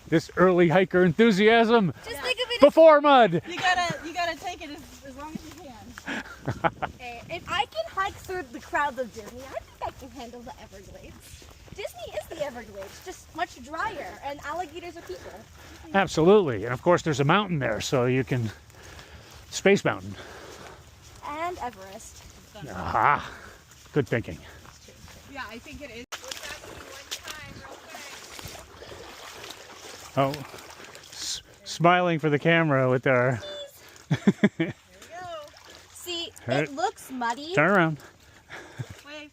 this early hiker enthusiasm. Just think of it before mud. You gotta take it as long as you can. Hey, if I can hike through the crowds of Disney, I think I can handle the Everglades. Disney is the Everglades, just much drier, and alligators are people. Absolutely, and of course there's a mountain there, so you can Space Mountain. And Everest. Aha, good thinking. Yeah, I think it is. What's happening one time, real quick? Oh, smiling for the camera with our. There we go. See, it looks muddy. Turn around. Wave.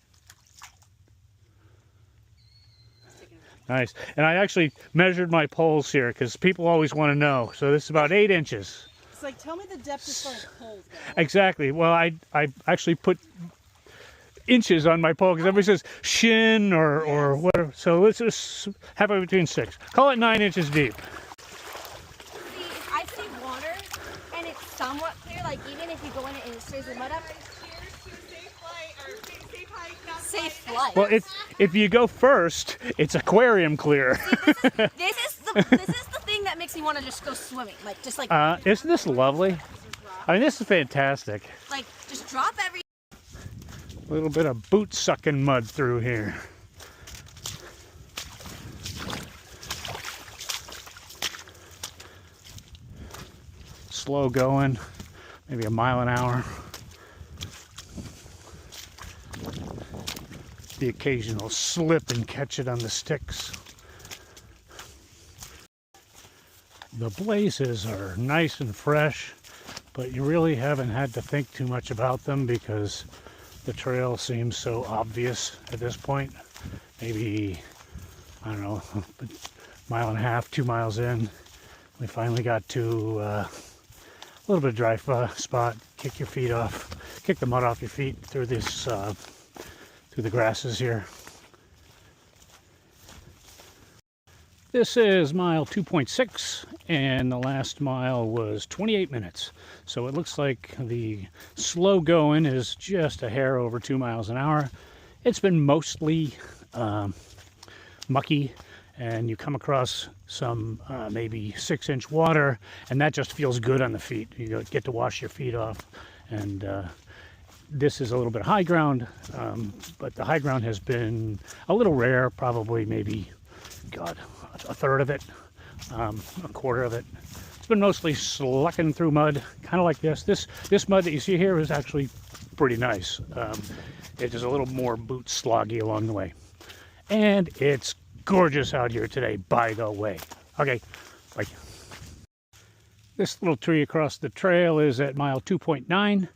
Nice. And I actually measured my poles here because people always want to know. So this is about 8 inches. It's like, tell me the depth as far as poles go. Exactly. Well, I actually put inches on my pole because everybody says shin or whatever. So let's just have it between 6. Call it 9 inches deep. See, if I see water and it's somewhat clear, like even if you go in it and it stirs the mud up, Cheers to a safe flight, or safe hike, not safe flight. flight. Well, if you go first, it's aquarium clear. This is the thing that makes me want to just go swimming, Isn't this lovely? I mean, this is fantastic. like just drop every. A little bit of boot sucking mud through here. Slow going, maybe a mile an hour. The occasional slip and catch it on the sticks. The blazes are nice and fresh, but you really haven't had to think too much about them because the trail seems so obvious at this point. Maybe, I don't know, a mile and a half, 2 miles in, we finally got to a little bit of dry spot. Kick your feet off, kick the mud off your feet through this, through the grasses here. This is mile 2.6, and the last mile was 28 minutes. So it looks like the slow going is just a hair over 2 miles an hour. It's been mostly mucky, and you come across some maybe 6-inch water, and that just feels good on the feet. You get to wash your feet off, and this is a little bit high ground, but the high ground has been a little rare, probably maybe, God, a third of it, a quarter of it. It's been mostly slucking through mud, kind of like this. This mud that you see here is actually pretty nice. It is a little more boot sloggy along the way. And it's gorgeous out here today, by the way. Okay, bye. This little tree across the trail is at mile 2.9,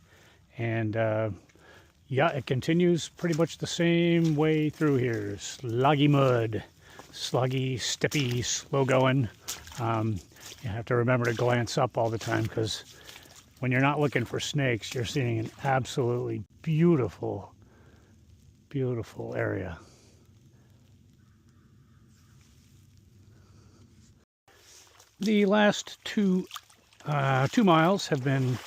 and yeah, it continues pretty much the same way through here. Sloggy mud. Sluggy, steppy, slow going. You have to remember to glance up all the time because when you're not looking for snakes, you're seeing an absolutely beautiful, beautiful area. The last two miles have been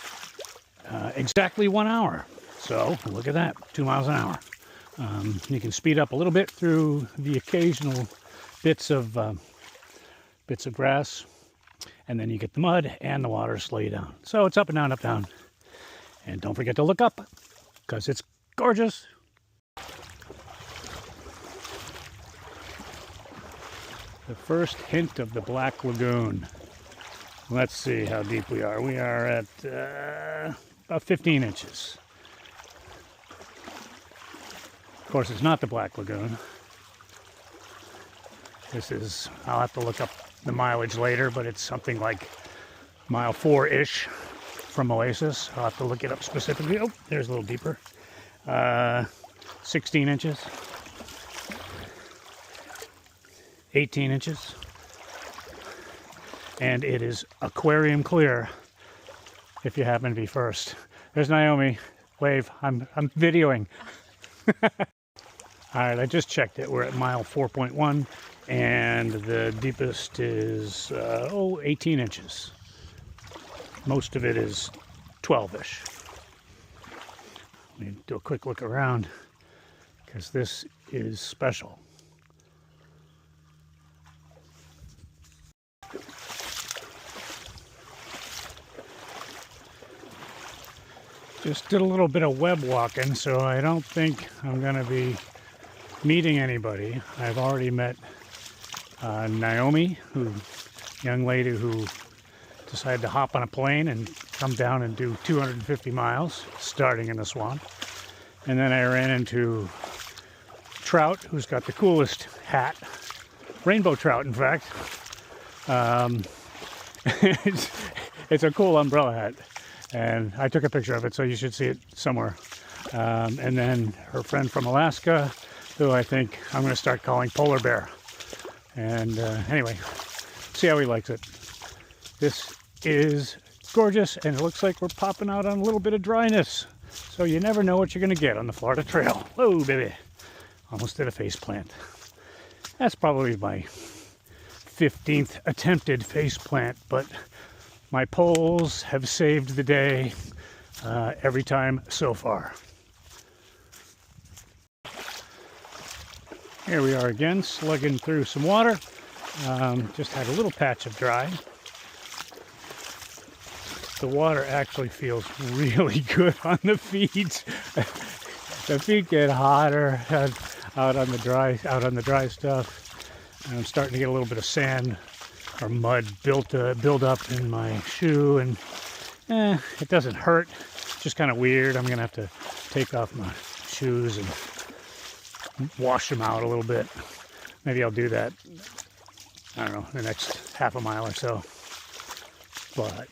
exactly 1 hour. So look at that, 2 miles an hour. You can speed up a little bit through the occasional bits of grass, and then you get the mud and the water slow you down. So it's up and down, up, down. And don't forget to look up because it's gorgeous. The first hint of the Black Lagoon. Let's see how deep we are. We are at about 15 inches. Of course, it's not the Black Lagoon. This is, I'll have to look up the mileage later, but it's something like mile 4-ish from Oasis. I'll have to look it up specifically. Oh, there's a little deeper. 16 inches. 18 inches. And it is aquarium clear if you happen to be first. There's Naomi. Wave. I'm videoing. All right, I just checked it. We're at mile 4.1, and the deepest is 18 inches. Most of it is 12-ish. Let me do a quick look around because this is special. Just did a little bit of web walking, so I don't think I'm going to be meeting anybody. I've already met Naomi, young lady who decided to hop on a plane and come down and do 250 miles, starting in the swamp. And then I ran into Trout, who's got the coolest hat, rainbow trout, in fact. It's a cool umbrella hat, and I took a picture of it, so you should see it somewhere. And then her friend from Alaska, who I think I'm going to start calling Polar Bear. And anyway, see how he likes it. This is gorgeous, and it looks like we're popping out on a little bit of dryness. So you never know what you're going to get on the Florida Trail. Whoa, baby. Almost did a face plant. That's probably my 15th attempted face plant, but my poles have saved the day every time so far. Here we are again, slugging through some water. Just had a little patch of dry. The water actually feels really good on the feet. The feet get hotter out on the dry stuff. And I'm starting to get a little bit of sand or mud build up in my shoe, and it doesn't hurt. It's just kind of weird. I'm gonna have to take off my shoes and wash them out a little bit. Maybe I'll do that, I don't know, the next half a mile or so. But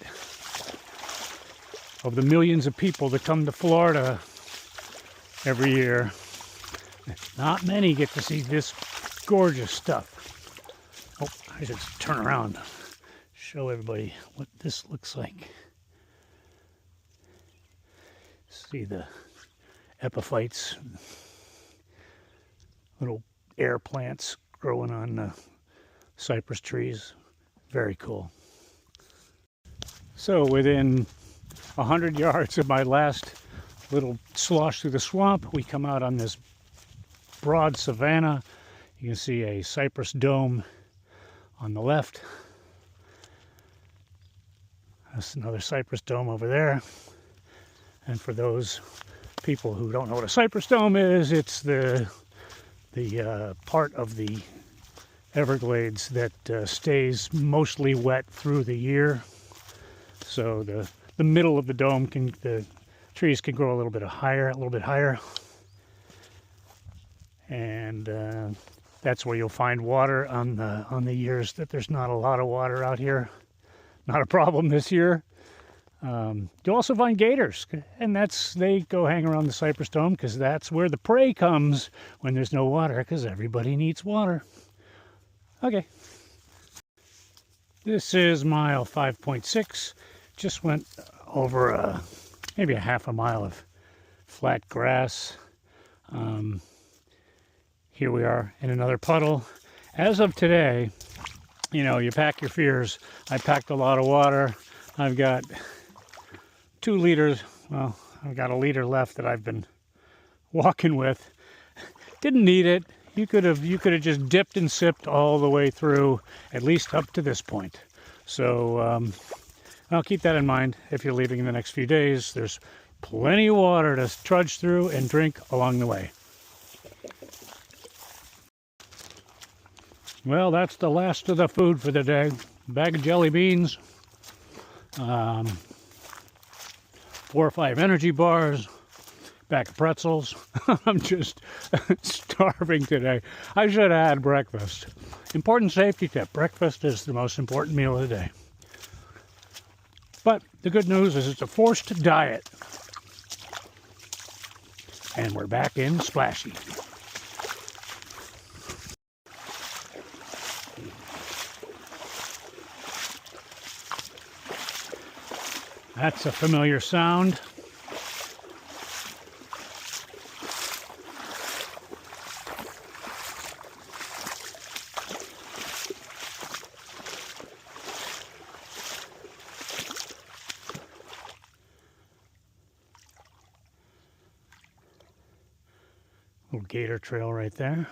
of the millions of people that come to Florida every year, not many get to see this gorgeous stuff. Oh, I should turn around, show everybody what this looks like. See the epiphytes, little air plants growing on cypress trees. Very cool. So within 100 yards of my last little slosh through the swamp, we come out on this broad savanna. You can see a cypress dome on the left. That's another cypress dome over there. And for those people who don't know what a cypress dome is, it's the part of the Everglades that stays mostly wet through the year. So the middle of the dome the trees can grow a little bit higher, and that's where you'll find water on the years that there's not a lot of water out here. Not a problem this year. You'll also find gators, and they go hang around the cypress dome because that's where the prey comes when there's no water, because everybody needs water. Okay. This is mile 5.6. Just went over maybe a half a mile of flat grass. Here we are in another puddle. As of today, you pack your fears. I packed a lot of water. I've got 2 liters. Well, I've got a liter left that I've been walking with. Didn't need it. You could have just dipped and sipped all the way through, at least up to this point. So I'll keep that in mind if you're leaving in the next few days. There's plenty of water to trudge through and drink along the way. Well, that's the last of the food for the day. Bag of jelly beans, 4 or 5 energy bars, bag of pretzels. I'm just starving today. I should have had breakfast. Important safety tip: breakfast is the most important meal of the day. But the good news is it's a forced diet. And we're back in Splashy. That's a familiar sound. Little gator trail right there.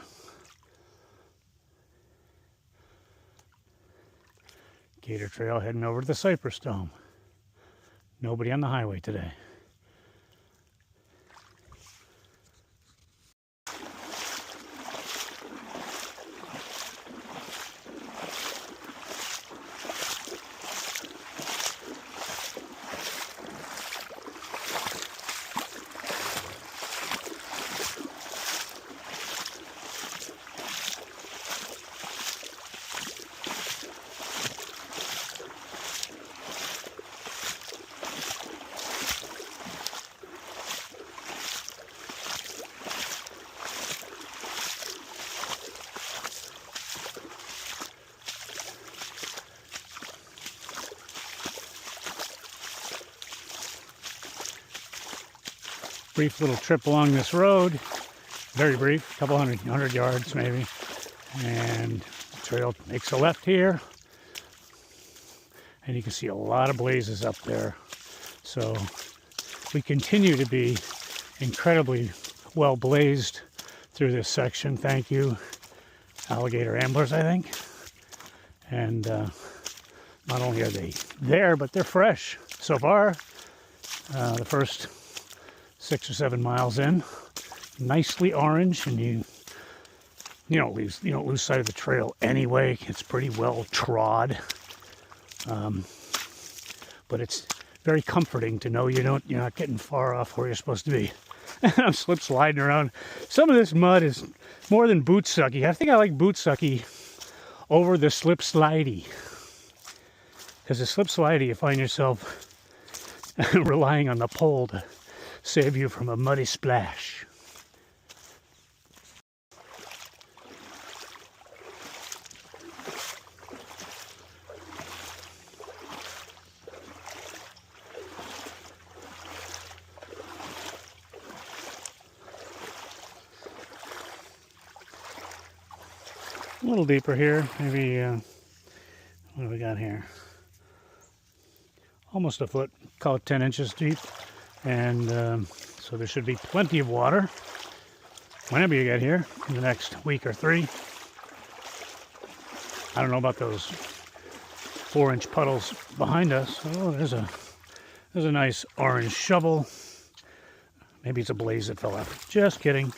Gator trail heading over to the Cypress Dome. Nobody on the highway today. brief little trip along this road. Very brief, a couple hundred yards maybe. And the trail makes a left here. And you can see a lot of blazes up there. So we continue to be incredibly well blazed through this section. Thank you, alligator amblers, I think. And not only are they there, but they're fresh. So far, the first 6 or 7 miles in, nicely orange, and you don't lose sight of the trail anyway. It's pretty well trod, but it's very comforting to know you're not getting far off where you're supposed to be. I'm slip sliding around. Some of this mud is more than boot sucky. I think I like boot sucky over the slip slidey, because the slip slidey you find yourself relying on the pole to save you from a muddy splash. A little deeper here, maybe, what do we got here? Almost a foot, call it 10 inches deep. And so there should be plenty of water whenever you get here in the next week or 3. I don't know about those 4-inch puddles behind us. Oh, there's a nice orange shovel. Maybe it's a blaze that fell off. Just kidding.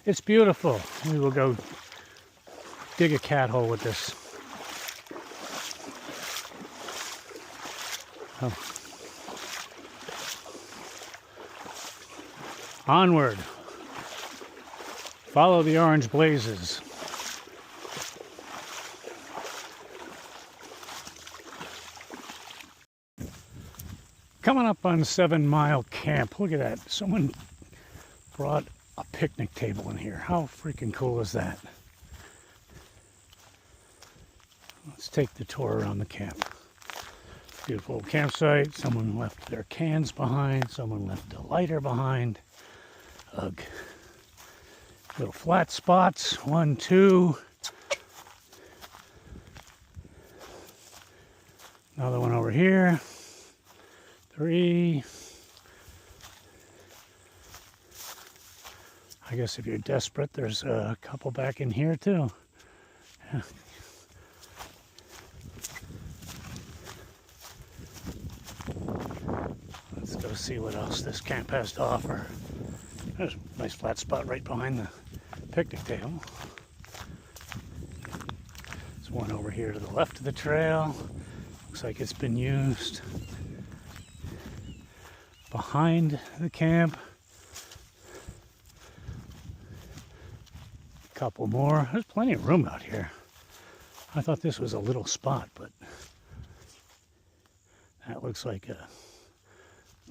It's beautiful. We will go dig a cat hole with this. Oh. Onward. Follow the orange blazes. Coming up on 7 Mile Camp. Look at that. Someone brought a picnic table in here. How freaking cool is that? Let's take the tour around the camp. Beautiful campsite. Someone left their cans behind. Someone left a lighter behind. Ugh. Little flat spots. 1, 2. Another one over here. 3. I guess if you're desperate, there's a couple back in here too. Yeah. Let's go see what else this camp has to offer. There's a nice flat spot right behind the picnic table. There's one over here to the left of the trail. Looks like it's been used. Behind the camp, a couple more. There's plenty of room out here. I thought this was a little spot, but that looks like a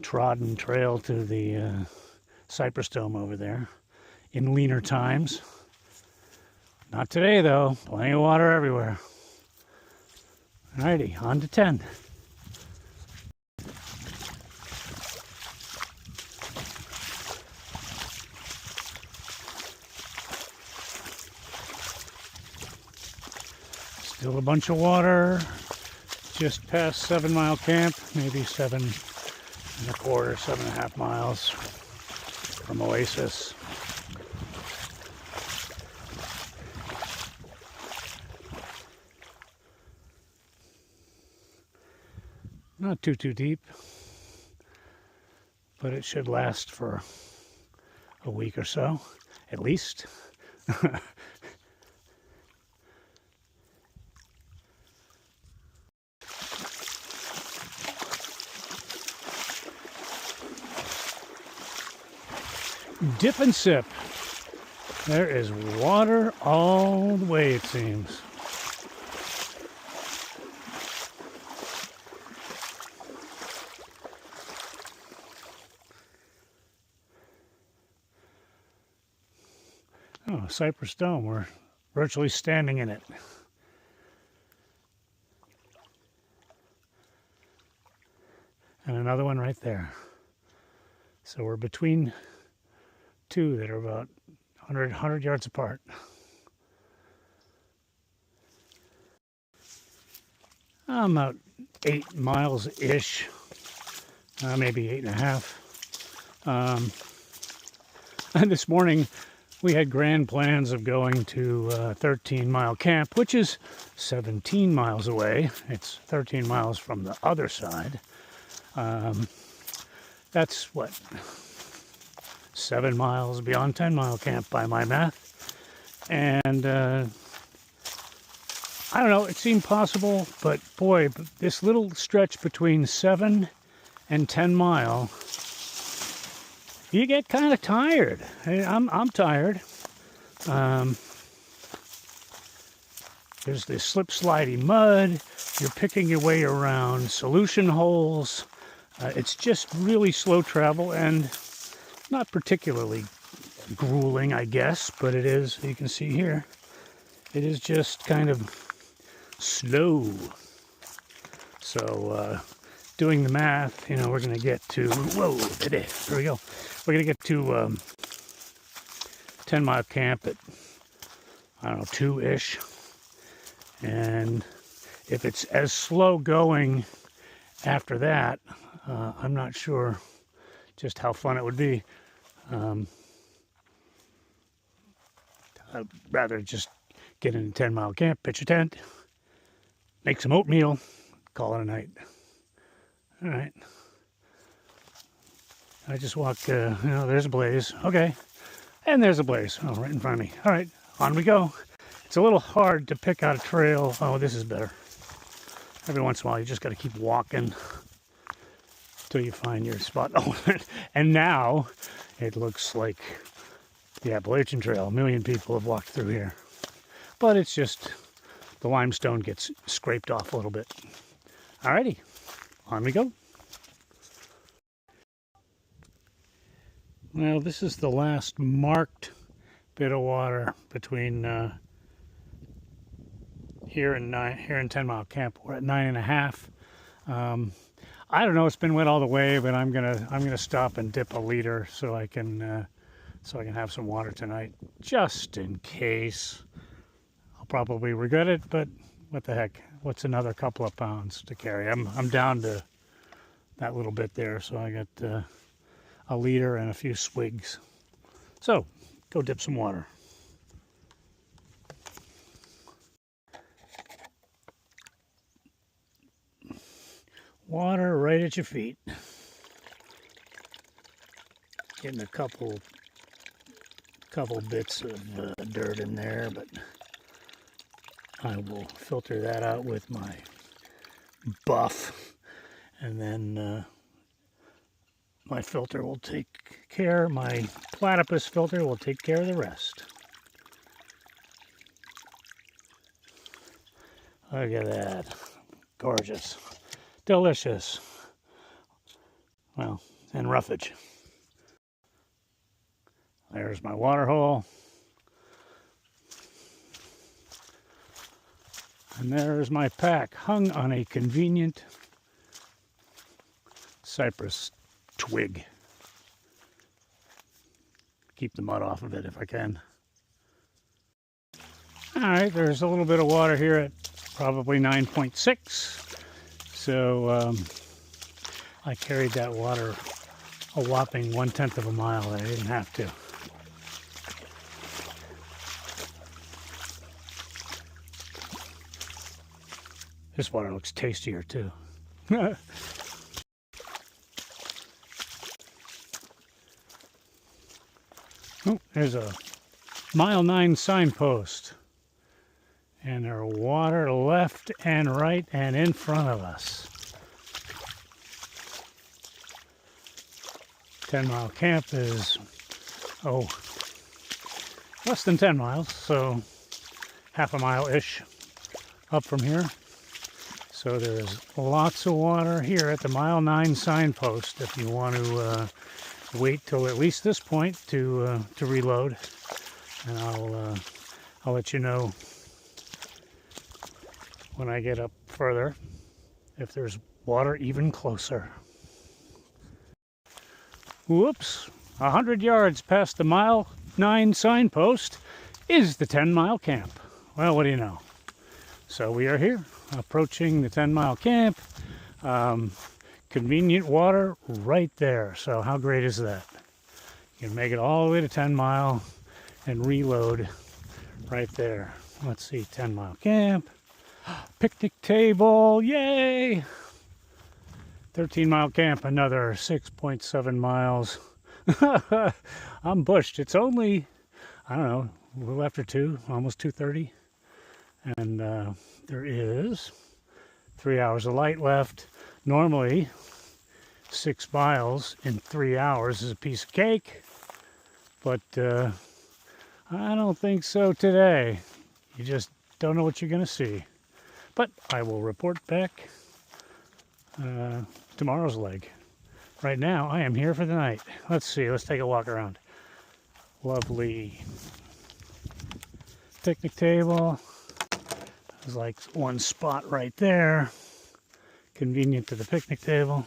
trodden trail to the Cypress Dome over there in leaner times. Not today, though. Plenty of water everywhere. Alrighty, on to 10. Still a bunch of water. Just past 7 Mile Camp, maybe 7.25, 7.5 miles from Oasis. Not too deep, but it should last for a week or so, at least. Dip and sip. There is water all the way, it seems. Oh, Cypress Dome. We're virtually standing in it. And another one right there. So we're between two that are about 100 yards apart. I'm about 8 miles-ish, maybe 8.5. And this morning we had grand plans of going to 13 Mile Camp, which is 17 miles away. It's 13 miles from the other side. That's what, 7 miles beyond 10 Mile Camp by my math. And I don't know, it seemed possible, but boy, this little stretch between 7 and 10 Mile, you get kind of tired. I'm tired. There's this slip-slidey mud. You're picking your way around solution holes. It's just really slow travel and not particularly grueling, I guess, but it is, you can see here, it is just kind of slow. So doing the math, you know, we're going to get to, whoa, there we go. We're going to get to 10 Mile Camp at, I don't know, 2-ish. And if it's as slow going after that, I'm not sure just how fun it would be. I'd rather just get in a 10 Mile Camp, pitch a tent, make some oatmeal, call it a night. All right. I just walk, there's a blaze. Okay. And there's a blaze. Oh, right in front of me. All right, on we go. It's a little hard to pick out a trail. Oh, this is better. Every once in a while, you just got to keep walking till you find your spot. Oh, and now it looks like the Appalachian Trail. A million people have walked through here. But it's just the limestone gets scraped off a little bit. Alrighty, on we go. Well, this is the last marked bit of water between here and 10 Mile Camp. We're at 9.5. I don't know. It's been wet all the way, but I'm gonna stop and dip a liter so I can have some water tonight, just in case. I'll probably regret it, but what the heck? What's another couple of pounds to carry? I'm down to that little bit there, so I got a liter and a few swigs. So go dip some water. Water right at your feet. Getting a couple bits of dirt in there, but I will filter that out with my buff, and then my filter will take care, my platypus filter will take care of the rest. Look at that. Gorgeous. Delicious. Well, and roughage. There's my water hole. And there's my pack, hung on a convenient cypress twig. Keep the mud off of it if I can. All right, there's a little bit of water here at probably 9.6. So I carried that water a whopping 1/10 of a mile. I didn't have to. This water looks tastier too. Oh, there's a mile 9 signpost. And there are water left and right and in front of us. 10 Mile Camp is, less than 10 miles, so half a mile-ish up from here. So there's lots of water here at the mile 9 signpost if you want to wait till at least this point to reload. And I'll let you know when I get up further if there's water even closer. Whoops. 100 yards past the mile 9 signpost is the 10-mile camp. Well, what do you know? So we are here, approaching the 10-mile camp. Convenient water right there. So how great is that? You can make it all the way to 10 Mile and reload right there. Let's see, 10-mile camp. Picnic table, yay! 13-mile camp, another 6.7 miles. I'm bushed. It's only, I don't know, a little after 2, almost 2:30. And there is 3 hours of light left. Normally, 6 miles in 3 hours is a piece of cake. But I don't think so today. You just don't know what you're going to see. But I will report back tomorrow's leg. Right now, I am here for the night. Let's see. Let's take a walk around. Lovely picnic table. There's like one spot right there. Convenient to the picnic table.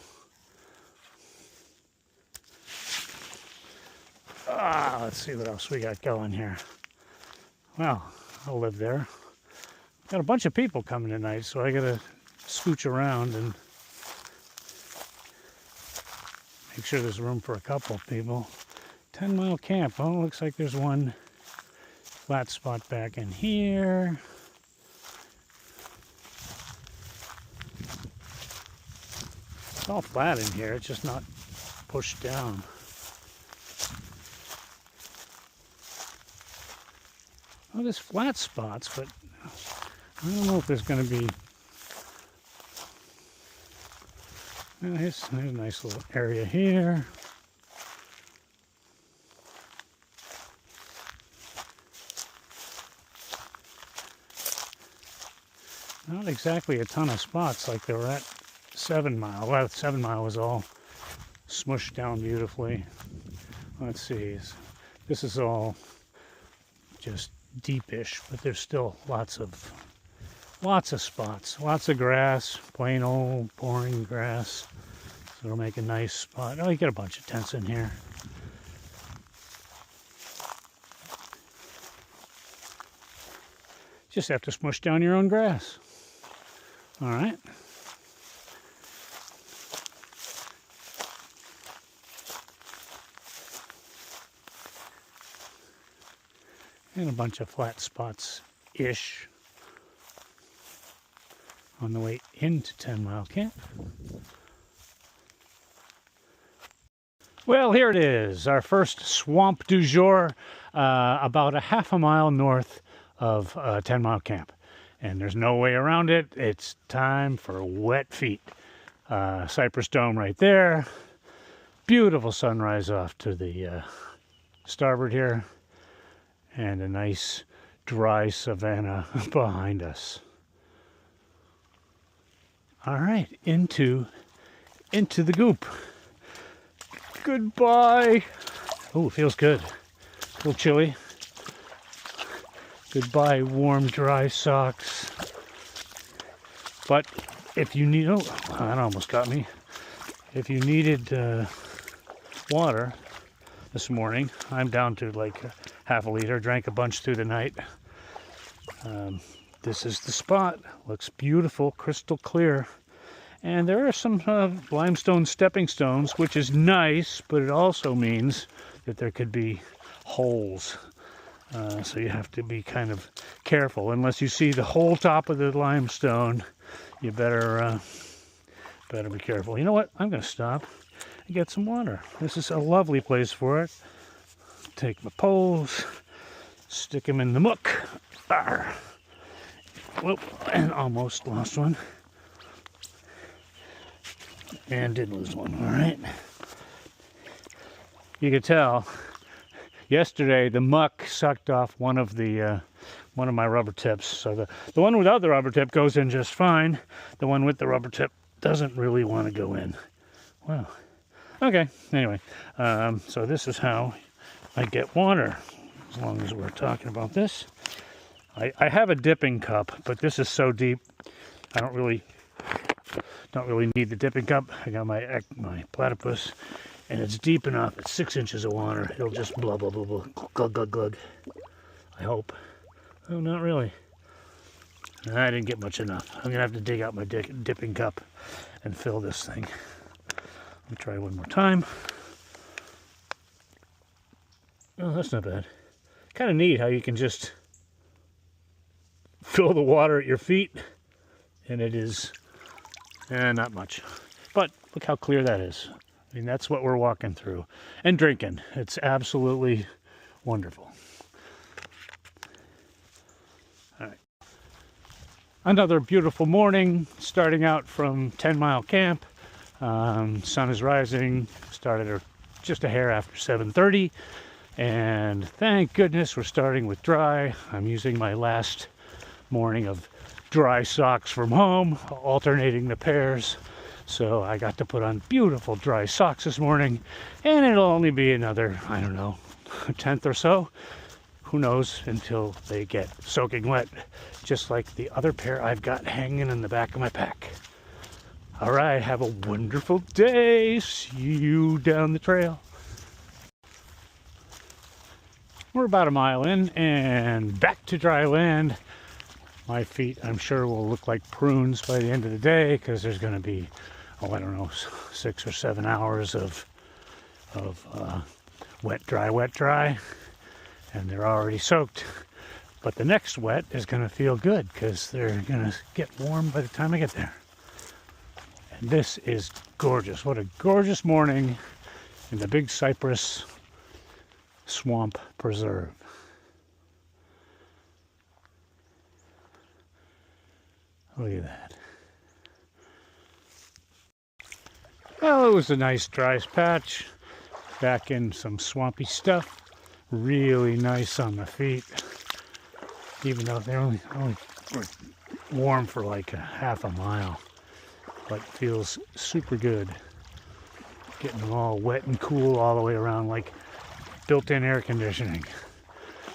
Let's see what else we got going here. Well, I'll live there. Got a bunch of people coming tonight, so I gotta scooch around and make sure there's room for a couple of people. 10-mile camp. Oh, looks like there's one flat spot back in here. It's all flat in here. It's just not pushed down. Well, there's flat spots, but I don't know if there's going to be... Well, here's a nice little area here. Not exactly a ton of spots like they were at 7 Mile. Well, 7 Mile was all smushed down beautifully. Let's see. This is all just deepish, but there's still lots of spots, lots of grass, plain old boring grass. So it'll make a nice spot. Oh, you get a bunch of tents in here. Just have to smush down your own grass. All right. And a bunch of flat spots-ish on the way into 10-mile camp. Well, here it is, our first swamp du jour, about a half a mile north of 10-mile camp. And there's no way around it. It's time for wet feet. Cypress Dome right there. Beautiful sunrise off to the starboard here. And a nice dry savanna behind us. All right, into the goop. Goodbye. Oh, it feels good. A little chilly. Goodbye, warm, dry socks. But if you need, oh, that almost got me. If you needed water this morning, I'm down to like half a liter. Drank a bunch through the night. This is the spot. Looks beautiful, crystal clear. And there are some limestone stepping stones, which is nice, but it also means that there could be holes. So you have to be kind of careful. Unless you see the whole top of the limestone, you better be careful. You know what? I'm going to stop and get some water. This is a lovely place for it. Take my poles, stick them in the muck. Arr. Whoop, and almost lost one. And did lose one, all right. You could tell yesterday the muck sucked off one of my rubber tips. So the one without the rubber tip goes in just fine. The one with the rubber tip doesn't really want to go in. Wow. Okay, anyway, so this is how I get water, as long as we're talking about this. I have a dipping cup, but this is so deep, I don't really need the dipping cup. I got my platypus and it's deep enough. It's 6 inches of water. It'll just blah, blah, blah, blah, glug, glug, glug. I hope. Oh, not really. I didn't get much enough. I'm going to have to dig out my dipping cup and fill this thing. Let me try one more time. Oh, that's not bad. Kind of neat how you can just fill the water at your feet, and it is not much. But look how clear that is. I mean, that's what we're walking through and drinking. It's absolutely wonderful. All right. Another beautiful morning, starting out from 10 Mile Camp. Sun is rising, started just a hair after 7:30. And thank goodness we're starting with dry. I'm using my last morning of dry socks from home, alternating the pairs. So I got to put on beautiful dry socks this morning, and it'll only be another, I don't know, a tenth or so. Who knows, until they get soaking wet, just like the other pair I've got hanging in the back of my pack. All right, have a wonderful day. See you down the trail. We're about a mile in and back to dry land. My feet, I'm sure, will look like prunes by the end of the day because there's going to be, oh, I don't know, 6 or 7 hours of wet, dry, and they're already soaked. But the next wet is going to feel good because they're going to get warm by the time I get there. And this is gorgeous. What a gorgeous morning in the big Cypress Swamp Preserve. Look at that. Well, it was a nice dry patch. Back in some swampy stuff. Really nice on the feet. Even though they're only warm for like a half a mile. But feels super good. Getting them all wet and cool all the way around like built-in air conditioning.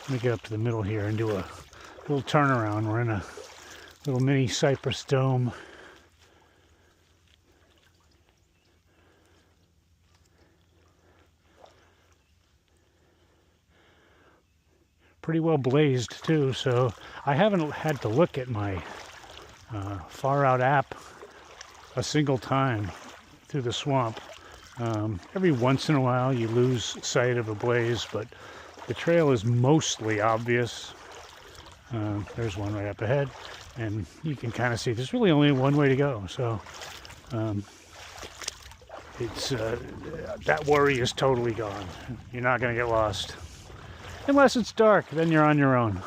Let me get up to the middle here and do a little turnaround. We're in a little mini cypress dome. Pretty well blazed too, so I haven't had to look at my Far Out app a single time through the swamp. Every once in a while you lose sight of a blaze, but the trail is mostly obvious. There's one right up ahead, and you can kind of see there's really only one way to go. So it's that worry is totally gone. You're not going to get lost. Unless it's dark, then you're on your own.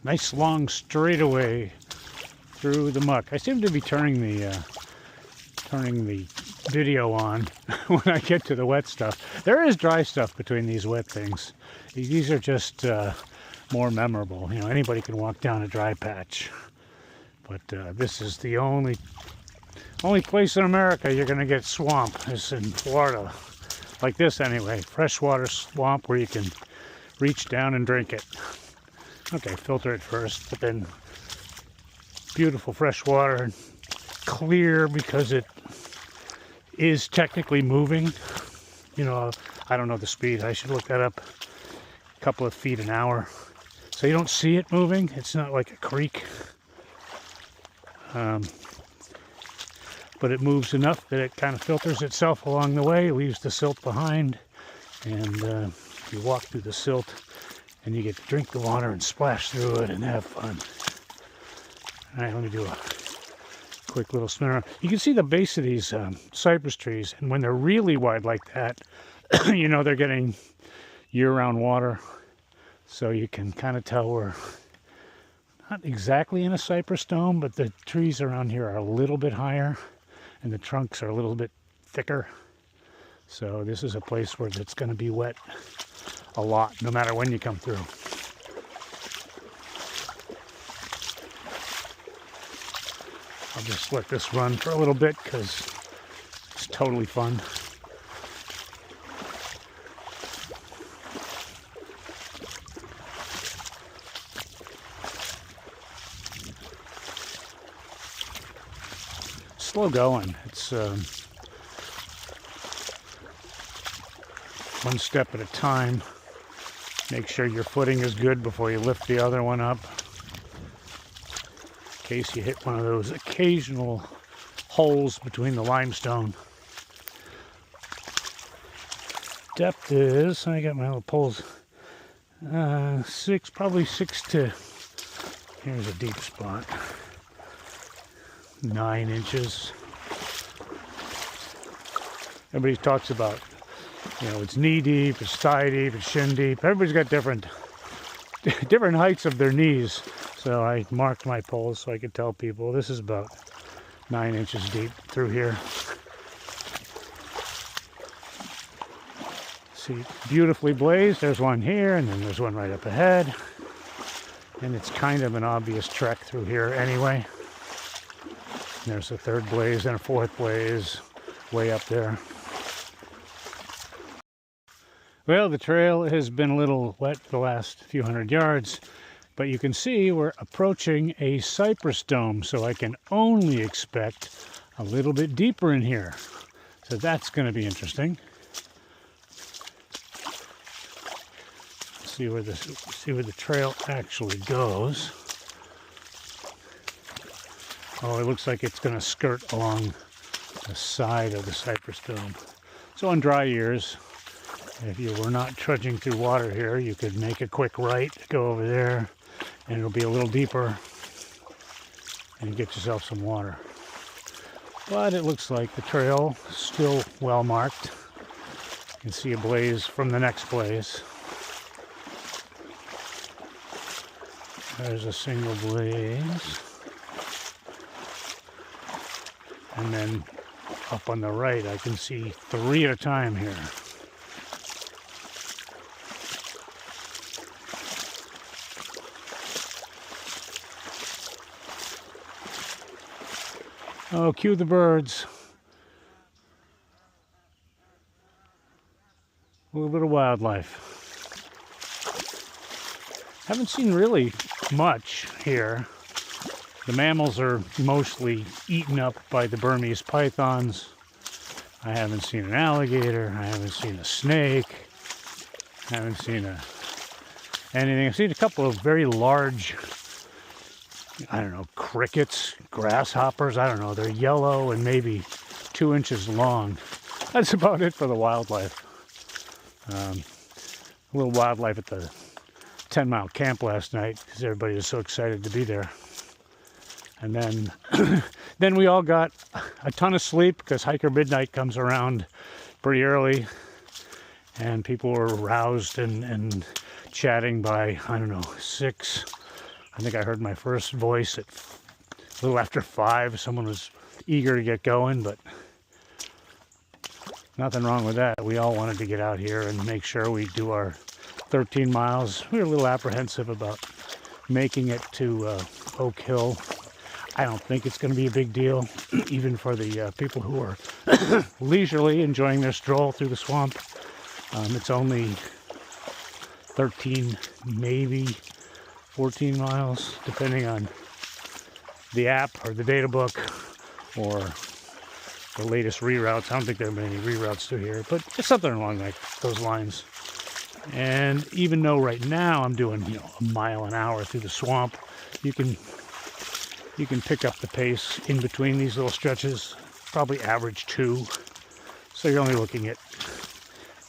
Nice long straightaway through the muck. I seem to be turning the video on when I get to the wet stuff. There is dry stuff between these wet things. These are just more memorable. You know, anybody can walk down a dry patch, but this is the only place in America you're going to get swamp is in Florida, like this anyway. Freshwater swamp where you can reach down and drink it. Okay, filter it first, but then beautiful fresh water, clear because it is technically moving. You know, I don't know the speed. I should look that up. A couple of feet an hour. So you don't see it moving. It's not like a creek. But it moves enough that it kind of filters itself along the way, leaves the silt behind, and you walk through the silt and you get to drink the water and splash through it and have fun. All right, let me do a quick little spin around. You can see the base of these cypress trees, and when they're really wide like that, you know they're getting year-round water. So you can kind of tell we're not exactly in a cypress dome, but the trees around here are a little bit higher, and the trunks are a little bit thicker. So this is a place where it's going to be wet a lot, no matter when you come through. I'll just let this run for a little bit because it's totally fun. slow going. It's one step at a time. Make sure your footing is good before you lift the other one up, in case you hit one of those occasional holes between the limestone. Depth is, I got my little poles, probably 6 to, here's a deep spot, 9 inches. Everybody talks about, it's knee deep, it's thigh deep, it's shin deep. Everybody's got different heights of their knees. So I marked my poles so I could tell people this is about 9 inches deep through here. See, beautifully blazed. There's one here, and then there's one right up ahead. And it's kind of an obvious trek through here anyway. There's a third blaze and a fourth blaze way up there. Well, the trail has been a little wet for the last few hundred yards, but you can see we're approaching a cypress dome, so I can only expect a little bit deeper in here. So that's going to be interesting. See where the trail actually goes. Oh, it looks like it's going to skirt along the side of the cypress dome. So on dry years, if you were not trudging through water here, you could make a quick right, go over there, and it'll be a little deeper, and get yourself some water. But it looks like the trail is still well marked. You can see a blaze from the next blaze. There's a single blaze. And then up on the right, I can see 3 at a time here. Oh, cue the birds. A little bit of wildlife. Haven't seen really much here. The mammals are mostly eaten up by the Burmese pythons. I haven't seen an alligator. I haven't seen a snake. I haven't seen anything. I've seen a couple of very large, I don't know, crickets, grasshoppers. I don't know. They're yellow and maybe 2 inches long. That's about it for the wildlife. A little wildlife at the 10-mile camp last night because everybody was so excited to be there. And then we all got a ton of sleep because hiker midnight comes around pretty early, and people were roused and chatting by, I don't know, 6. I think I heard my first voice at a little after 5. Someone was eager to get going, but nothing wrong with that. We all wanted to get out here and make sure we do our 13 miles. We were a little apprehensive about making it to Oak Hill. I don't think it's going to be a big deal, even for the people who are leisurely enjoying their stroll through the swamp. It's only 13, maybe 14 miles, depending on the app or the data book or the latest reroutes. I don't think there have been any reroutes through here, but it's something along like those lines. And even though right now I'm doing, a mile an hour through the swamp, you can pick up the pace in between these little stretches, probably average 2. So you're only looking at,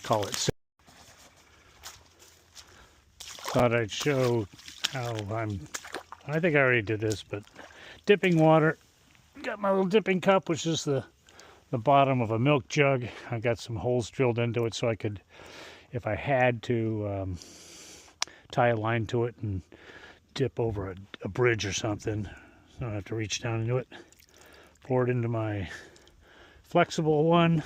call it 6. Thought I'd show how I think I already did this, but dipping water. Got my little dipping cup, which is the bottom of a milk jug. I got some holes drilled into it so I could, if I had to, tie a line to it and dip over a bridge or something. So I don't have to reach down into it. Pour it into my flexible one,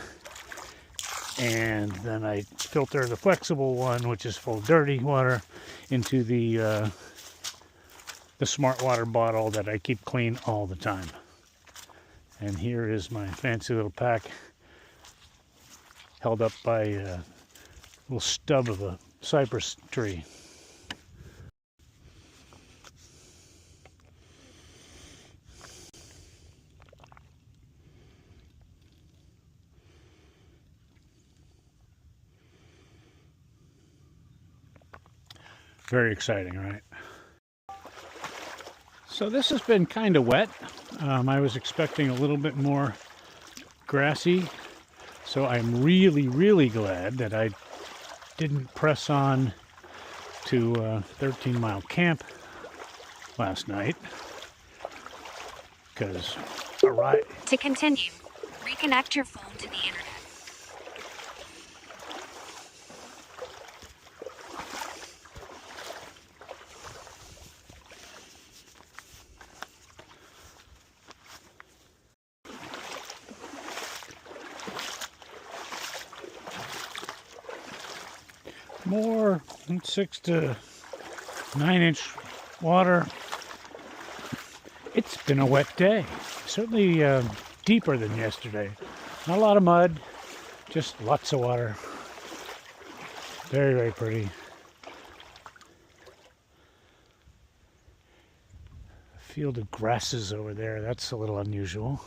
and then I filter the flexible one, which is full of dirty water, into the smart water bottle that I keep clean all the time. And here is my fancy little pack, held up by a little stub of a cypress tree. Very exciting, right? So this has been kind of wet. I was expecting a little bit more grassy. So I'm really, really glad that I didn't press on to 13 Mile Camp last night. Because, To continue, reconnect your phone to the internet. more 6 to 9 inch water. It's been a wet day. Certainly deeper than yesterday. Not a lot of mud, just lots of water. Very, very pretty. A field of grasses over there. That's a little unusual.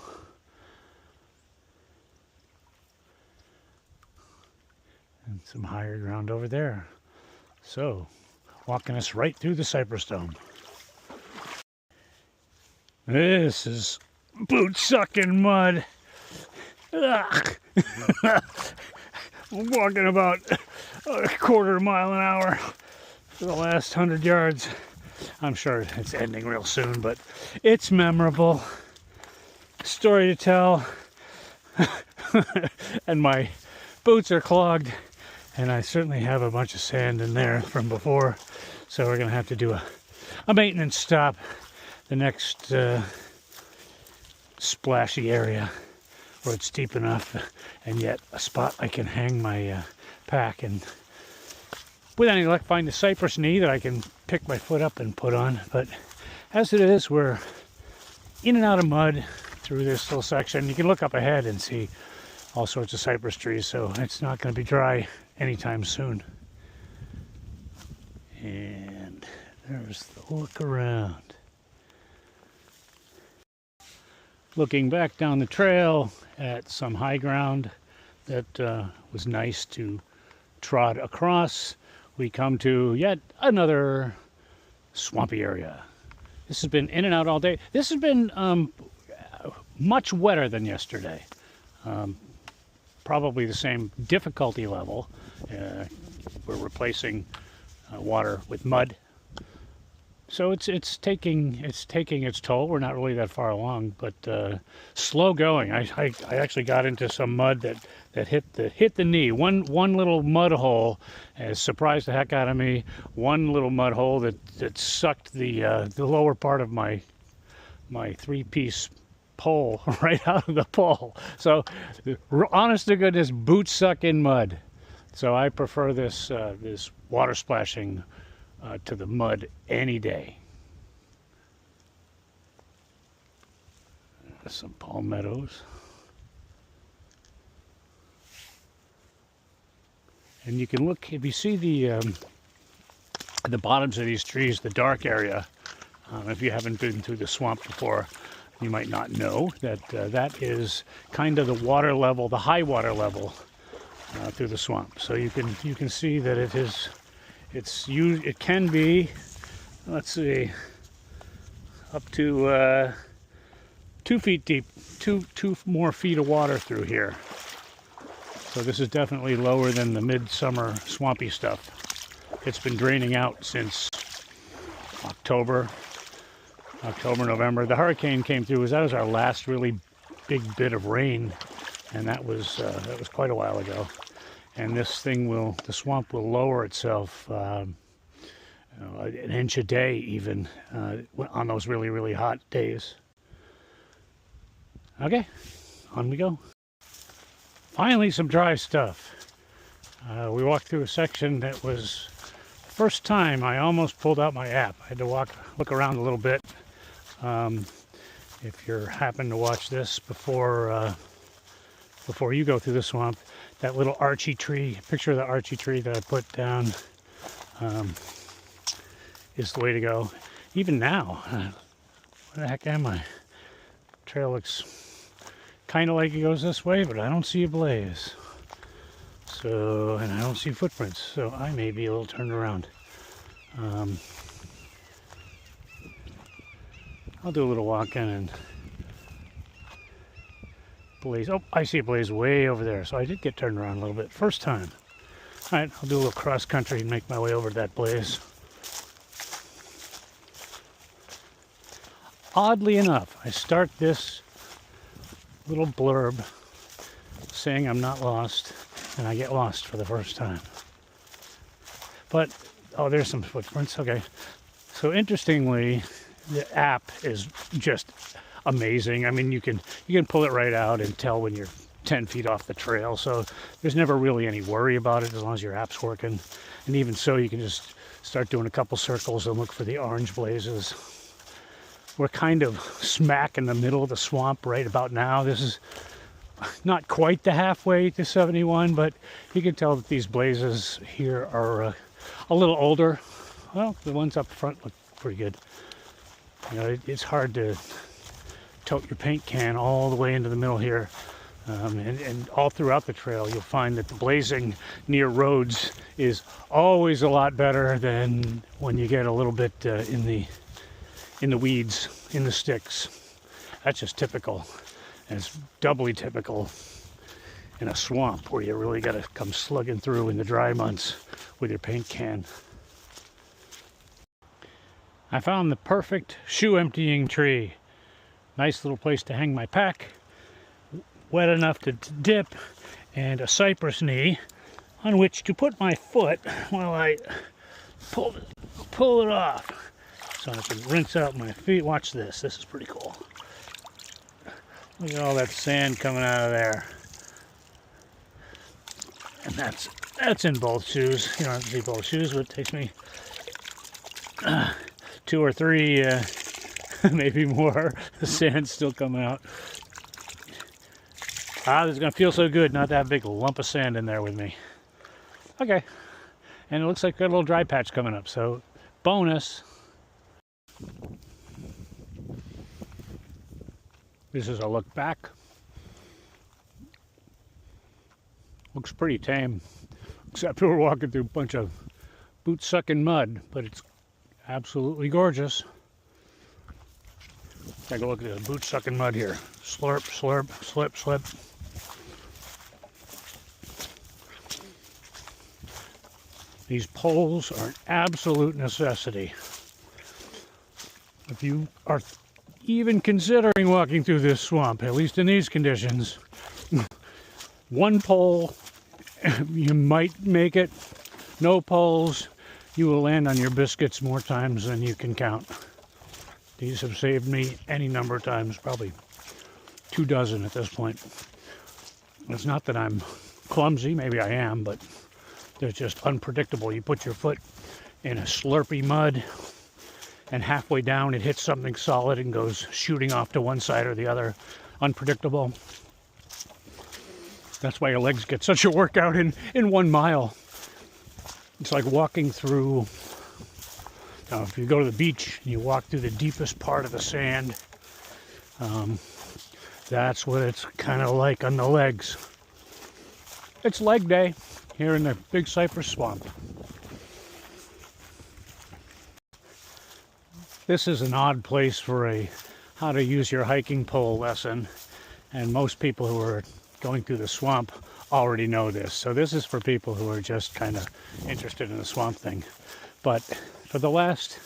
And some higher ground over there. So, walking us right through the Cypress Dome. This is boot-sucking mud. I'm walking about a quarter mile an hour for the last 100 yards. I'm sure it's ending real soon, but it's memorable. Story to tell. And my boots are clogged, and I certainly have a bunch of sand in there from before. So we're going to have to do a maintenance stop. The next splashy area where it's deep enough and yet a spot I can hang my pack, and with any luck find a cypress knee that I can pick my foot up and put on. But as it is, we're in and out of mud through this little section. You can look up ahead and see all sorts of cypress trees, so it's not going to be dry anytime soon. And there's the look around. Looking back down the trail at some high ground that was nice to trot across, we come to yet another swampy area. This has been in and out all day. This has been much wetter than yesterday. Probably the same difficulty level. We're replacing water with mud. So it's taking its toll. We're not really that far along, but slow going. I actually got into some mud that hit the knee. One little mud hole has surprised the heck out of me. One little mud hole that sucked the lower part of my 3-piece pole right out of the pole. So honest to goodness, boot sucking mud. So I prefer this water splashing to the mud any day. Some palmettos. And you can look, if you see the bottoms of these trees, the dark area, if you haven't been through the swamp before, you might not know that that is kind of the water level, the high water level through the swamp. So you can see that it can be, let's see, up to 2 feet deep, two more feet of water through here. So this is definitely lower than the midsummer swampy stuff. It's been draining out since October, November. The hurricane came through. That was our last really big bit of rain, and that was quite a while ago. And this thing the swamp will lower itself an inch a day even on those really, really hot days. Okay, on we go. Finally, some dry stuff. We walked through a section that was the first time I almost pulled out my app. I had to look around a little bit. If you happen to watch this before you go through the swamp, that little archie tree, picture of the archie tree that I put down is the way to go. Even now, where the heck am I? Trail looks kind of like it goes this way, but I don't see a blaze. So, and I don't see footprints, so I may be a little turned around. I'll do a little walking and blaze. Oh, I see a blaze way over there, so I did get turned around a little bit. First time. All right, I'll do a little cross country and make my way over to that blaze. Oddly enough, I start this little blurb saying I'm not lost, and I get lost for the first time. But, oh, there's some footprints. Okay. So interestingly, the app is just amazing. I mean, you can pull it right out and tell when you're 10 feet off the trail. So there's never really any worry about it as long as your app's working. And even so, you can just start doing a couple circles and look for the orange blazes. We're kind of smack in the middle of the swamp right about now. This is not quite the halfway to 71, but you can tell that these blazes here are a little older. Well, the ones up front look pretty good. You know, it's hard to tote your paint can all the way into the middle here. And all throughout the trail, you'll find that the blazing near roads is always a lot better than when you get a little bit in the weeds, in the sticks. That's just typical. And it's doubly typical in a swamp where you really got to come slugging through in the dry months with your paint can. I found the perfect shoe emptying tree. Nice little place to hang my pack. Wet enough to dip, and a cypress knee on which to put my foot while I pull it off. So I can rinse out my feet. Watch this. This is pretty cool. Look at all that sand coming out of there. And that's in both shoes. You don't have to see both shoes, but it takes me 2 or 3, maybe more. The sand's still coming out. This is going to feel so good not to have a big lump of sand in there with me. Okay. And it looks like a little dry patch coming up, so bonus. This is a look back. Looks pretty tame, except we're walking through a bunch of boot-sucking mud, but it's absolutely gorgeous. Take a look at the boot-sucking mud here. Slurp, slurp, slip, slip. These poles are an absolute necessity. If you are even considering walking through this swamp, at least in these conditions, one pole, you might make it. No poles, you will land on your biscuits more times than you can count. These have saved me any number of times, probably 2 dozen at this point. It's not that I'm clumsy, maybe I am, but they're just unpredictable. You put your foot in a slurpy mud, and halfway down it hits something solid and goes shooting off to one side or the other. Unpredictable. That's why your legs get such a workout in 1 mile. It's like walking through, now if you go to the beach and you walk through the deepest part of the sand, that's what it's kind of like on the legs. It's leg day here in the big Cypress Swamp. This is an odd place for a how to use your hiking pole lesson, and most people who are going through the swamp already know this. So this is for people who are just kind of interested in the swamp thing. But for the last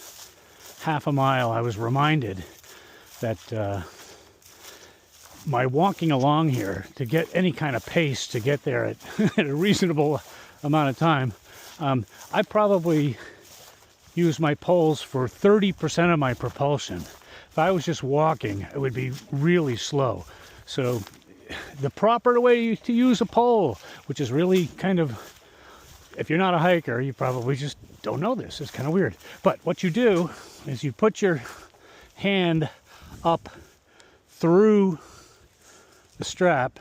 half a mile, I was reminded that my walking along here to get any kind of pace to get there at, at a reasonable amount of time, I probably use my poles for 30% of my propulsion. If I was just walking, it would be really slow. So the proper way to use a pole, which is really kind of, if you're not a hiker, you probably just don't know this. It's kind of weird. But what you do is you put your hand up through the strap.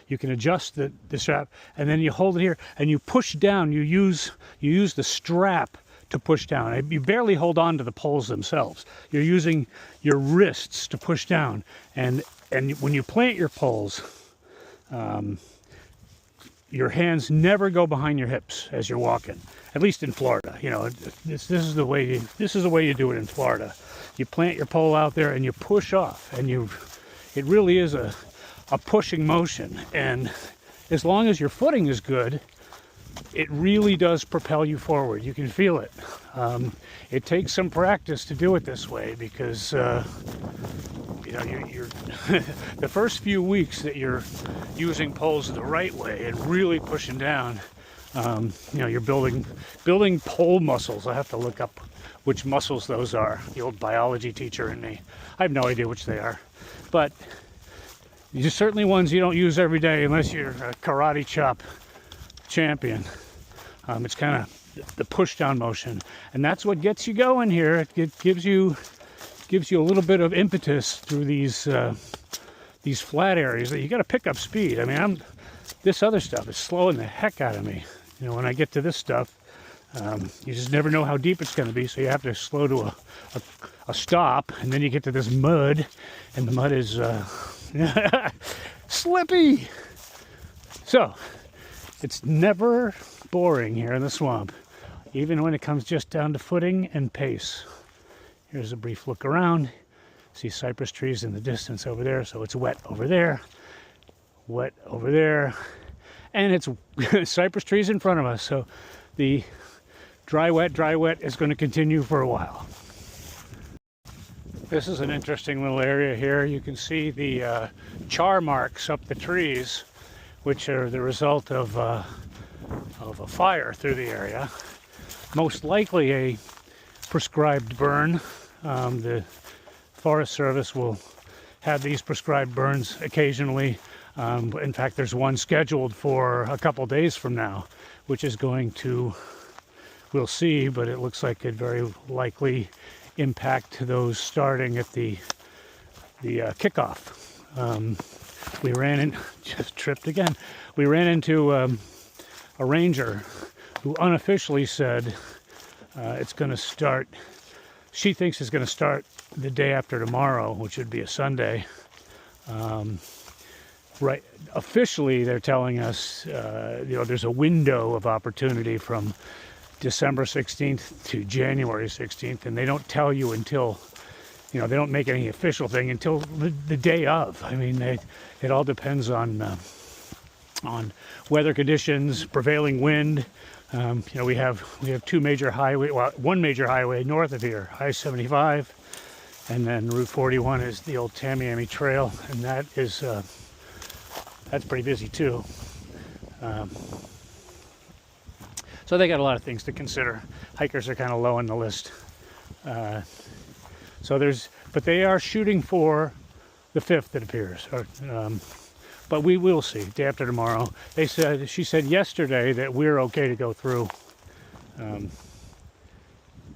You can adjust the strap, and then you hold it here and you push down. You use the strap to push down. You barely hold on to the poles themselves. You're using your wrists to push down. And when you plant your poles, your hands never go behind your hips as you're walking. At least in Florida, you know, this is the way you do it in Florida. You plant your pole out there and you push off, and it really is a pushing motion. And as long as your footing is good, it really does propel you forward. You can feel it. It takes some practice to do it this way because you know, you're the first few weeks that you're using poles the right way and really pushing down. You know, you're building pole muscles. I have to look up which muscles those are. The old biology teacher in me. I have no idea which they are, but these are certainly ones you don't use every day unless you're a karate chop champion. It's kind of the push down motion, and that's what gets you going here. It gives you a little bit of impetus through these flat areas that you got to pick up speed. I mean, this other stuff is slowing the heck out of me. You know, when I get to this stuff, you just never know how deep it's going to be, so you have to slow to a stop, and then you get to this mud, and the mud is slippy. So it's never boring here in the swamp, even when it comes just down to footing and pace. Here's a brief look around. See cypress trees in the distance over there, so it's wet over there, and it's cypress trees in front of us, so the dry wet is going to continue for a while. This is an interesting little area here. You can see the char marks up the trees, which are the result of a fire through the area. Most likely a prescribed burn. The Forest Service will have these prescribed burns occasionally. In fact, there's one scheduled for a couple days from now, which is going to, we'll see, but it looks like it very likely impact those starting at the kickoff. We ran in, just tripped again. We ran into a ranger who unofficially said it's going to start, she thinks it's going to start the day after tomorrow, which would be a Sunday. Right, officially they're telling us, you know, there's a window of opportunity from December 16th to January 16th, and they don't tell you until, you know, they don't make any official thing until the day of. I mean, it all depends on weather conditions, prevailing wind. You know, we have two major highway, well, one major highway north of here, I-75, and then Route 41 is the old Tamiami Trail, and that is that's pretty busy too. So they got a lot of things to consider. Hikers are kind of low on the list. But they are shooting for the 5th, it appears. But we will see, day after tomorrow. She said yesterday that we're okay to go through.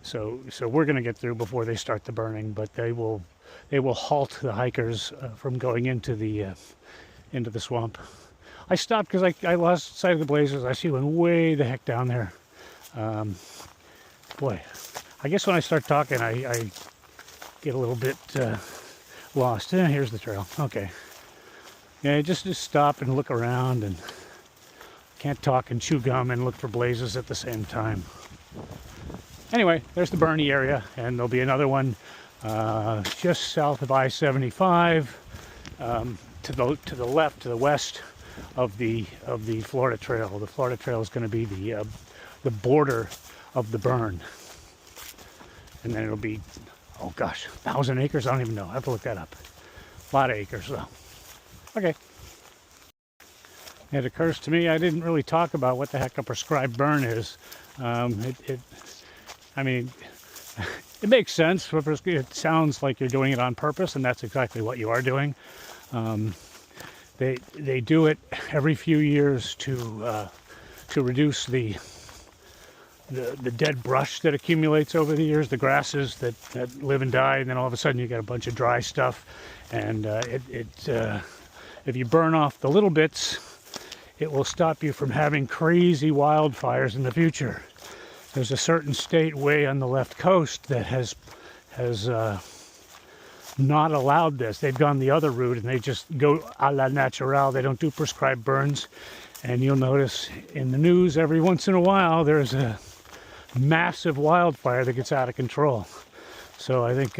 So we're going to get through before they start the burning, but they will halt the hikers from going into the swamp. I stopped because I lost sight of the blazes. I see one way the heck down there. Boy, I guess when I start talking, I get a little bit lost. Here's the trail. Okay. Yeah, just stop and look around, and can't talk and chew gum and look for blazes at the same time. Anyway, there's the Bernie area, and there'll be another one just south of I-75, to the left, to the west of the Florida Trail. The Florida Trail is going to be the border of the burn, and then it'll be, oh gosh, 1,000 acres. I don't even know. I have to look that up. A lot of acres though. Okay. It occurs to me I didn't really talk about what the heck a prescribed burn is. I mean, it makes sense. It sounds like you're doing it on purpose, and that's exactly what you are doing. They do it every few years to reduce the dead brush that accumulates over the years, the grasses that live and die, and then all of a sudden you get a bunch of dry stuff, and if you burn off the little bits, it will stop you from having crazy wildfires in the future. There's a certain state way on the left coast that has not allowed this. They've gone the other route, and they just go a la natural. They don't do prescribed burns. And you'll notice in the news every once in a while there's a massive wildfire that gets out of control. So I think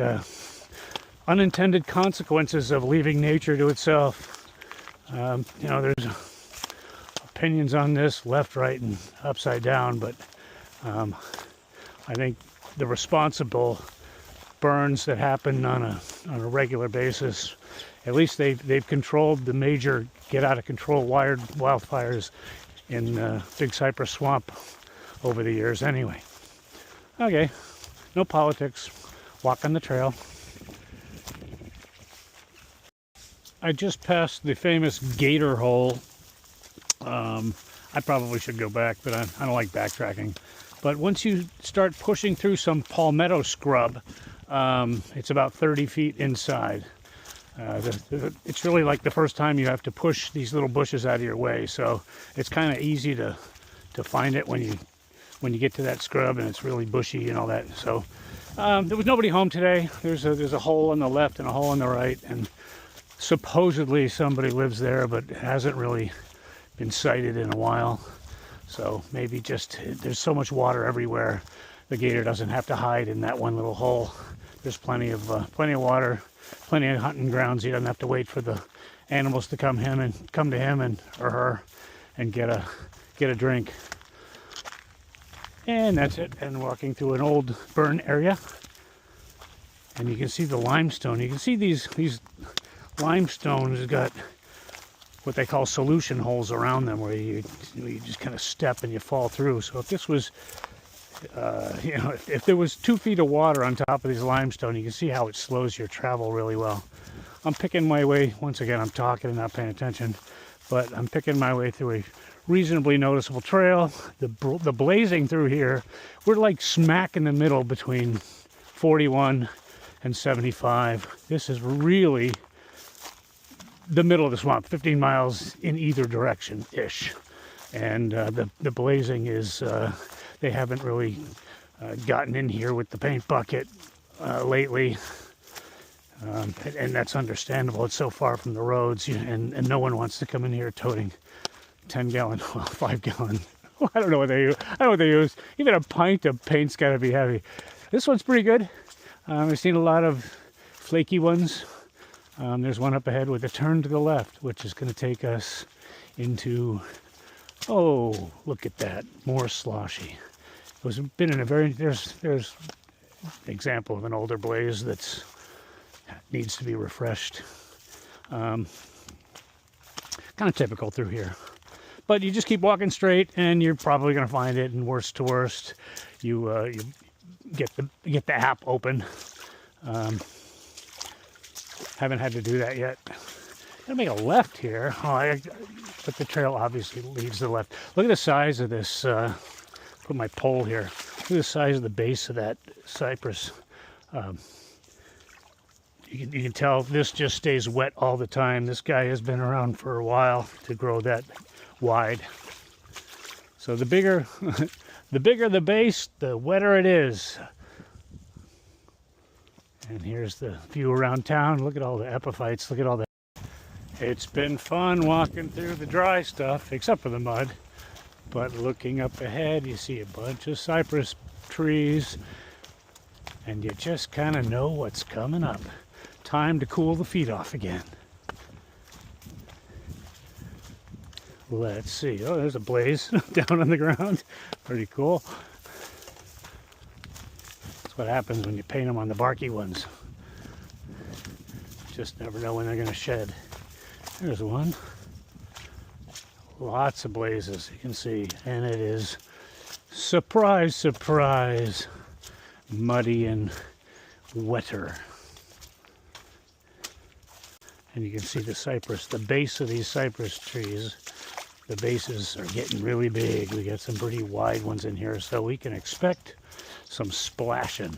unintended consequences of leaving nature to itself. You know, there's opinions on this, left, right, and upside down, but I think the responsible burns that happen on a regular basis, at least they've controlled the major get out of control wildfires in Big Cypress Swamp over the years anyway. Okay, no politics, walk on the trail. I just passed the famous gator hole. I probably should go back, but I don't like backtracking. But once you start pushing through some palmetto scrub, it's about 30 feet inside. It's really like the first time you have to push these little bushes out of your way, so it's kind of easy to find it when you get to that scrub, and it's really bushy and all that. So there was nobody home today. There's a hole on the left and a hole on the right, and supposedly somebody lives there, but hasn't really been sighted in a while. So maybe just there's so much water everywhere, the gator doesn't have to hide in that one little hole. There's plenty of water, plenty of hunting grounds. He doesn't have to wait for the animals to come to him or her and get a drink. And that's it. And walking through an old burn area, and you can see the limestone. You can see these limestones got what they call solution holes around them, where you just kind of step and you fall through. So if this was, you know, if there was 2 feet of water on top of these limestone, you can see how it slows your travel really well. I'm picking my way, once again, I'm talking and not paying attention, but I'm picking my way through a reasonably noticeable trail. The blazing through here, we're like smack in the middle between 41 and 75. This is really the middle of the swamp, 15 miles in either direction-ish. And the blazing is, they haven't really gotten in here with the paint bucket lately. And that's understandable. It's so far from the roads, and no one wants to come in here toting 10-gallon, well, 5-gallon. I don't know what they use. I don't know what they use. Even a pint of paint's got to be heavy. This one's pretty good. I've seen a lot of flaky ones. There's one up ahead with a turn to the left, which is going to take us into, oh, look at that, more sloshy. It was been in a very, there's an example of an older blaze that's needs to be refreshed. Kind of typical through here. But you just keep walking straight, and you're probably going to find it. And worst to worst, you get the app open. Haven't had to do that yet. I'm gonna make a left here. But the trail obviously leads to the left. Look at the size of this. Put my pole here. Look at the size of the base of that cypress. You can tell this just stays wet all the time. This guy has been around for a while to grow that wide. So the bigger the base, the wetter it is. And here's the view around town. Look at all the epiphytes. Look at all that. It's been fun walking through the dry stuff, except for the mud. But looking up ahead, you see a bunch of cypress trees. And you just kind of know what's coming up. Time to cool the feet off again. Let's see. Oh, there's a blaze down on the ground. Pretty cool. That's what happens when you paint them on the barky ones. Just never know when they're going to shed. There's one. Lots of blazes, you can see. And it is, surprise, surprise, muddy and wetter. And you can see the cypress, the base of these cypress trees, the bases are getting really big. We got some pretty wide ones in here, so we can expect some splashing.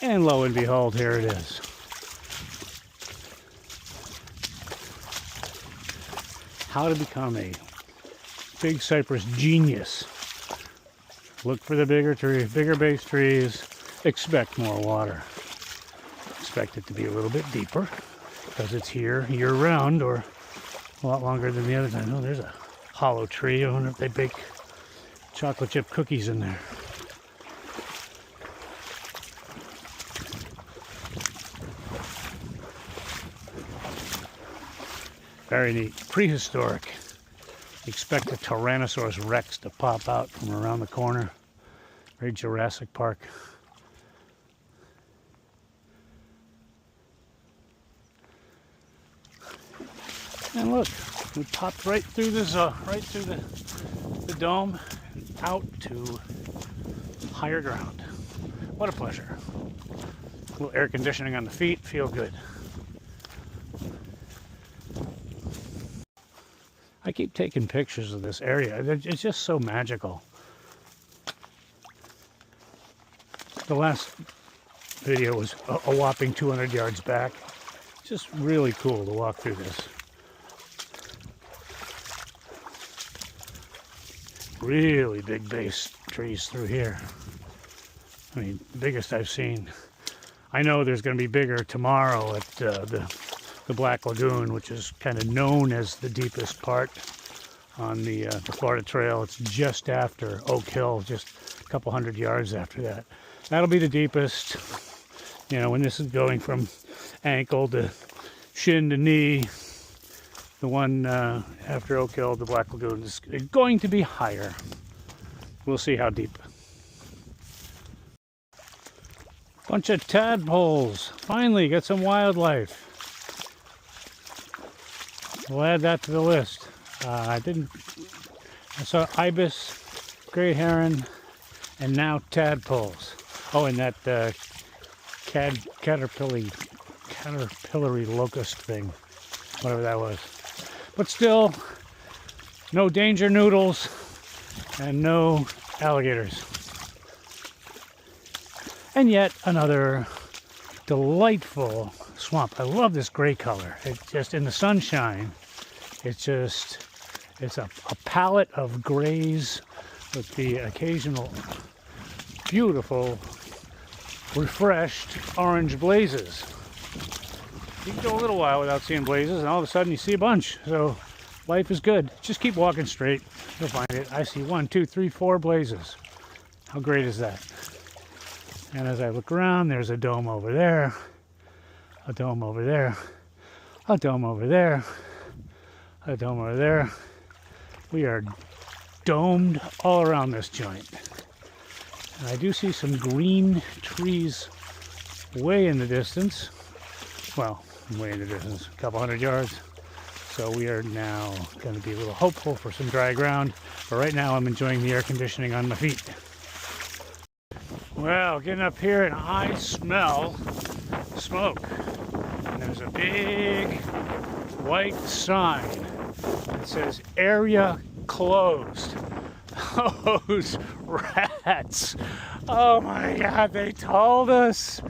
And lo and behold, here it is. How to become a big cypress genius. Look for the bigger trees, bigger base trees. Expect more water. Expect it to be a little bit deeper because it's here year round, or a lot longer than the other time. Oh, there's a hollow tree. I wonder if they bake chocolate chip cookies in there. Very neat. Prehistoric. Expect a Tyrannosaurus Rex to pop out from around the corner. Very Jurassic Park. And look, we popped right through this, right through the dome and out to higher ground. What a pleasure. A little air conditioning on the feet, feel good. I keep taking pictures of this area. It's just so magical. The last video was a whopping 200 yards back. It's just really cool to walk through this. Really big base trees through here. I mean, the biggest I've seen. I know there's going to be bigger tomorrow at the Black Lagoon, which is kind of known as the deepest part on the Florida Trail. It's just after Oak Hill, just a couple hundred yards after that. That'll be the deepest. You know, when this is going from ankle to shin to knee, the one after Oak Hill, the Black Lagoon, is going to be higher. We'll see how deep. Bunch of tadpoles. Finally, got some wildlife. We'll add that to the list. I saw ibis, great heron, and now tadpoles. Oh, and that caterpillar locust thing, whatever that was. But still, no danger noodles and no alligators. And yet another delightful swamp. I love this gray color. It just, in the sunshine, it's a palette of grays with the occasional beautiful, refreshed orange blazes. You can go a little while without seeing blazes, and all of a sudden you see a bunch. So life is good. Just keep walking straight. You'll find it. I see 1, 2, 3, 4 blazes. How great is that? And as I look around, there's a dome over there, a dome over there, a dome over there, a dome over there. We are domed all around this joint. And I do see some green trees way in the distance. Well, way in the distance, a couple hundred yards. So we are now going to be a little hopeful for some dry ground. But right now I'm enjoying the air conditioning on my feet. Well, getting up here and I smell smoke. And there's a big white sign that says area closed. Those rats. Oh my God, they told us.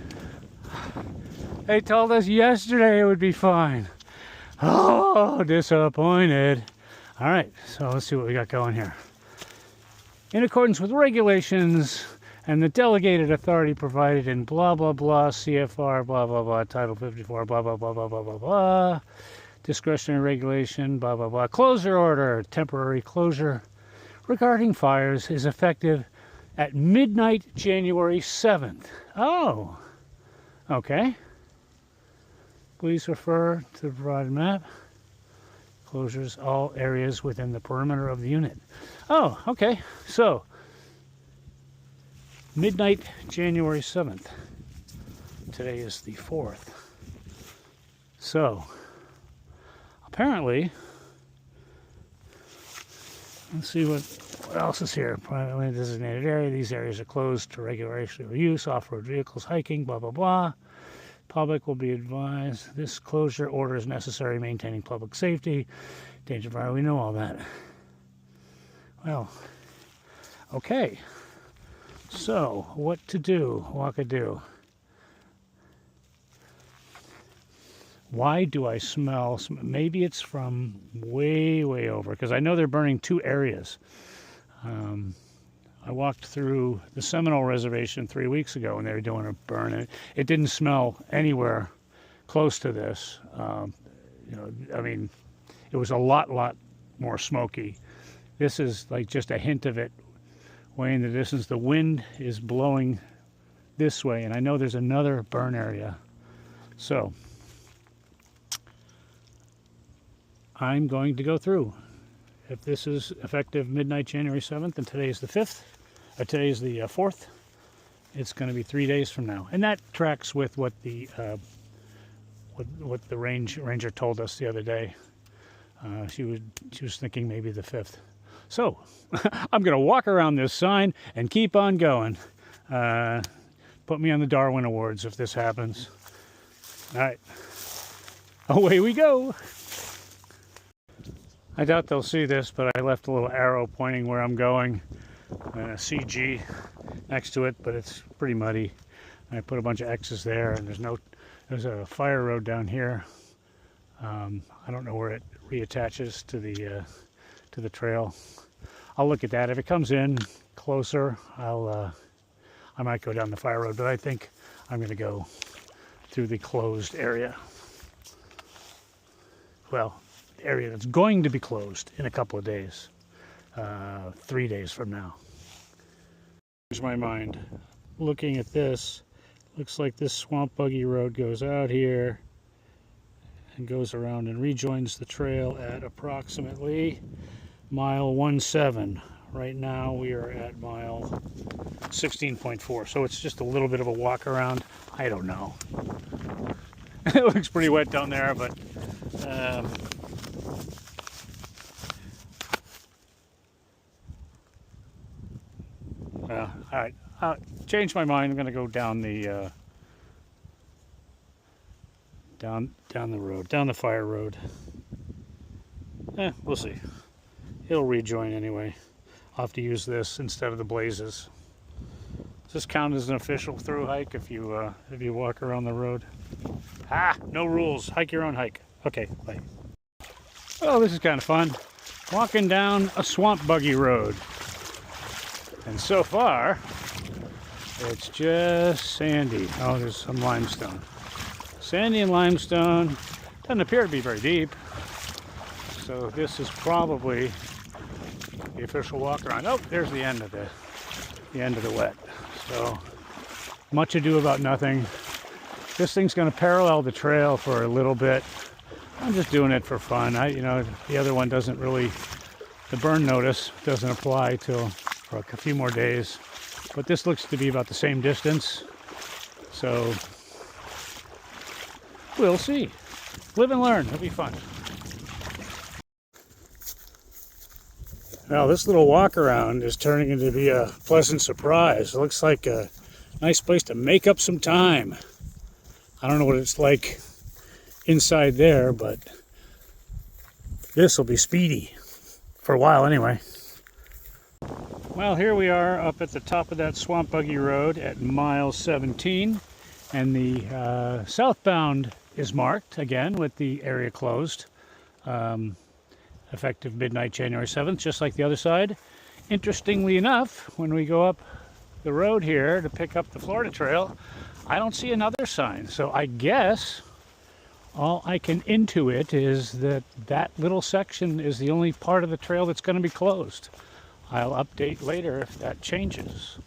They told us yesterday it would be fine. Oh, disappointed. All right, so let's see what we got going here. In accordance with regulations and the delegated authority provided in blah, blah, blah, CFR, blah, blah, blah, Title 54, blah, blah, blah, blah, blah, blah, blah, discretionary regulation, blah, blah, blah, closure order, temporary closure regarding fires is effective at midnight, January 7th. Oh, okay. Please refer to the provided map. Closures all areas within the perimeter of the unit. Oh, okay. So, midnight, January 7th. Today is the 4th. So, apparently, let's see what else is here. Privately designated area. These areas are closed to recreational use, off-road vehicles, hiking, blah, blah, blah. Public will be advised. This closure order is necessary, maintaining public safety. Danger fire, we know all that. Well, okay. So, what to do? What to do? Why do I smell? Maybe it's from way, way over, because I know they're burning 2 areas. I walked through the Seminole Reservation 3 weeks ago when they were doing a burn. It didn't smell anywhere close to this. You know, I mean, it was a lot more smoky. This is like just a hint of it way in the distance. The wind is blowing this way, and I know there's another burn area. So I'm going to go through. If this is effective midnight January 7th, and today's the 5th, today's the 4th, it's going to be 3 days from now. And that tracks with what the ranger told us the other day. She was thinking maybe the 5th. So I'm going to walk around this sign and keep on going. Put me on the Darwin Awards if this happens. All right, away we go. I doubt they'll see this, but I left a little arrow pointing where I'm going, and a CG next to it, but it's pretty muddy. I put a bunch of X's there, and there's a fire road down here. I don't know where it reattaches to the trail. I'll look at that. If it comes in closer, I might go down the fire road, but I think I'm going to go through the closed area. Well, the area that's going to be closed in a couple of days, 3 days from now. Here's my mind. Looking at this, looks like this swamp buggy road goes out here and goes around and rejoins the trail at approximately mile 17. Right now we are at mile 16.4, so it's just a little bit of a walk around. I don't know. It looks pretty wet down there, but well, all right. Changed my mind. I'm going to go down the down the road, down the fire road. We'll see. It'll rejoin anyway. I'll have to use this instead of the blazes. Does this count as an official through hike if you walk around the road? No rules. Hike your own hike. Okay, bye. Oh, this is kind of fun. Walking down a swamp buggy road. And so far, it's just sandy. Oh, there's some limestone. Sandy and limestone. Doesn't appear to be very deep. So this is probably the official walk around. Oh, there's the end of the wet. So much ado about nothing. This thing's going to parallel the trail for a little bit. I'm just doing it for fun. The other one doesn't really, the burn notice doesn't apply till for a few more days. But this looks to be about the same distance. So we'll see. Live and learn. It'll be fun. Now this little walk around is turning into be a pleasant surprise. It looks like a nice place to make up some time. I don't know what it's like inside there, but this will be speedy for a while anyway. Well, here we are up at the top of that swamp buggy road at mile 17, and the southbound is marked again with the area closed. Effective midnight January 7th, just like the other side. Interestingly enough, when we go up the road here to pick up the Florida Trail, I don't see another sign. So I guess all I can intuit is that that little section is the only part of the trail that's going to be closed. I'll update later if that changes.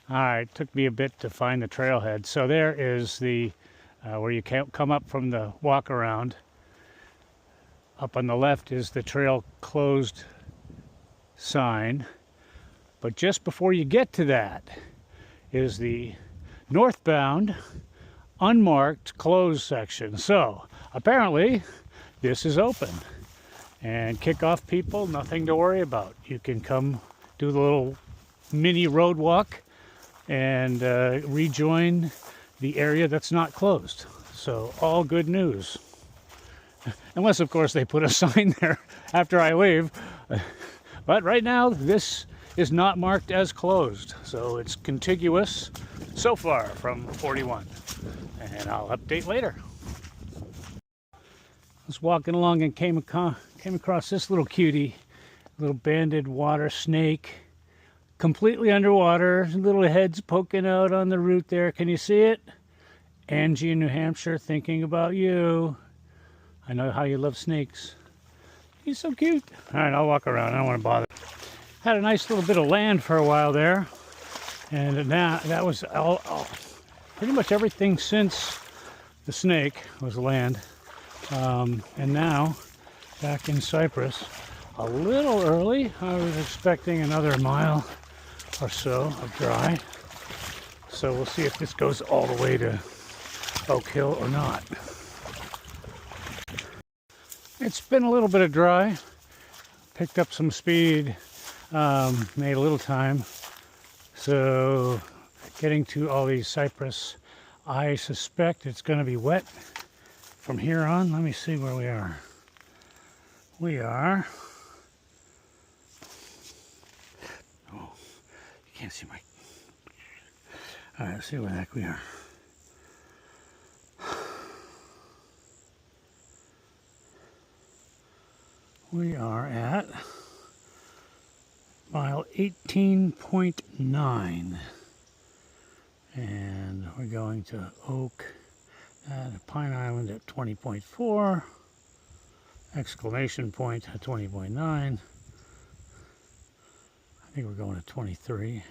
All right, took me a bit to find the trailhead. So there is the where you come up from the walk around. Up on the left is the trail closed sign. But just before you get to that is the northbound unmarked closed section. So apparently this is open. And kickoff people, nothing to worry about. You can come do the little mini road walk and rejoin the area that's not closed. So all good news. Unless, of course, they put a sign there after I leave. But right now, this is not marked as closed. So it's contiguous so far from 41. And I'll update later. I was walking along and came across this little cutie, little banded water snake, completely underwater, little heads poking out on the root there. Can you see it? Angie in New Hampshire, thinking about you. I know how you love snakes. He's so cute. All right, I'll walk around. I don't want to bother. Had a nice little bit of land for a while there. And now that was all pretty much everything since the snake was land. And now, back in Cypress, a little early. I was expecting another mile or so of dry. So we'll see if this goes all the way to Oak Hill or not. It's been a little bit of dry. Picked up some speed, made a little time. So getting to all these cypress, I suspect it's going to be wet from here on. Let me see where we are. We are, oh, you can't see my, all right, let's see where the heck we are. We are at mile 18.9, and we're going to Oak at Pine Island at 20.4, exclamation point at 20.9. I think we're going to 23.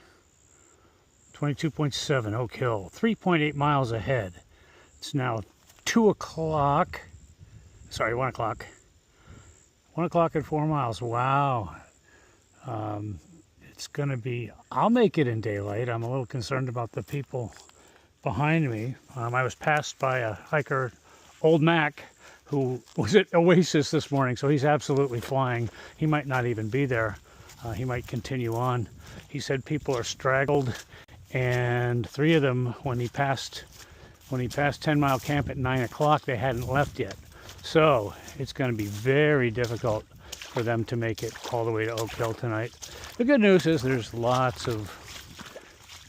22.7 Oak Hill, 3.8 miles ahead. It's now 2 o'clock, sorry, 1 o'clock. 1 o'clock and 4 miles. Wow. It's going to be, I'll make it in daylight. I'm a little concerned about the people behind me. I was passed by a hiker, Old Mac, who was at Oasis this morning, so he's absolutely flying. He might not even be there. He might continue on. He said people are straggled, and 3 of them, when he passed 10 Mile Camp at 9 o'clock, they hadn't left yet. So it's going to be very difficult for them to make it all the way to Oak Hill tonight. The good news is there's lots of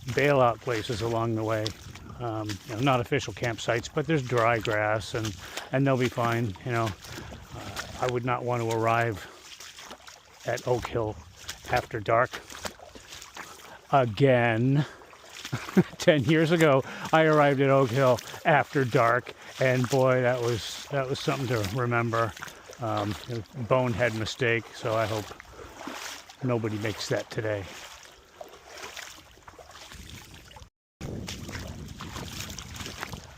bailout places along the way. Not official campsites, but there's dry grass, and they'll be fine. I would not want to arrive at Oak Hill after dark again. 10 years ago, I arrived at Oak Hill after dark, and boy, that was something to remember. A bonehead mistake, so I hope nobody makes that today.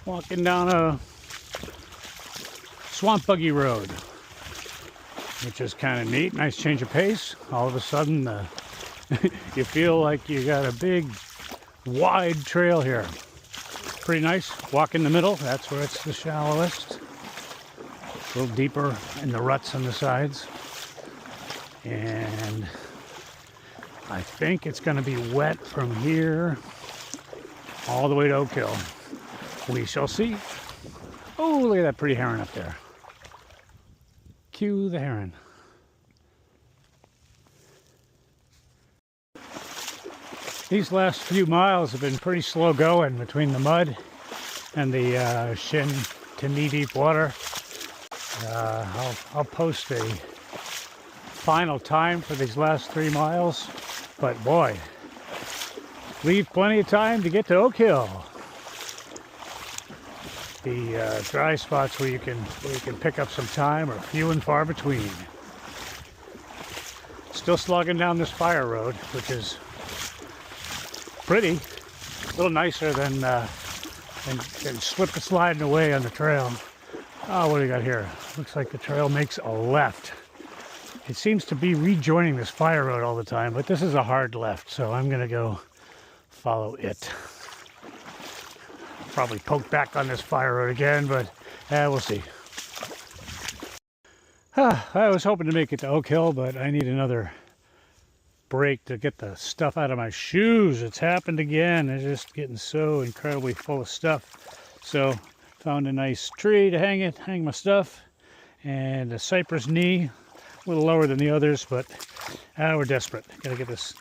Walking down a swamp buggy road, which is kind of neat. Nice change of pace. All of a sudden, you feel like you got a big, wide trail here. Pretty nice. Walk in the middle. That's where it's the shallowest. A little deeper in the ruts on the sides. And I think it's going to be wet from here all the way to Oak Hill. We shall see. Oh, look at that pretty heron up there. Cue the heron. These last few miles have been pretty slow going between the mud and the shin to knee deep water. I'll post a final time for these last 3 miles, but boy, leave plenty of time to get to Oak Hill. The dry spots where you can pick up some time are few and far between. Still slogging down this fire road, which is pretty, a little nicer than slip and sliding away on the trail. Oh, what do we got here? Looks like the trail makes a left. It seems to be rejoining this fire road all the time, but this is a hard left, so I'm gonna go follow it. Probably poke back on this fire road again, but we'll see. I was hoping to make it to Oak Hill, but I need another break to get the stuff out of my shoes. It's happened again. They're just getting so incredibly full of stuff. So found a nice tree to hang my stuff, and a cypress knee, a little lower than the others, but we're desperate. Gotta get this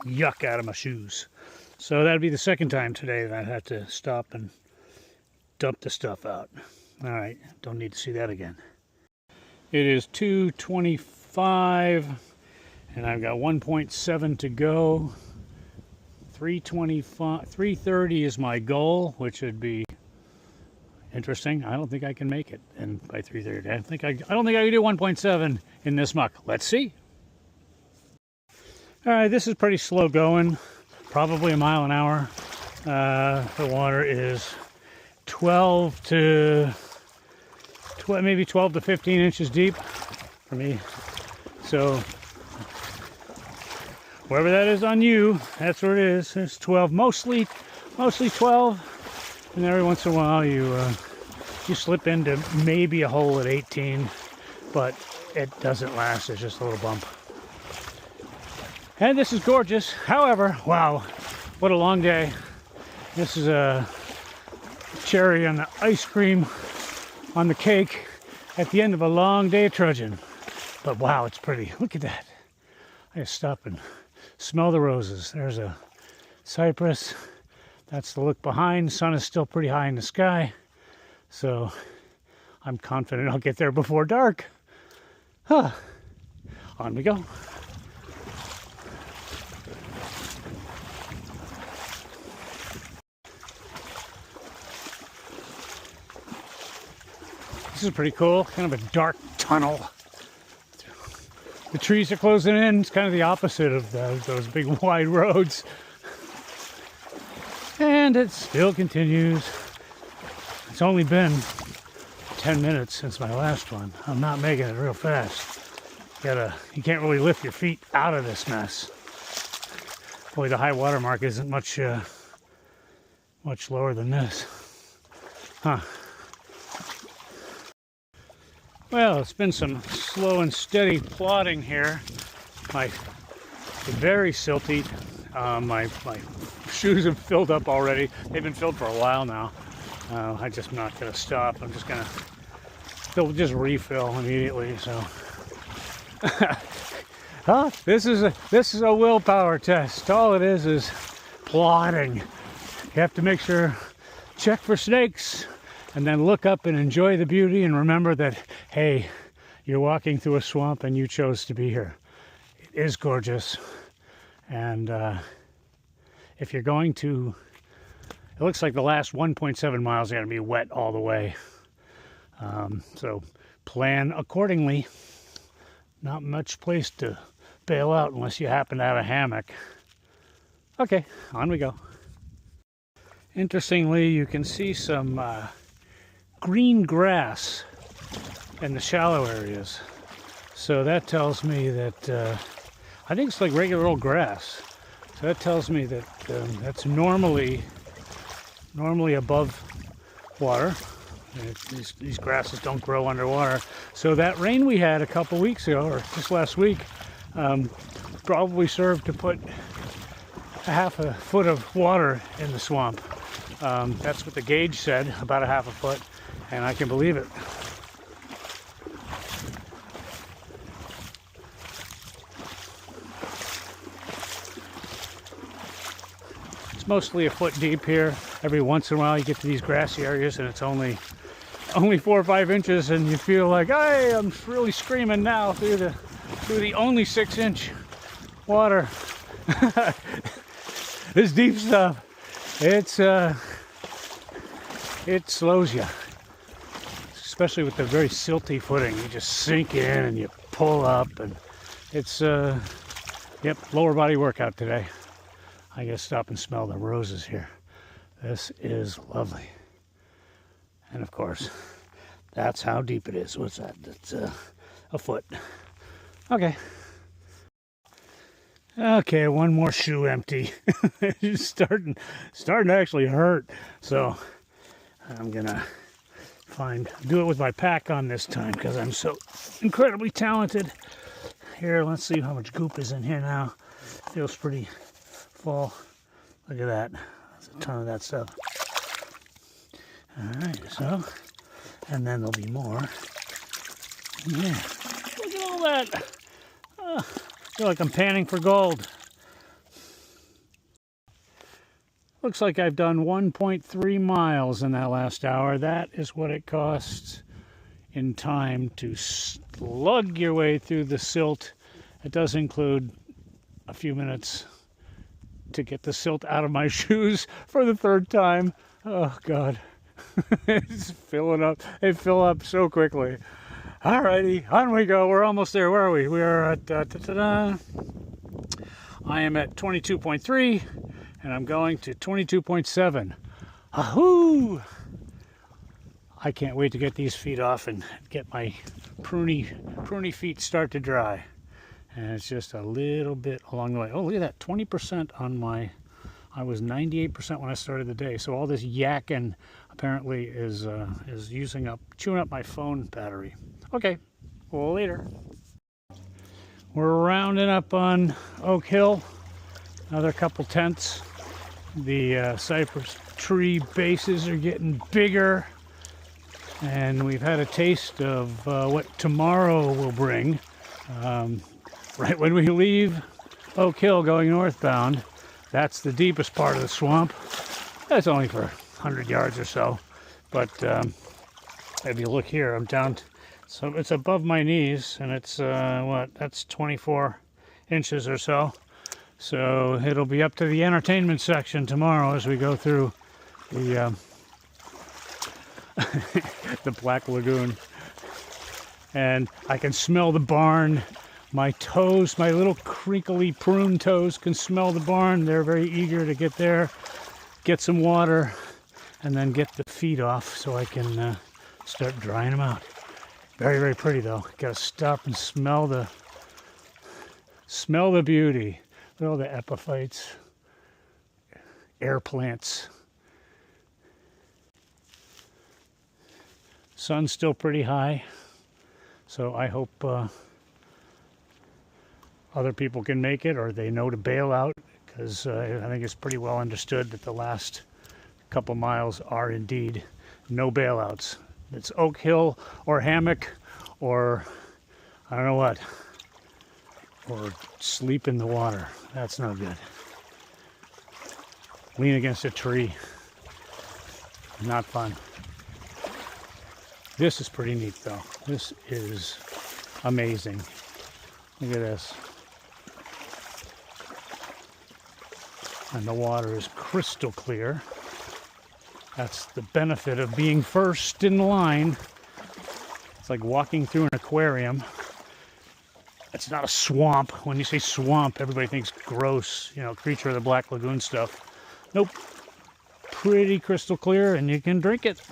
yuck out of my shoes. So that'd be the second time today that I'd have to stop and dump the stuff out. All right, don't need to see that again. It is 2:25, and I've got 1.7 to go. 3:30 is my goal, which would be interesting. I don't think I can make it, and by 3:30, I don't think I can do 1.7 in this muck. Let's see. All right, this is pretty slow going, probably a mile an hour. The water is 12 to 15 inches deep for me. So wherever that is on you, that's where it is. It's 12, mostly 12, and every once in a while you slip into maybe a hole at 18, but it doesn't last. It's just a little bump. And this is gorgeous. However, wow, what a long day. This is a cherry on the ice cream on the cake at the end of a long day of trudging. But wow, it's pretty. Look at that. I just stop and smell the roses. There's a cypress. That's the look behind. Sun is still pretty high in the sky. So I'm confident I'll get there before dark. Huh. On we go. This is pretty cool. Kind of a dark tunnel. The trees are closing in. It's kind of the opposite of those big wide roads. And it still continues. It's only been 10 minutes since my last one. I'm not making it real fast. You can't really lift your feet out of this mess. Boy, the high water mark isn't much lower than this. Huh. Well, it's been some slow and steady plodding here. Very silty. My shoes have filled up already. They've been filled for a while now. I'm just not going to stop. I'm just going to. They'll just refill immediately. So, huh? This is a willpower test. All it is plodding. You have to make sure, check for snakes, and then look up and enjoy the beauty, and remember that, hey, you're walking through a swamp and you chose to be here. It is gorgeous. And if you're going to, it looks like the last 1.7 miles are going to be wet all the way. So plan accordingly. Not much place to bail out unless you happen to have a hammock. Okay, on we go. Interestingly, you can see some green grass in the shallow areas. So that tells me that I think it's like regular old grass. So that tells me that that's normally above water. These grasses don't grow underwater. So that rain we had a couple weeks ago, or just last week, probably served to put a half a foot of water in the swamp. That's what the gauge said, about a half a foot, and I can believe it. It's mostly a foot deep here. Every once in a while you get to these grassy areas and it's only 4 or 5 inches, and you feel like, hey, I'm really screaming now through the only 6-inch water. This deep stuff, it slows you, especially with the very silty footing. You just sink in and you pull up, and it's yep, lower body workout today. I gotta stop and smell the roses here. This is lovely. And of course, that's how deep it is. What's that? That's a foot. Okay. Okay, one more shoe empty. It's starting to actually hurt. So I'm gonna do it with my pack on this time because I'm so incredibly talented. Here, let's see how much goop is in here now. Feels pretty full. Look at that. There's a ton of that stuff. Alright, so, and then there'll be more. Yeah. Look at all that. I feel like I'm panning for gold. Looks like I've done 1.3 miles in that last hour. That is what it costs in time to slug your way through the silt. It does include a few minutes to get the silt out of my shoes for the third time. Oh, God. It's filling up. They fill up so quickly. Alrighty, on we go. We're almost there. Where are we? We are at, I am at 22.3, and I'm going to 22.7. Ahoo! I can't wait to get these feet off and get my pruny feet start to dry. And it's just a little bit along the way. Oh, look at that, 20% on my, I was 98% when I started the day. So all this yakking apparently is chewing up my phone battery. Okay, well, later. We're rounding up on Oak Hill. Another couple tents. The cypress tree bases are getting bigger. And we've had a taste of what tomorrow will bring. Right when we leave Oak Hill going northbound, that's the deepest part of the swamp. That's only for 100 yards or so. But if you look here, I'm down, so it's above my knees, and it's, that's 24 inches or so. So it'll be up to the entertainment section tomorrow as we go through the the Black Lagoon. And I can smell the barn. My toes, my little crinkly prune toes can smell the barn. They're very eager to get there, get some water, and then get the feet off so I can start drying them out. Very, very pretty though. Gotta stop and smell the beauty. Look at all the epiphytes, air plants. Sun's still pretty high, so I hope other people can make it, or they know to bail out, because I think it's pretty well understood that the last couple miles are indeed no bailouts. It's Oak Hill or hammock or I don't know what, or sleep in the water. That's no good. Lean against a tree. Not fun. This is pretty neat though. This is amazing. Look at this. And the water is crystal clear. That's the benefit of being first in line. It's like walking through an aquarium. It's not a swamp. When you say swamp, everybody thinks gross, you know, creature of the Black Lagoon stuff. Nope. Pretty crystal clear, and you can drink it.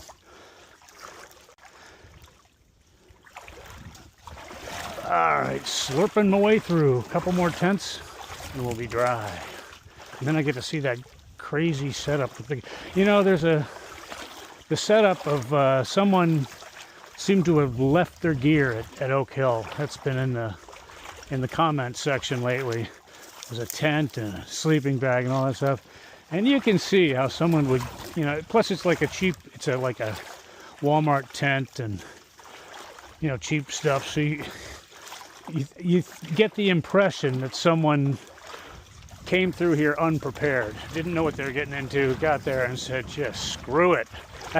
All right, slurping my way through. A couple more tents, and we'll be dry. And then I get to see that crazy setup. You know, there's the setup of someone seemed to have left their gear at Oak Hill. That's been in the comment section lately. There's a tent and a sleeping bag and all that stuff. And you can see how someone would, you know, plus it's like like a Walmart tent and, you know, cheap stuff. So you get the impression that someone came through here unprepared, didn't know what they were getting into, got there and said, just screw it.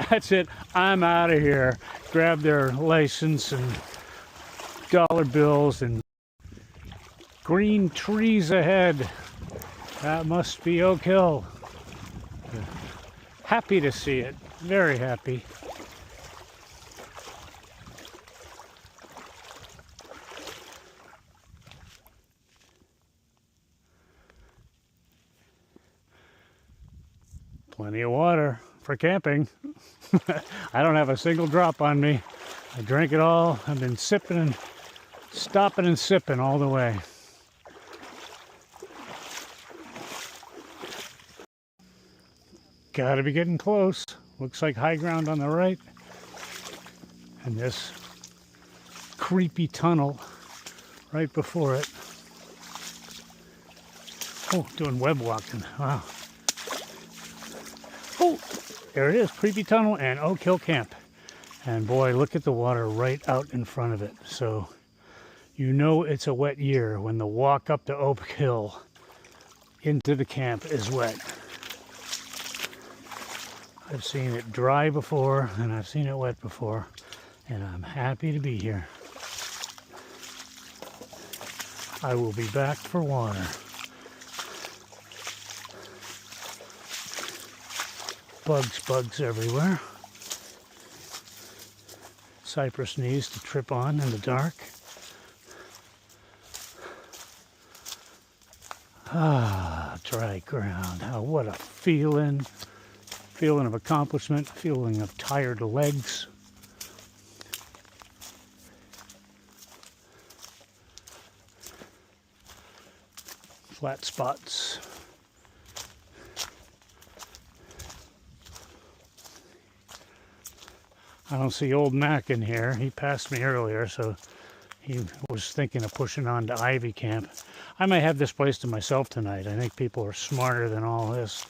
That's it, I'm out of here. Grabbed their license and dollar bills and green trees ahead. That must be Oak Hill. Happy to see it, very happy. Plenty of water for camping. I don't have a single drop on me. I drank it all. I've been sipping and stopping and sipping all the way. Gotta be getting close. Looks like high ground on the right. And this creepy tunnel right before it. Oh, doing web walking. Wow. Oh, there it is, creepy tunnel and Oak Hill Camp. And boy, look at the water right out in front of it. So you know it's a wet year when the walk up to Oak Hill into the camp is wet. I've seen it dry before and I've seen it wet before, and I'm happy to be here. I will be back for water. Bugs everywhere. cypress knees to trip on in the dark. Ah, dry ground. Oh, what a feeling. Feeling of accomplishment, feeling of tired legs. Flat spots. I don't see old Mac in here. He passed me earlier, so he was thinking of pushing on to Ivy Camp. I might have this place to myself tonight. I think people are smarter than all this.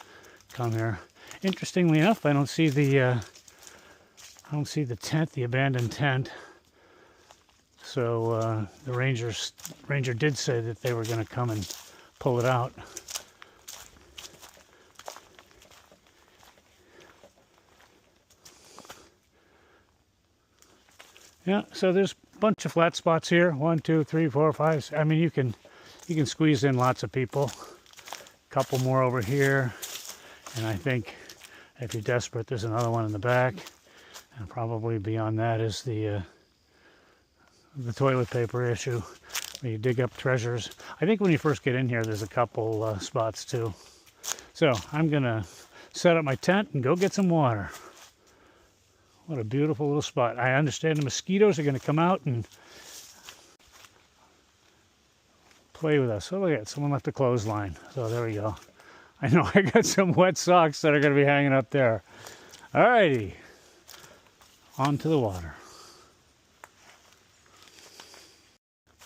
Come here. Interestingly enough, I don't see the tent, the abandoned tent. So the ranger did say that they were going to come and pull it out. Yeah, so there's a bunch of flat spots here. 1, 2, 3, 4, 5. I mean, you can squeeze in lots of people. A couple more over here, and I think if you're desperate, there's another one in the back. And probably beyond that is the toilet paper issue, where you dig up treasures. I think when you first get in here, there's a couple spots too. So I'm gonna set up my tent and go get some water. What a beautiful little spot. I understand the mosquitoes are going to come out and play with us. Oh, look at it. Someone left a clothesline. So there we go. I know I got some wet socks that are going to be hanging up there. All righty. On to the water.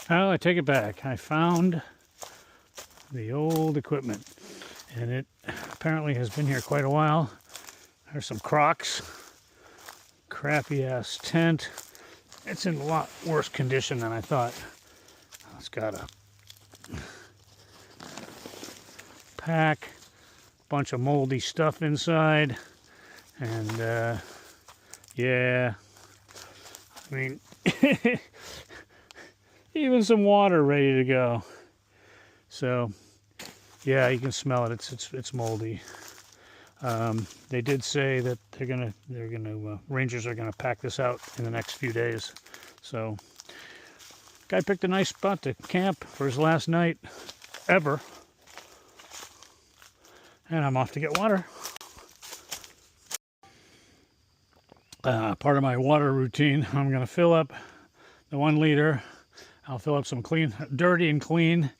Oh, I take it back. I found the old equipment. And it apparently has been here quite a while. There's some Crocs. Crappy ass tent. It's in a lot worse condition than I thought. It's got a pack, bunch of moldy stuff inside, and yeah, I mean, even some water ready to go. So yeah, you can smell it. It's moldy. They did say that rangers are gonna pack this out in the next few days. So, guy picked a nice spot to camp for his last night ever, and I'm off to get water. Part of my water routine, I'm gonna fill up the 1 liter. I'll fill up some dirty and clean.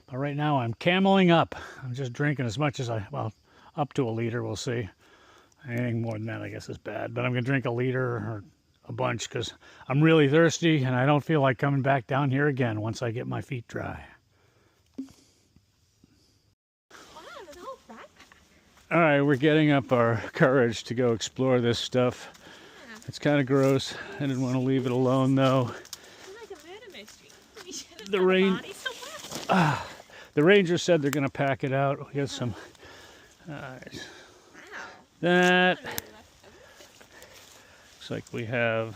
But right now I'm cameling up. I'm just drinking as much as up to a liter, we'll see. Anything more than that, I guess, is bad. But I'm going to drink a liter or a bunch because I'm really thirsty and I don't feel like coming back down here again once I get my feet dry. Wow, an old backpack. All right, we're getting up our courage to go explore this stuff. Yeah. It's kind of gross. I didn't want to leave it alone, though. It's like a murder mystery. We should have The found rain- body somewhere. The ranger said they're going to pack it out. We got some... Wow. that... I really left everything. Looks like we have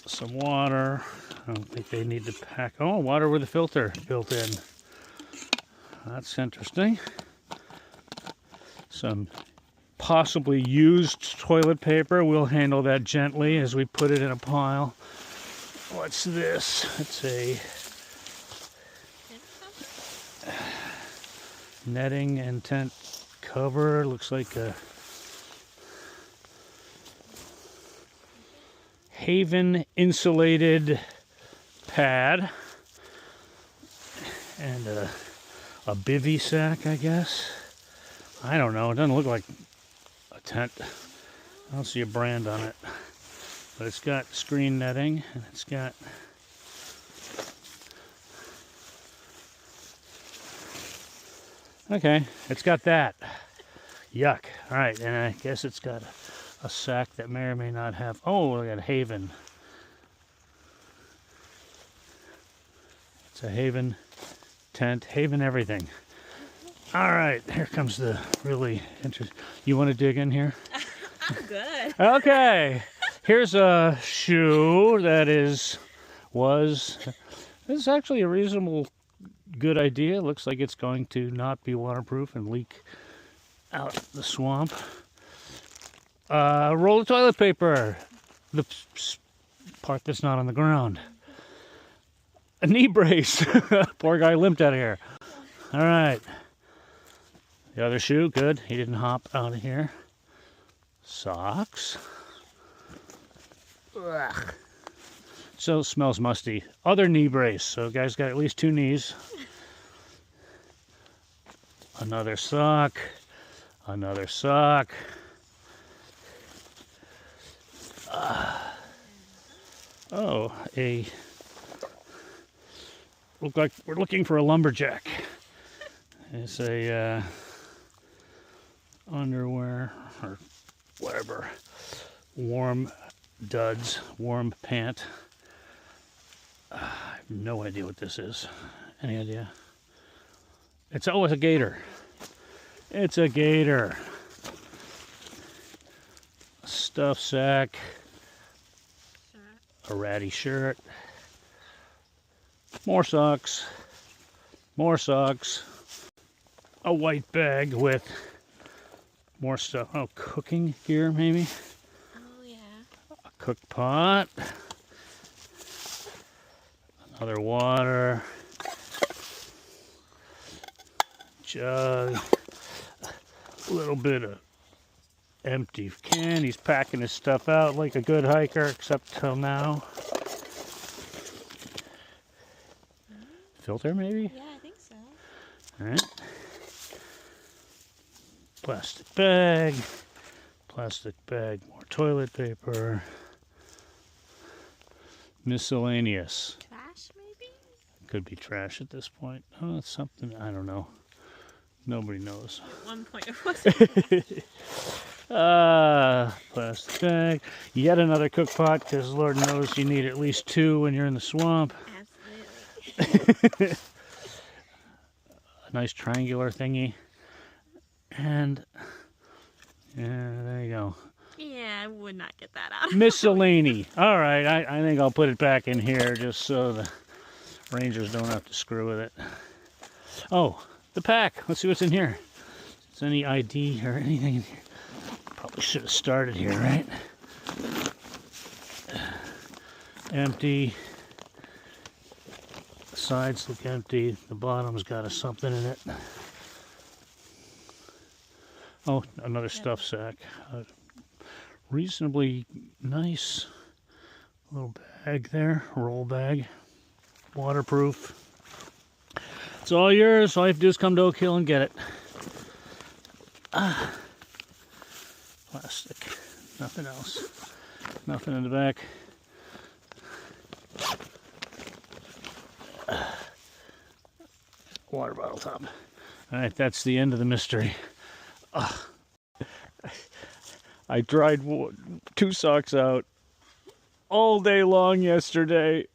some water. I don't think they need to pack... Oh, water with a filter built in. That's interesting. Some possibly used toilet paper. We'll handle that gently as we put it in a pile. What's this? It's a netting and tent cover. Looks like a Haven insulated pad and a bivy sack, I guess. I don't know. It doesn't look like a tent. I don't see a brand on it. But it's got screen netting and it's got okay, it's got that. Yuck. All right, and I guess it's got a sack that may or may not have... Oh, look at Haven. It's a Haven tent, Haven everything. All right, here comes the really interesting... You want to dig in here? I'm good. Okay, here's a shoe that is actually a reasonable good idea. It looks like it's going to not be waterproof and leak out the swamp. Roll of toilet paper. the part that's not on the ground. A knee brace. Poor guy limped out of here. All right. The other shoe, good. He didn't hop out of here. Socks. Ugh. Still smells musty. Other knee brace. So guy's got at least 2 knees. Another sock. Another sock. Oh, look like we're looking for a lumberjack. It's a underwear or whatever. Warm duds, warm pant. I have no idea what this is. Any idea? It's always a gator. It's a gator. A stuff sack. A ratty shirt. More socks. More socks. A white bag with more stuff. Oh, cooking gear maybe? Oh, yeah. A cook pot. Another water. Jug. A little bit of empty can. He's packing his stuff out like a good hiker, except till now. Filter maybe? Yeah, I think so. All right. Plastic bag. Plastic bag. More toilet paper. Miscellaneous. Trash, maybe? Could be trash at this point. Oh, it's something, I don't know. Nobody knows. At one point it wasn't. Plastic bag. Yet another cook pot, because Lord knows you need at least 2 when you're in the swamp. Absolutely. A nice triangular thingy. And, yeah, there you go. Yeah, I would not get that out. Miscellany. All right, I think I'll put it back in here just so the rangers don't have to screw with it. Oh, the pack. Let's see what's in here. Is there any ID or anything in here? Probably should have started here, right? Empty. The sides look empty. The bottom's got something in it. Oh, another stuff sack. Reasonably nice little bag there. Roll bag. Waterproof. It's all yours. All you have to do is come to Oak Hill and get it. Plastic. Nothing else. Nothing in the back. Water bottle top. Alright, that's the end of the mystery. I dried 2 socks out all day long yesterday.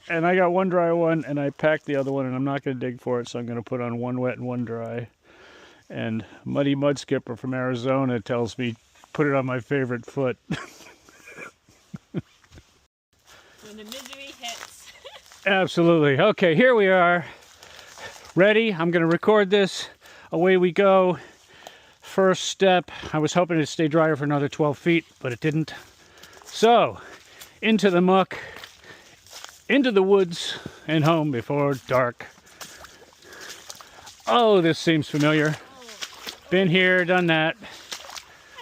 And I got one dry one, and I packed the other one, and I'm not going to dig for it, so I'm going to put on one wet and one dry. And Muddy Mud Skipper from Arizona tells me, put it on my favorite foot. When the misery hits. Absolutely. Okay, here we are. Ready? I'm going to record this. Away we go. First step. I was hoping it'd stay drier for another 12 feet, but it didn't. So, into the muck. Into the woods and home before dark. Oh, this seems familiar. Been here, done that. And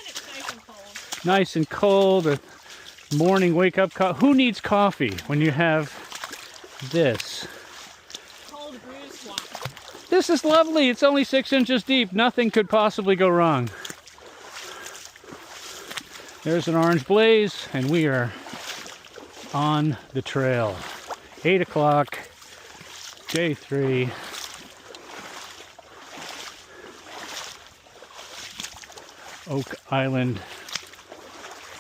it's nice and cold. Nice and cold. A morning wake up coffee. Who needs coffee when you have this? Cold brew swamp. This is lovely. It's only 6 inches deep. Nothing could possibly go wrong. There's an orange blaze, and we are on the trail. 8 o'clock, day 3. Oak Island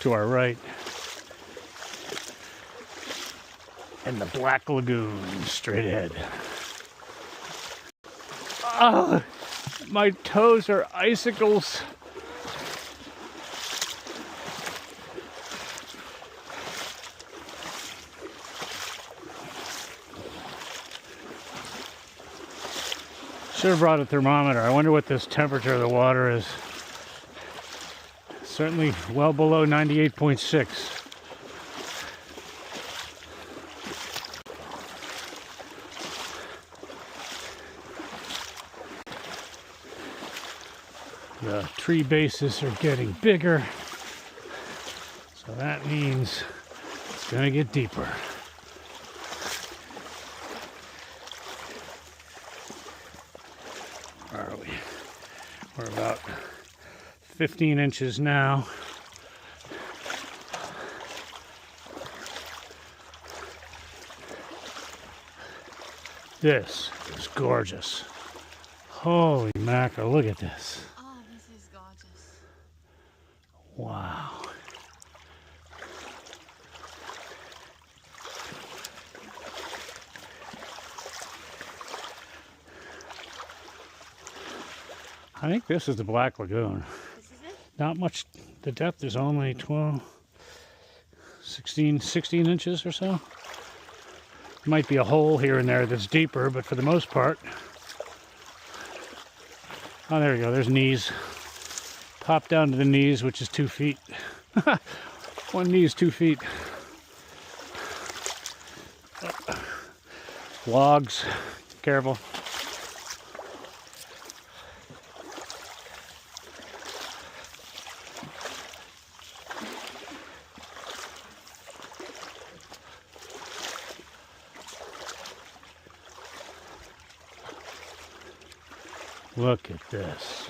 to our right. And the Black Lagoon straight ahead. Oh, my toes are icicles. Should have brought a thermometer. I wonder what this temperature of the water is. Certainly well below 98.6. The tree bases are getting bigger, so that means it's going to get deeper. Where are we? We're about 15 inches now. This is gorgeous. Holy mackerel, look at this. Oh, this is gorgeous. Wow. I think this is the Black Lagoon. This is it? Not much, the depth is only 16 inches or so. Might be a hole here and there that's deeper, but for the most part. Oh, there we go, there's knees. Pop down to the knees, which is 2 feet. One knee is 2 feet. Logs, careful. Look at this.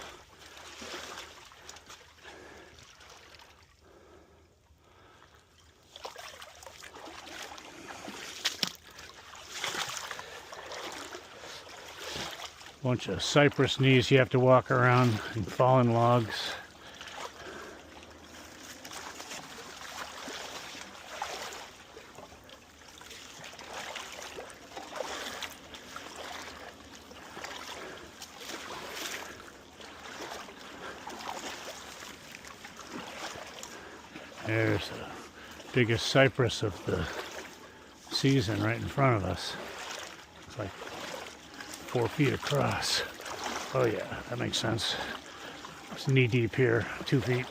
Bunch of cypress knees you have to walk around and fallen logs. There's the biggest cypress of the season right in front of us. It's like 4 feet across. Oh yeah, that makes sense. It's knee deep here, 2 feet.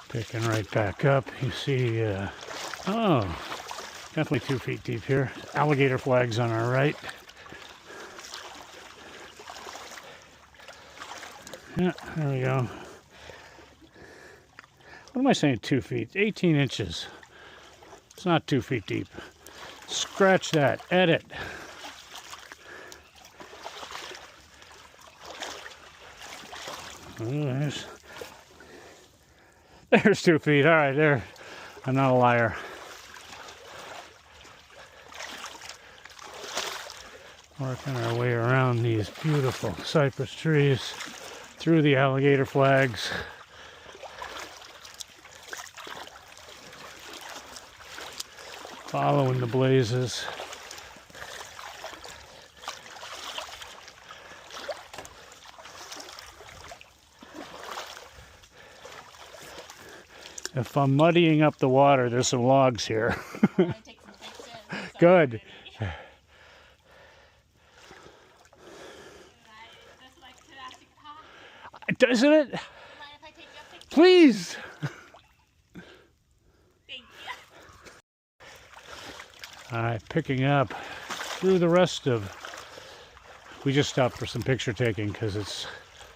Picking right back up, you see, oh, definitely 2 feet deep here. Alligator flags on our right. Yeah, there we go. What am I saying, 2 feet? 18 inches. It's not 2 feet deep. Scratch that. Edit. Oh, there's 2 feet. All right, there. I'm not a liar. Working our way around these beautiful cypress trees, through the alligator flags. Following the blazes. If I'm muddying up the water, there's some logs here. I'm gonna take some pictures. So Good. That's like Jurassic Park. Doesn't it? Mind if I take your picture? Please. Thank you. All right, picking up through the rest of. We just stopped for some picture taking because it's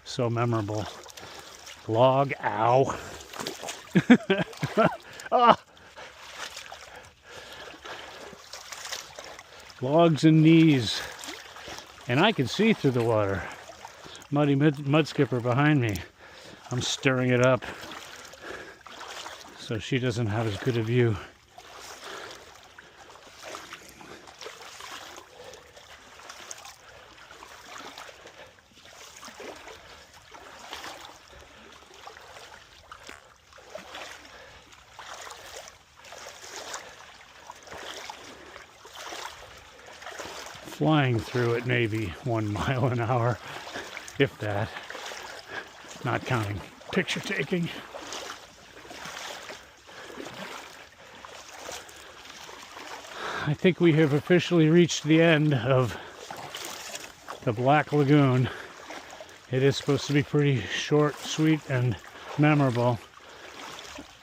so memorable. Log, ow. Ah. Logs and knees. And I can see through the water. Muddy mud skipper behind me. I'm stirring it up so she doesn't have as good a view. Flying through it maybe 1 mile an hour, if that, not counting picture taking. I think we have officially reached the end of the Black Lagoon. It is supposed to be pretty short, sweet, and memorable.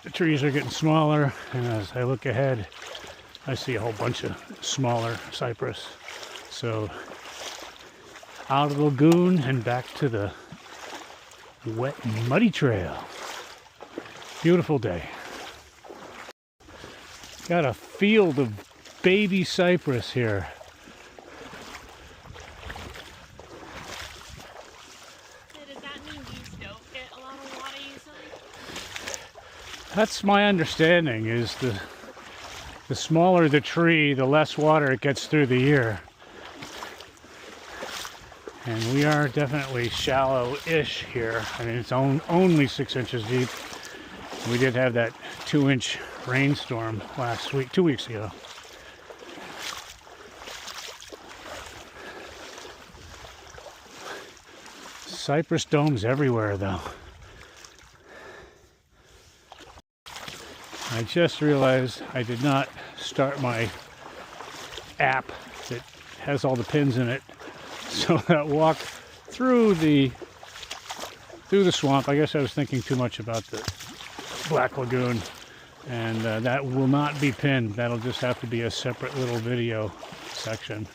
the trees are getting smaller, and as I look ahead, I see a whole bunch of smaller cypress. So out of the lagoon and back to the wet and muddy trail. Beautiful day. Got a field of baby cypress here. Does that mean these don't get a lot of water usually? That's my understanding, is the smaller the tree, the less water it gets through the year. And we are definitely shallow-ish here. I mean, it's only 6 inches deep. We did have that 2-inch rainstorm last week, 2 weeks ago. Cypress domes everywhere, though. I just realized I did not start my app that has all the pins in it. So that walk through the swamp, I guess I was thinking too much about the Black Lagoon, and that will not be pinned. That'll just have to be a separate little video section.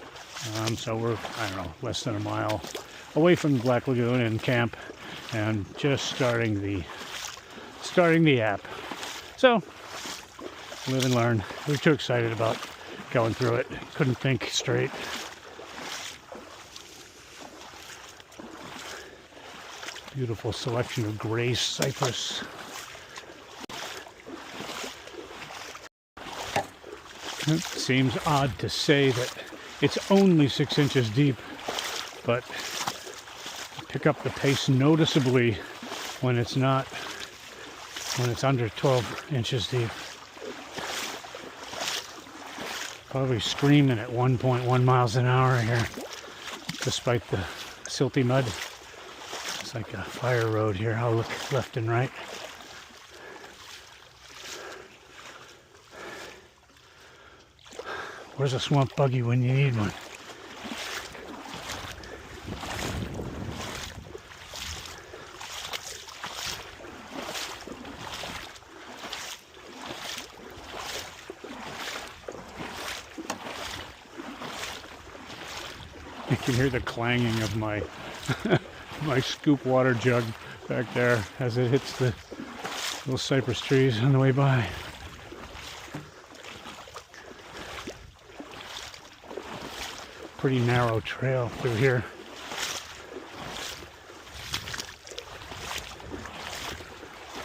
So we're, I don't know, less than a mile away from the Black Lagoon and camp, and just starting the app. So live and learn. We were too excited about going through it. Couldn't think straight. Beautiful selection of gray cypress. It seems odd to say that it's only 6 inches deep, but pick up the pace noticeably when it's under 12 inches deep. Probably screaming at 1.1 miles an hour here, despite the silty mud. It's like a fire road here. I'll look left and right. Where's a swamp buggy when you need one? You can hear the clanging of my my scoop water jug back there as it hits the little cypress trees on the way by. Pretty narrow trail through here.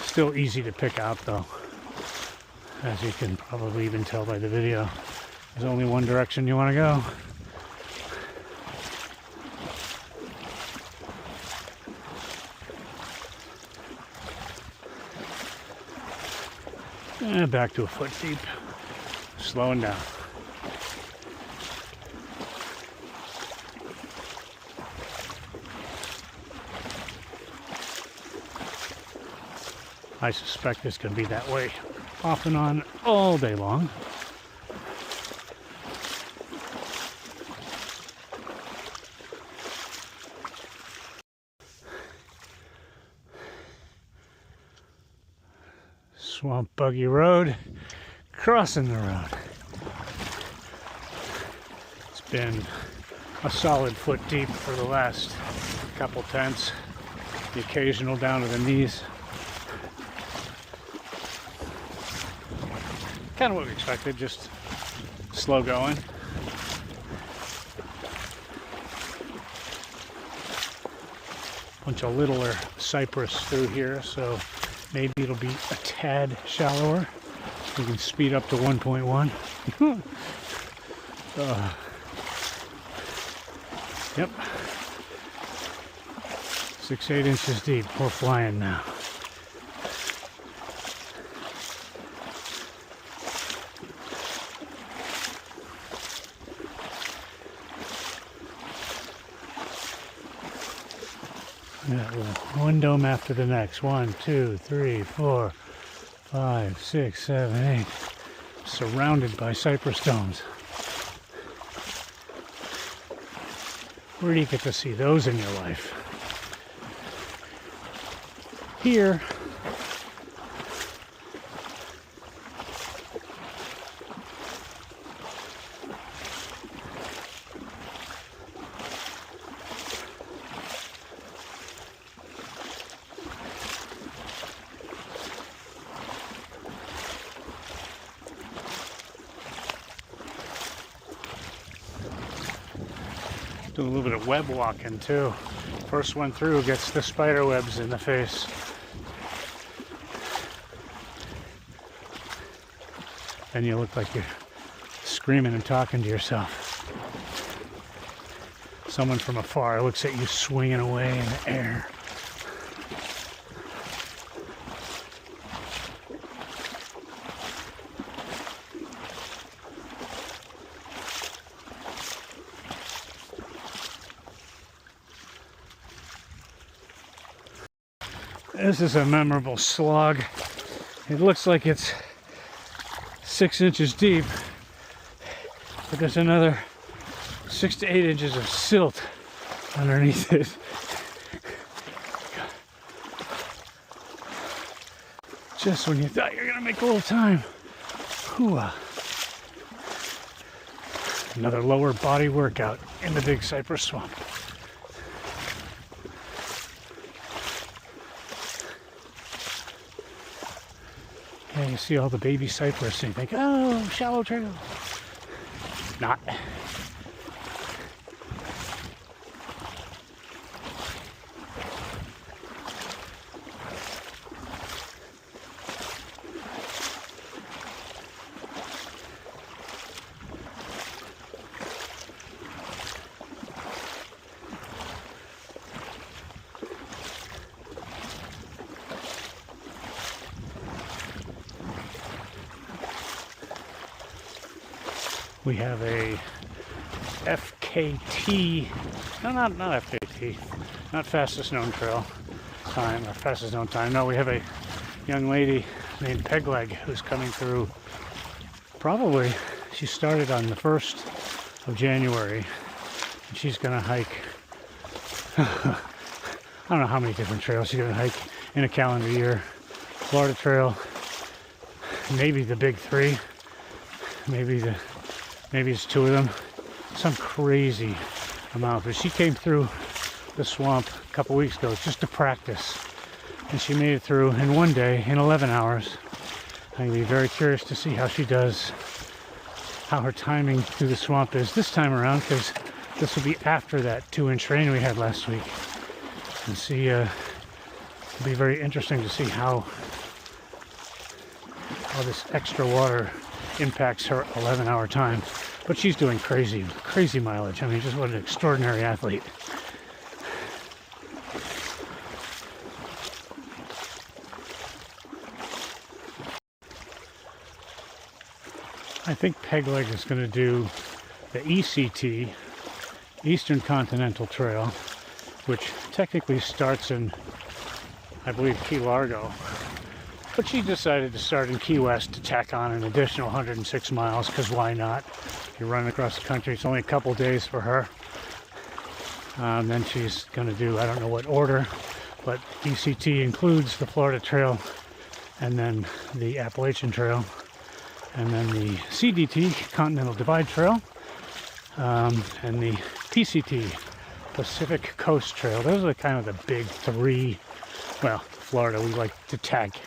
Still easy to pick out though, as you can probably even tell by the video. There's only one direction you want to go. And back to a foot deep, slowing down. I suspect it's going to be that way off and on all day long. Swamp Buggy Road, crossing the road. It's been a solid foot deep for the last couple tenths, the occasional down to the knees. Kind of what we expected, just slow going. Bunch of littler cypress through here, so maybe it'll be a tad shallower. We can speed up to 1.1. Yep. 6-8 inches deep. We're flying now. Yeah, one dome after the next. 1, 2, 3, 4, 5, 6, 7, 8. Surrounded by cypress domes. Where do you get to see those in your life? Do a little bit of web walking too. First one through gets the spider webs in the face. And you look like you're screaming and talking to yourself. Someone from afar looks at you swinging away in the air. This is a memorable slog. It looks like it's 6 inches deep, but there's another 6 to 8 inches of silt underneath it. Just when you thought you were gonna make a little time. Hooah. Another lower body workout in the big Cypress Swamp. Yeah, you see all the baby cypress and you think, oh, shallow trail. Not. We have a FKT, no, not FKT, not fastest known trail time, or fastest known time. No, we have a young lady named Pegleg who's coming through. Probably, she started on the 1st of January, and she's gonna hike, I don't know how many different trails she's gonna hike in a calendar year. Florida Trail, maybe the big 3, maybe it's 2 of them, some crazy amount. But she came through the swamp a couple weeks ago just to practice, and she made it through in one day in 11 hours. I'm gonna be very curious to see how she does, how her timing through the swamp is this time around, because this will be after that 2-inch rain we had last week. And see, it'll be very interesting to see how this extra water impacts her 11-hour time. But she's doing crazy mileage. I mean, just what an extraordinary athlete. I think Pegleg is going to do the ECT, Eastern Continental Trail, which technically starts in, I believe, Key Largo. But she decided to start in Key West to tack on an additional 106 miles, because why not? You're running across the country. It's only a couple days for her. Then she's going to do, I don't know what order, but ECT includes the Florida Trail, and then the Appalachian Trail, and then the CDT, Continental Divide Trail, and the PCT, Pacific Coast Trail. Those are kind of the big 3. Well, Florida, we like to tack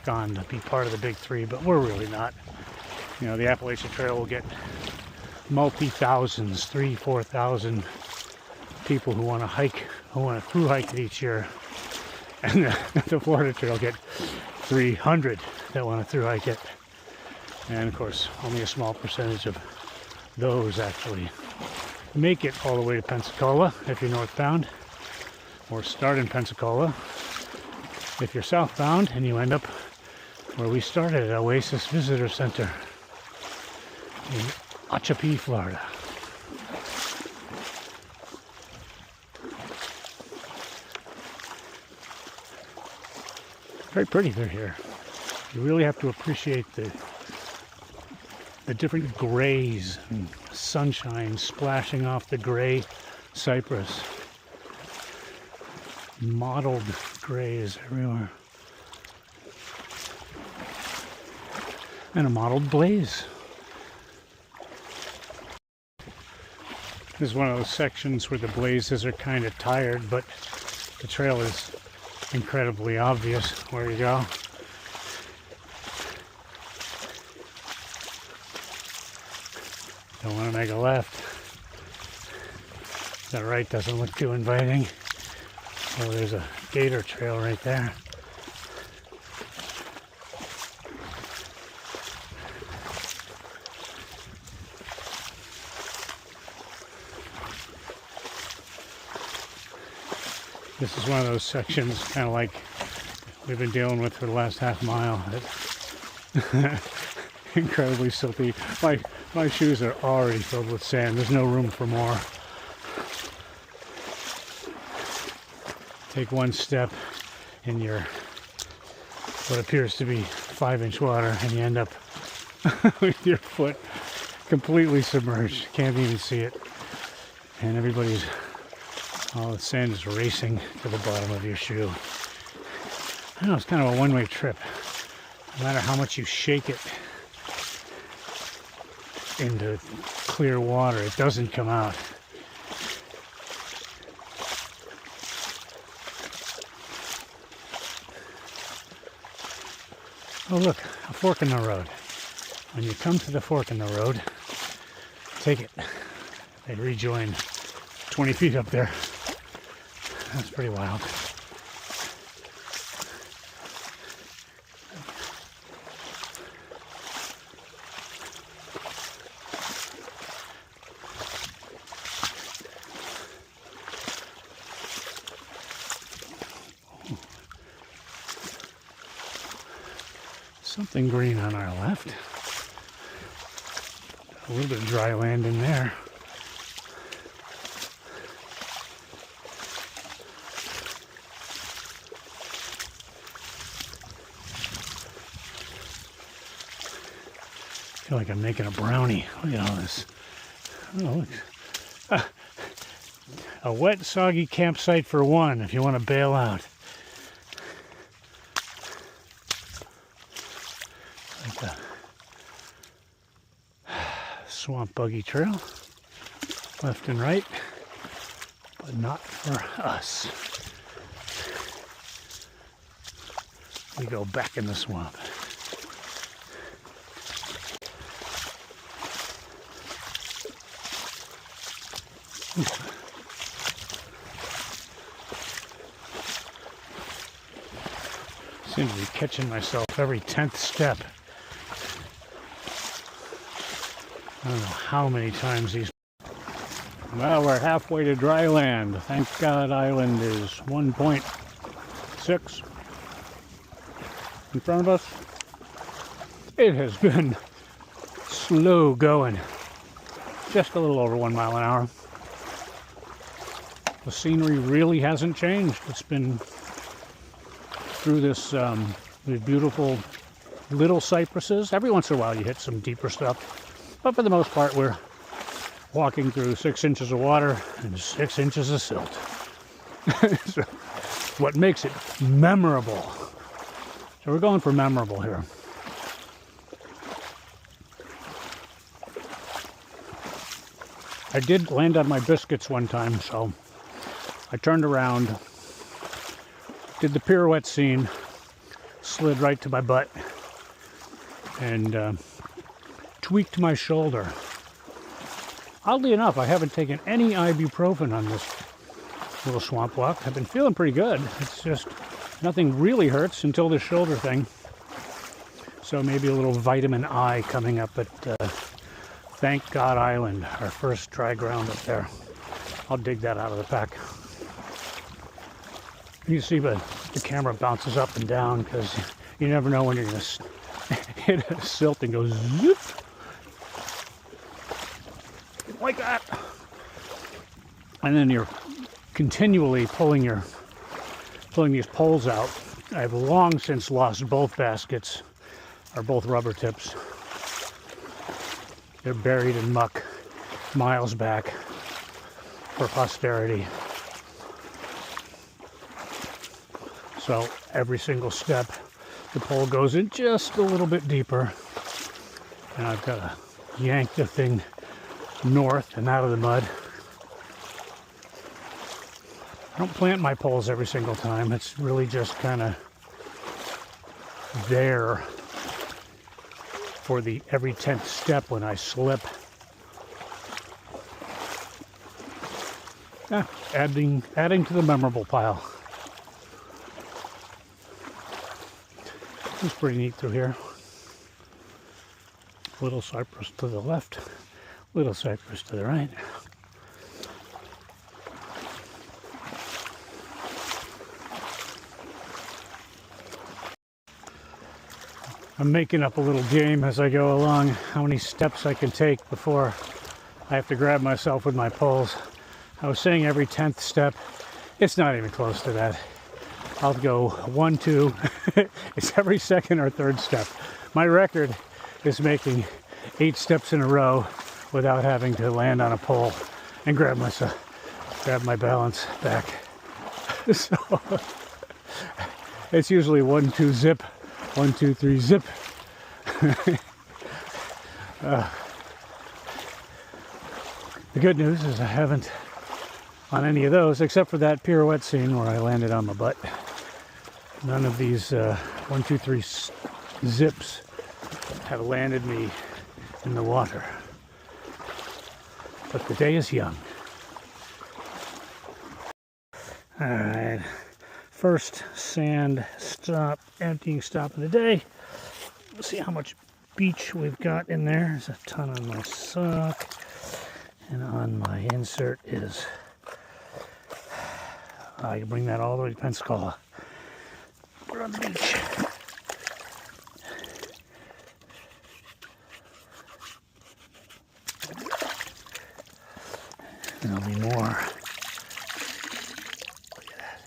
on to be part of the big 3, but we're really not. You know, the Appalachian Trail will get multi-thousands, 3,000-4,000 people who want to hike, who want to through hike it each year, and the Florida Trail get 300 that want to through hike it. And of course, only a small percentage of those actually make it all the way to Pensacola if you're northbound, or start in Pensacola if you're southbound, and you end up where we started at Oasis Visitor Center in Ochapee, Florida. Very pretty through here. You really have to appreciate the different grays and sunshine splashing off the gray cypress. Mottled grays everywhere. And a mottled blaze. This is one of those sections where the blazes are kind of tired, but the trail is incredibly obvious where you go. Don't want to make a left. That right doesn't look too inviting. Oh, there's a gator trail right there. This is one of those sections, kind of like we've been dealing with for the last half mile. Incredibly silty. My shoes are already filled with sand. There's no room for more. Take one step in your what appears to be 5-inch water, and you end up with your foot completely submerged. Can't even see it. And everybody's, all the sand is racing to the bottom of your shoe. I know, it's kind of a one-way trip. No matter how much you shake it into clear water, it doesn't come out. Oh look, a fork in the road. When you come to the fork in the road, take it. They rejoin 20 feet up there. That's pretty wild. Something green on our left. A little bit of dry land in there. I feel like I'm making a brownie. Look at all this. Oh, look. A wet, soggy campsite for one if you want to bail out. Like a swamp buggy trail, left and right, but not for us. We go back in the swamp. Seem to be catching myself every 10th step. I don't know how many times these... Well, we're halfway to dry land. Thank God Island is 1.6 in front of us. It has been slow going. Just a little over 1 mile an hour. The scenery really hasn't changed. It's been through this these beautiful little cypresses. Every once in a while you hit some deeper stuff, but for the most part we're walking through 6 inches of water and 6 inches of silt. So what makes it memorable. So we're going for memorable here. I did land on my biscuits one time, so I turned around, did the pirouette scene, slid right to my butt, and tweaked my shoulder. Oddly enough, I haven't taken any ibuprofen on this little swamp walk. I've been feeling pretty good. It's just nothing really hurts until this shoulder thing. So maybe a little vitamin I coming up at Thank God Island, our first dry ground up there. I'll dig that out of the pack. You see the camera bounces up and down because you never know when you're going to hit a silt and go zoop. Like that. And then you're continually pulling these poles out. I've long since lost both baskets, or both rubber tips. They're buried in muck miles back for posterity. So every single step, the pole goes in just a little bit deeper. And I've got to yank the thing north and out of the mud. I don't plant my poles every single time. It's really just kind of there for the every 10th step when I slip. Adding to the memorable pile. It's pretty neat through here. Little cypress to the left, little cypress to the right. I'm making up a little game as I go along, how many steps I can take before I have to grab myself with my poles. I was saying every 10th step. It's not even close to that. I'll go 1, 2. It's every second or third step. My record is making 8 steps in a row without having to land on a pole and grab my balance back. So it's usually 1, 2, zip, 1, 2, 3, zip. The good news is I haven't on any of those, except for that pirouette scene where I landed on my butt. None of these 1, 2, 3 zips have landed me in the water. But the day is young. All right, first sand stop, emptying stop of the day. Let's see how much beach we've got in there. There's a ton on my sock, and on my insert is, I can bring that all the way to Pensacola. Put it on the beach. There'll be more. Look at that.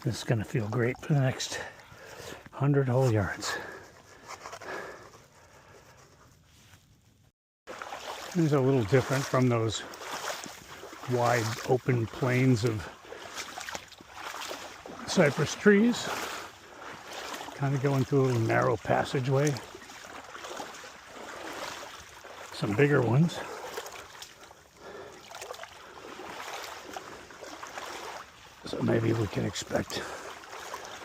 This is going to feel great for the next 100 whole yards. This is a little different from those wide open plains of cypress trees. Kind of going through a little narrow passageway. Some bigger ones. So maybe we can expect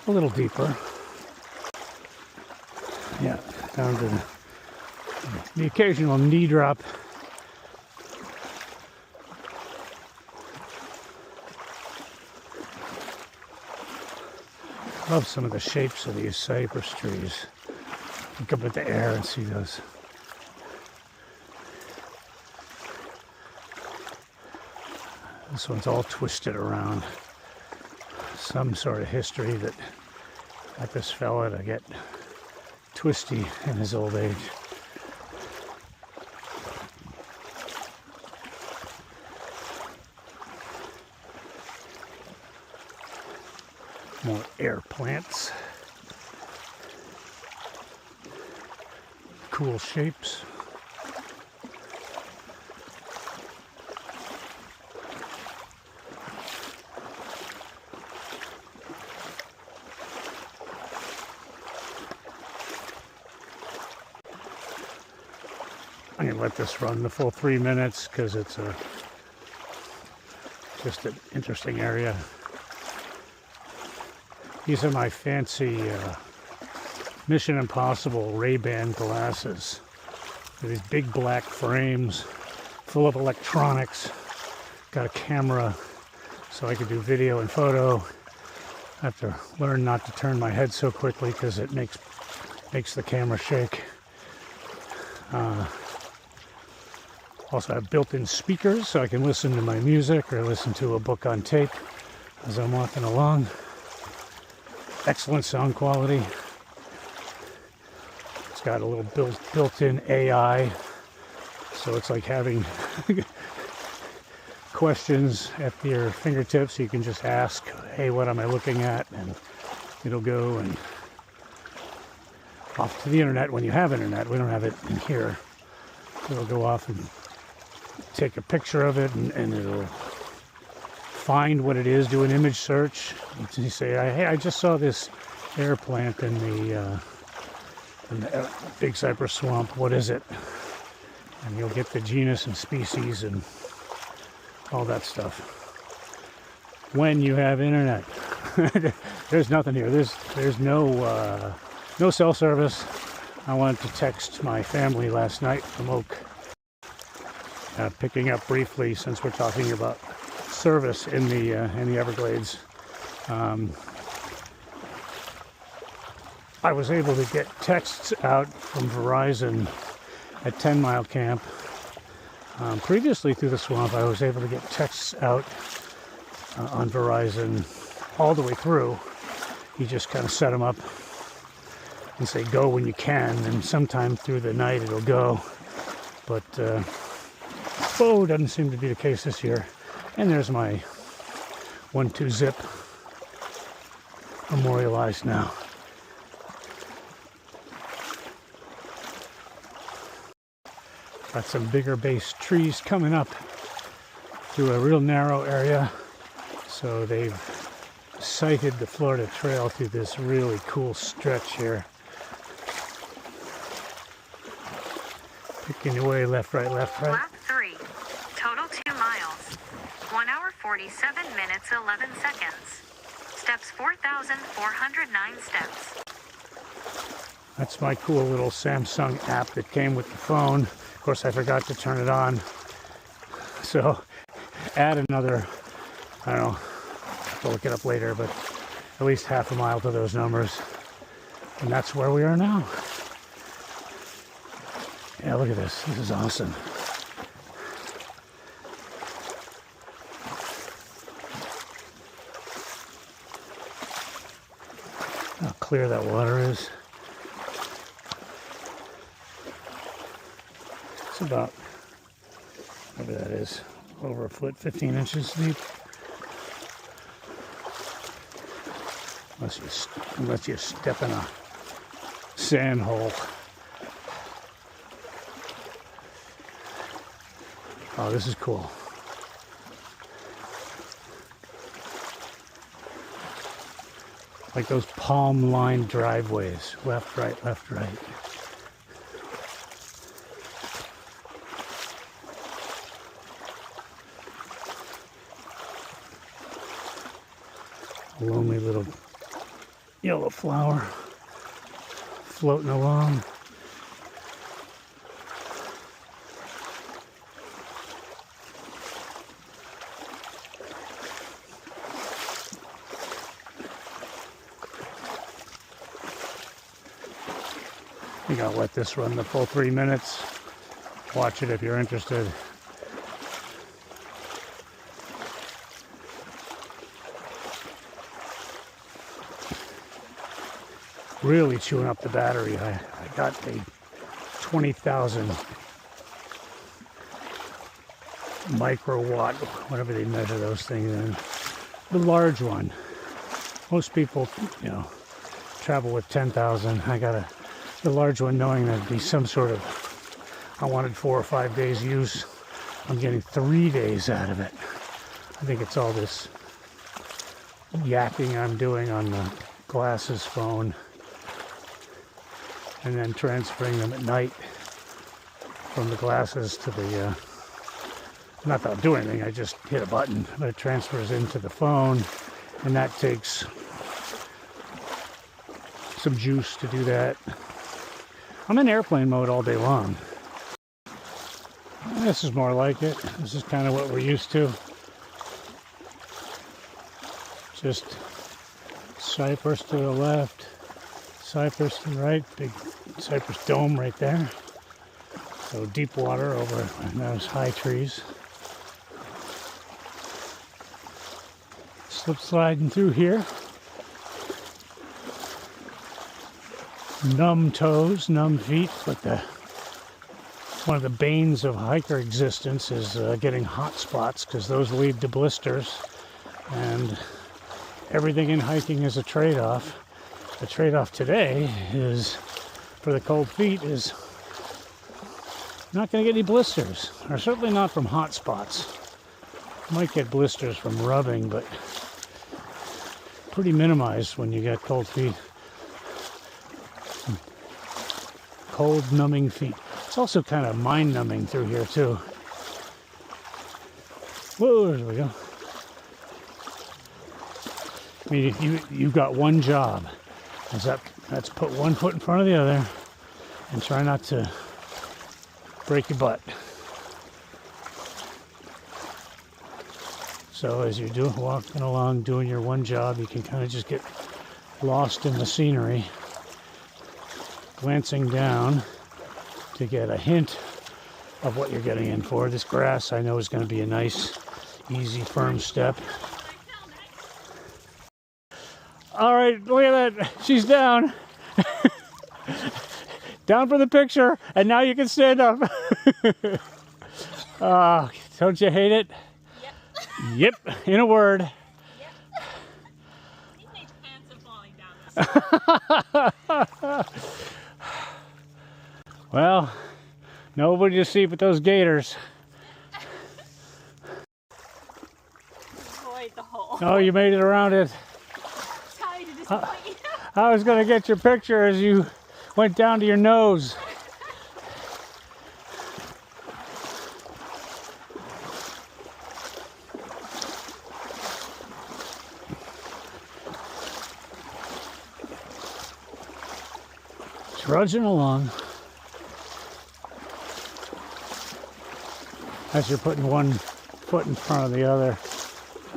a little deeper. Yeah, down to the occasional knee drop. Love some of the shapes of these cypress trees. Look up at the air and see those. This one's all twisted around. Some sort of history that got this fella to get twisty in his old age. More air plants. Cool shapes. I'm gonna let this run the full 3 minutes because it's just an interesting area. These are my fancy Mission Impossible Ray-Ban glasses. They're these big black frames full of electronics. Got a camera so I can do video and photo. I have to learn not to turn my head so quickly because it makes the camera shake. Also have built-in speakers so I can listen to my music or listen to a book on tape as I'm walking along. Excellent sound quality. It's got a little built-in AI, so it's like having questions at your fingertips. You can just ask, hey, what am I looking at? And it'll go and off to the internet when you have internet. We don't have it in here. It'll go off and take a picture of it, and it'll find what it is, do an image search. You say, hey, I just saw this air plant in the big Cypress Swamp. What is it? And you'll get the genus and species and all that stuff. When you have internet, there's nothing here. There's no cell service. I wanted to text my family last night from Oak, picking up briefly since we're talking about service in the Everglades. I was able to get texts out from Verizon at 10 Mile Camp. Previously through the swamp, I was able to get texts out on Verizon all the way through. You just kind of set them up and say go when you can, and sometime through the night it'll go. But doesn't seem to be the case this year. And there's my 1-2 zip memorialized now. Got some bigger base trees coming up through a real narrow area. So they've sighted the Florida Trail through this really cool stretch here. Picking away left, right, left, right. Lap 3. Total 2 miles. 1 hour 47 minutes 11 seconds. Steps 4,409 steps. That's my cool little Samsung app that came with the phone. Of course, I forgot to turn it on. So add another, I don't know, I'll have to look it up later, but at least half a mile to those numbers. And that's where we are now. Yeah, look at this. This is awesome. How clear that water is. It's about, whatever that is, over a foot, 15 inches deep. Unless you step in a sand hole. Oh, this is cool. Like those palm-lined driveways. Left, right, left, right. A lonely little yellow flower floating along. I think I'll let this run the full 3 minutes. Watch it if you're interested. Really chewing up the battery. I got a 20,000 microwatt, whatever they measure those things in. The large one. Most people, travel with 10,000. I got the large one, knowing there'd be some sort of, I wanted 4 or 5 days use. I'm getting 3 days out of it. I think it's all this yakking I'm doing on the glasses phone, and then transferring them at night from the glasses to the, not that I'll do anything, I just hit a button, but it transfers into the phone, and that takes some juice to do that. I'm in airplane mode all day long. This is more like it. This is kind of what we're used to. Just Cypress to the left, Cypress to the right, big Cypress dome right there. So deep water over those high trees. Slip sliding through here. Numb toes, numb feet, but one of the banes of hiker existence is getting hot spots, because those lead to blisters, and everything in hiking is a trade-off. The trade-off today is, for the cold feet, is not going to get any blisters, or certainly not from hot spots. Might get blisters from rubbing, but pretty minimized when you get cold feet. Cold, numbing feet. It's also kind of mind-numbing through here, too. Whoa, there we go. I mean, you've got one job. That's put one foot in front of the other And try not to break your butt. So as you're walking along doing your one job, you can kind of just get lost in the scenery, glancing down to get a hint of what you're getting in for. This grass I know is going to be a nice, easy, firm step. All right, look at that. She's down. Down for the picture, and now you can stand up. Don't you hate it? Yep. Yep, in a word. Yep. Teenage pants are falling down this. Well, nobody to see but those gators. Avoid the hole. Oh, you made it around it. Sorry to disappoint you. I was going to get your picture as you went down to your nose. Trudging along. As you're putting one foot in front of the other,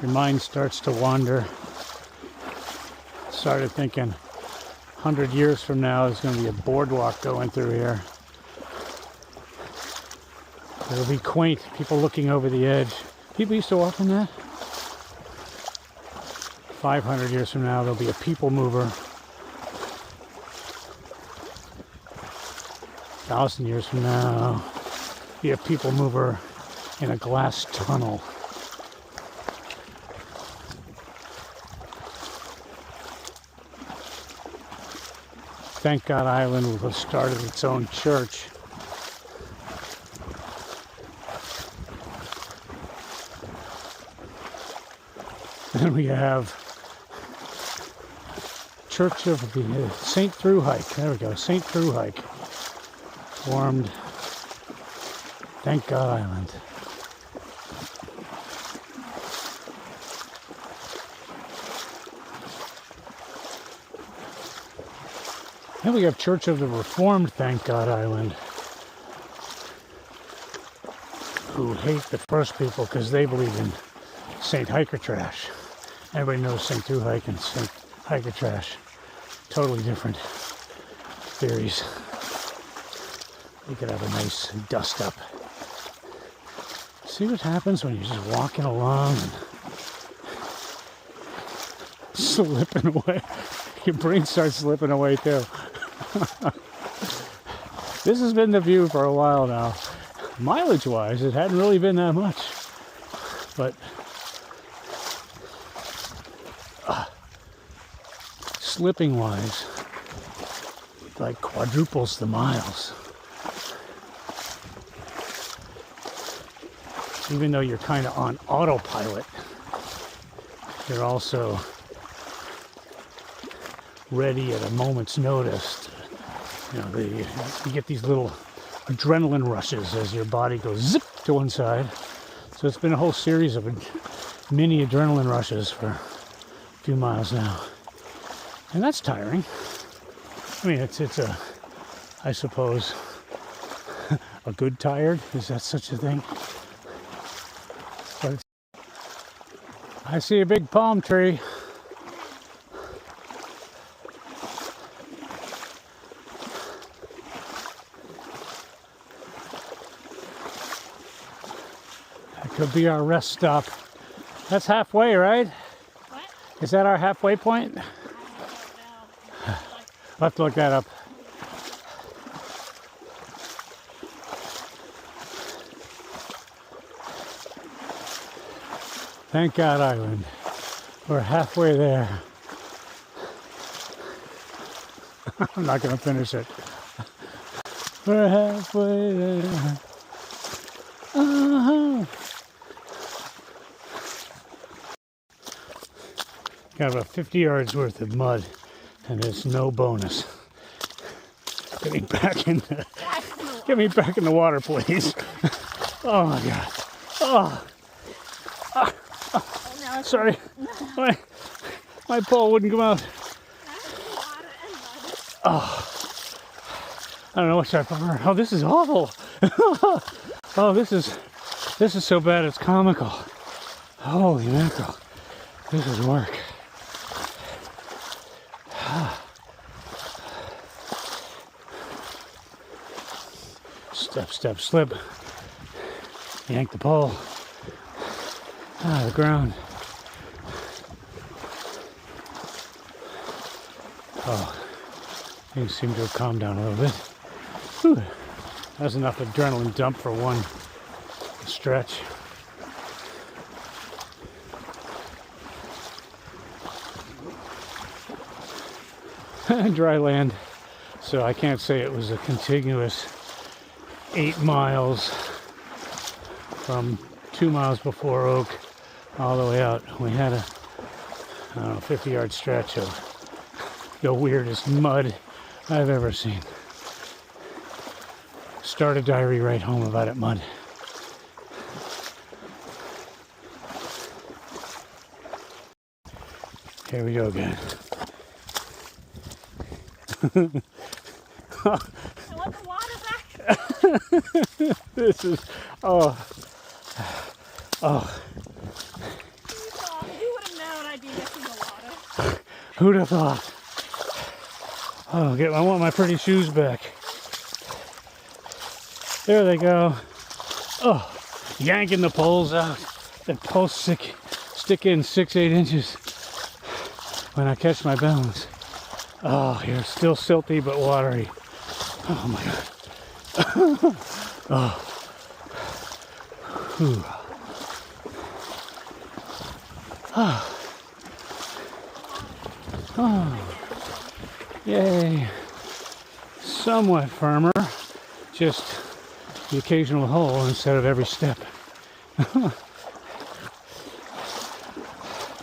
your mind starts to wander. Started thinking 100 years from now there's going to be a boardwalk going through here. It'll be quaint, people looking over the edge. People used to walk on that. 500 years from now there'll be a people mover. 1,000 years from now be a people mover in a glass tunnel. Thank God Island will have started its own church. Then we have Church of the St. Through Hike. There we go, St. Through Hike. Formed, thank God Island. Then we have Church of the Reformed, thank God Island, who hate the first people because they believe in St. Hiker Trash. Everybody knows St. Through Hike and St. Hiker Trash. Totally different theories. You could have a nice dust up. See what happens when you're just walking along and slipping away. Your brain starts slipping away too. This has been the view for a while now. Mileage-wise, it hadn't really been that much. But slipping-wise, it like quadruples the miles. Even though you're kind of on autopilot, you're also ready at a moment's notice. You know, you get these little adrenaline rushes as your body goes zip to one side. So it's been a whole series of mini adrenaline rushes for a few miles now. And that's tiring. I mean, it's a, I suppose, a good tired. Is that such a thing? But I see a big palm tree. That could be our rest stop. That's halfway, right? What? Is that our halfway point? I don't know. I'll have to look that up. Thank God Island. We're halfway there. I'm not going to finish it. We're halfway there. Got about 50 yards worth of mud, and there's no bonus. Get me back in the water, please. Oh my God. Oh. Sorry, my pole wouldn't come out. Oh, I don't know which I prefer. Oh, this is awful. Oh, this is so bad it's comical. Holy mackerel. This is work. Step, step, slip. Yank the pole out of the ground. Oh, things seem to have calmed down a little bit. Whew. That's enough adrenaline dump for one stretch. Dry land, so I can't say it was a contiguous 8 miles from 2 miles before Oak all the way out. We had a, I don't know, 50-yard stretch of the weirdest mud I've ever seen. Start a diary right home about it, mud. Here we go again. I want the water back. This is, oh. You would have known I'd be missing the water. Who'd have thought? Oh, I want my pretty shoes back. There they go. Oh, yanking the poles out. The poles stick in 6-8 inches when I catch my balance. Oh, you're still silty but watery. Oh my God. Oh. Whew. Oh. Oh. Yay. Somewhat firmer. Just the occasional hole instead of every step.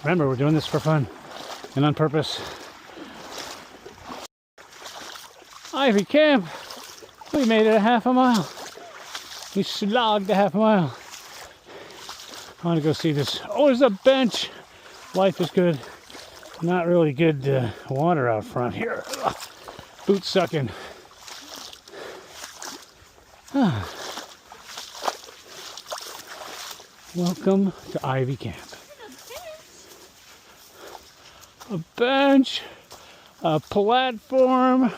Remember, we're doing this for fun and on purpose. Ivy Camp. We made it a half a mile. We slogged a half a mile. I want to go see this. Oh, there's a bench. Life is good. Not really good water out front here. Ugh. Boot sucking. Ah. Welcome to Ivy Camp. A bench, a platform.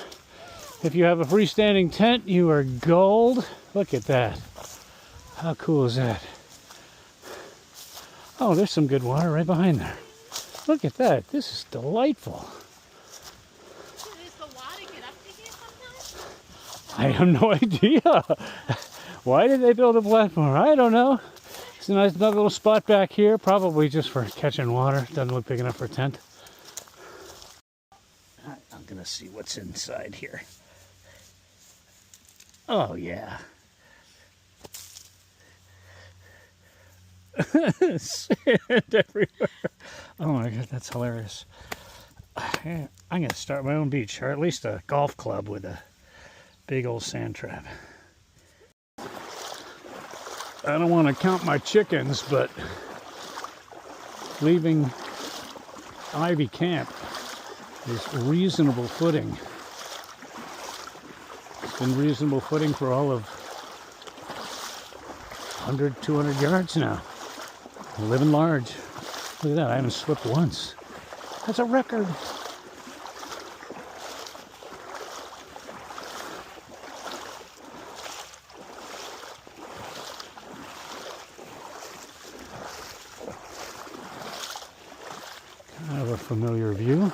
If you have a freestanding tent, you are gold. Look at that. How cool is that? Oh, there's some good water right behind there. Look at that. This is delightful. Does the water get up to here sometimes? I have no idea. Why did they build a platform? I don't know. It's a nice little spot back here, probably just for catching water. Doesn't look big enough for a tent. I'm gonna see what's inside here. Oh yeah. Sand everywhere. Oh my God, that's hilarious. I'm gonna start my own beach, or at least a golf club with a big old sand trap. I don't want to count my chickens, but leaving Ivy Camp is reasonable footing. It's been reasonable footing for all of 100, 200 yards now. Living large. Look at that, I haven't slipped once. That's a record. Kind of a familiar view.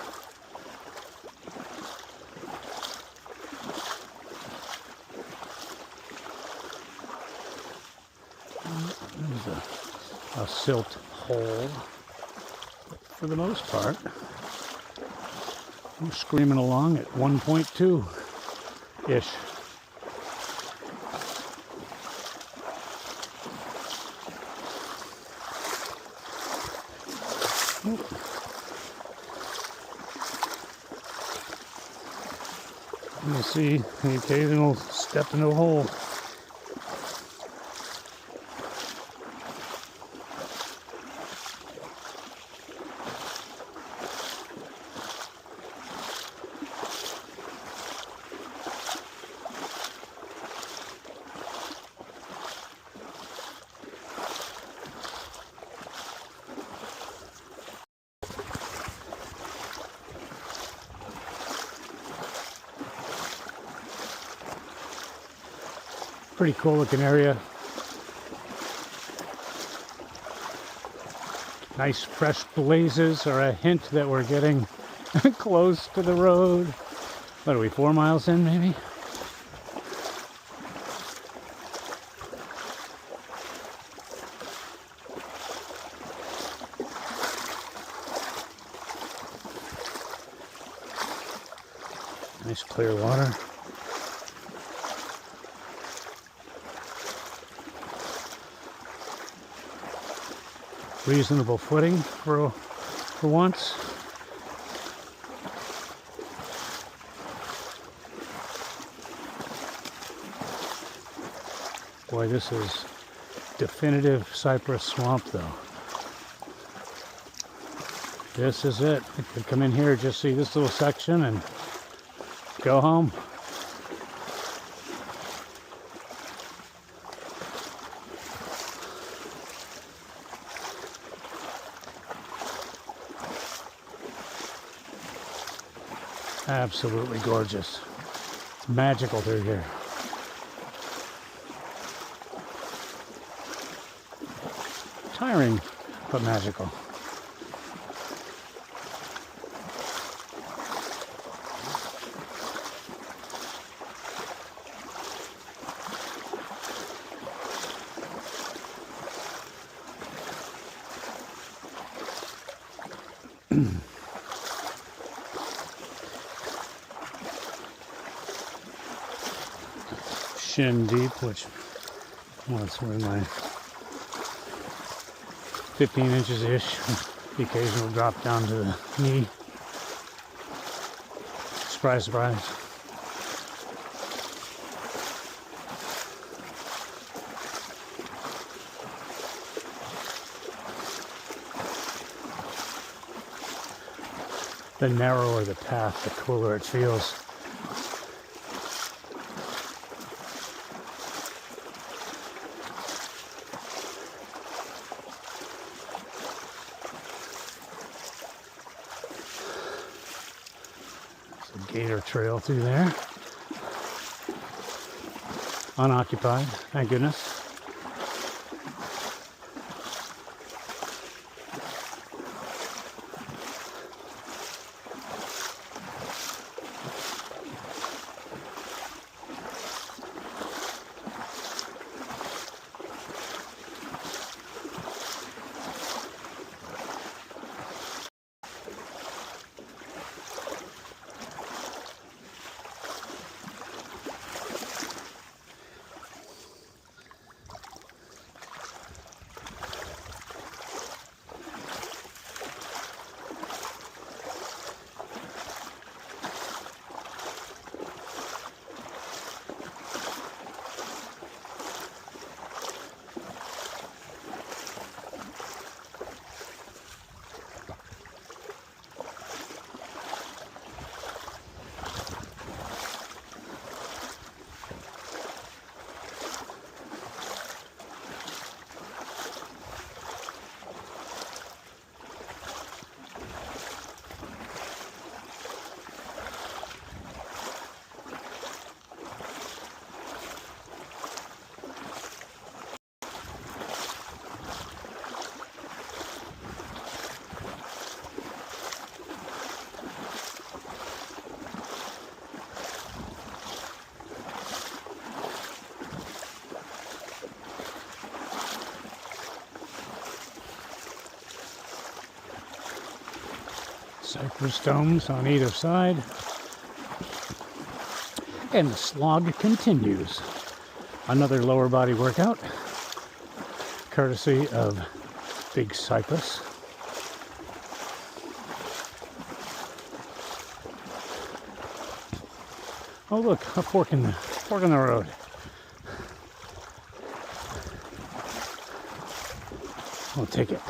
There's a silt hole. For the most part, I'm screaming along at 1.2-ish. You see the occasional step into a hole. Pretty cool looking area. Nice fresh blazes are a hint that we're getting close to the road. What are we, 4 miles in maybe? Nice clear water. Reasonable footing for once. Boy, this is definitive Cypress Swamp though. This is it. I could come in here, just see this little section and go home. Absolutely gorgeous. It's magical through here. Tiring, but magical. Shin deep, which, well, that's where my 15 inches-ish, the occasional drop down to the knee. Surprise, surprise. The narrower the path, the cooler it feels. Gator trail through there. Unoccupied, thank goodness. Cypress domes on either side. And the slog continues. Another lower body workout, courtesy of Big Cypress. Oh look, a fork in the road. I'll take it.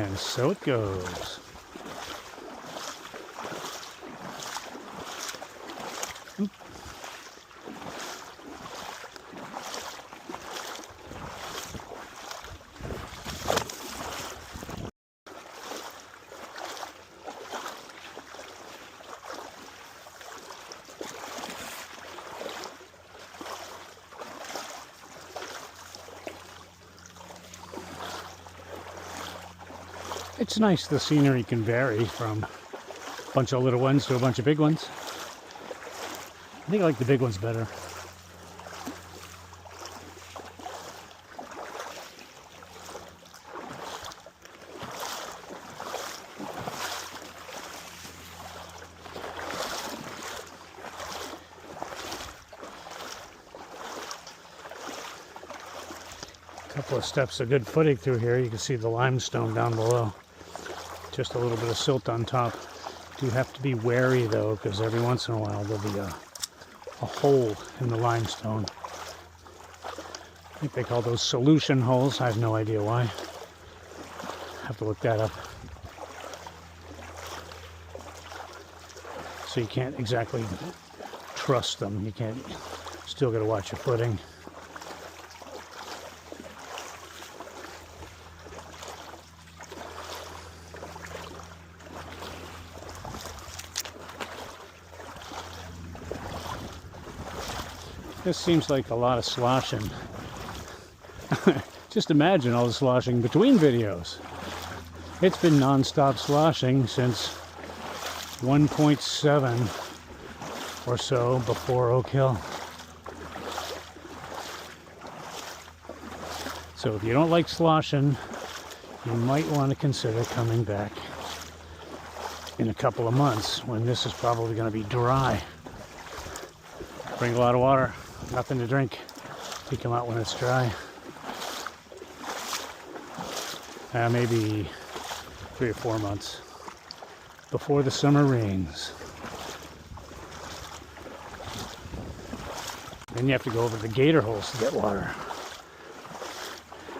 And so it goes. It's nice the scenery can vary from a bunch of little ones to a bunch of big ones. I think I like the big ones better. A couple of steps of good footing through here. You can see the limestone down below. Just a little bit of silt on top. Do have to be wary though, because every once in a while there'll be a hole in the limestone. I think they call those solution holes. I have no idea why. Have to look that up. So you can't exactly trust them. You can't. Still got to watch your footing. This seems like a lot of sloshing. Just imagine all the sloshing between videos. It's been non-stop sloshing since 1.7 or so before Oak Hill. So if you don't like sloshing, you might want to consider coming back in a couple of months when this is probably going to be dry. Bring a lot of water. Nothing to drink. You come out when it's dry. Maybe 3 or 4 months before the summer rains. Then you have to go over to the gator holes to get water.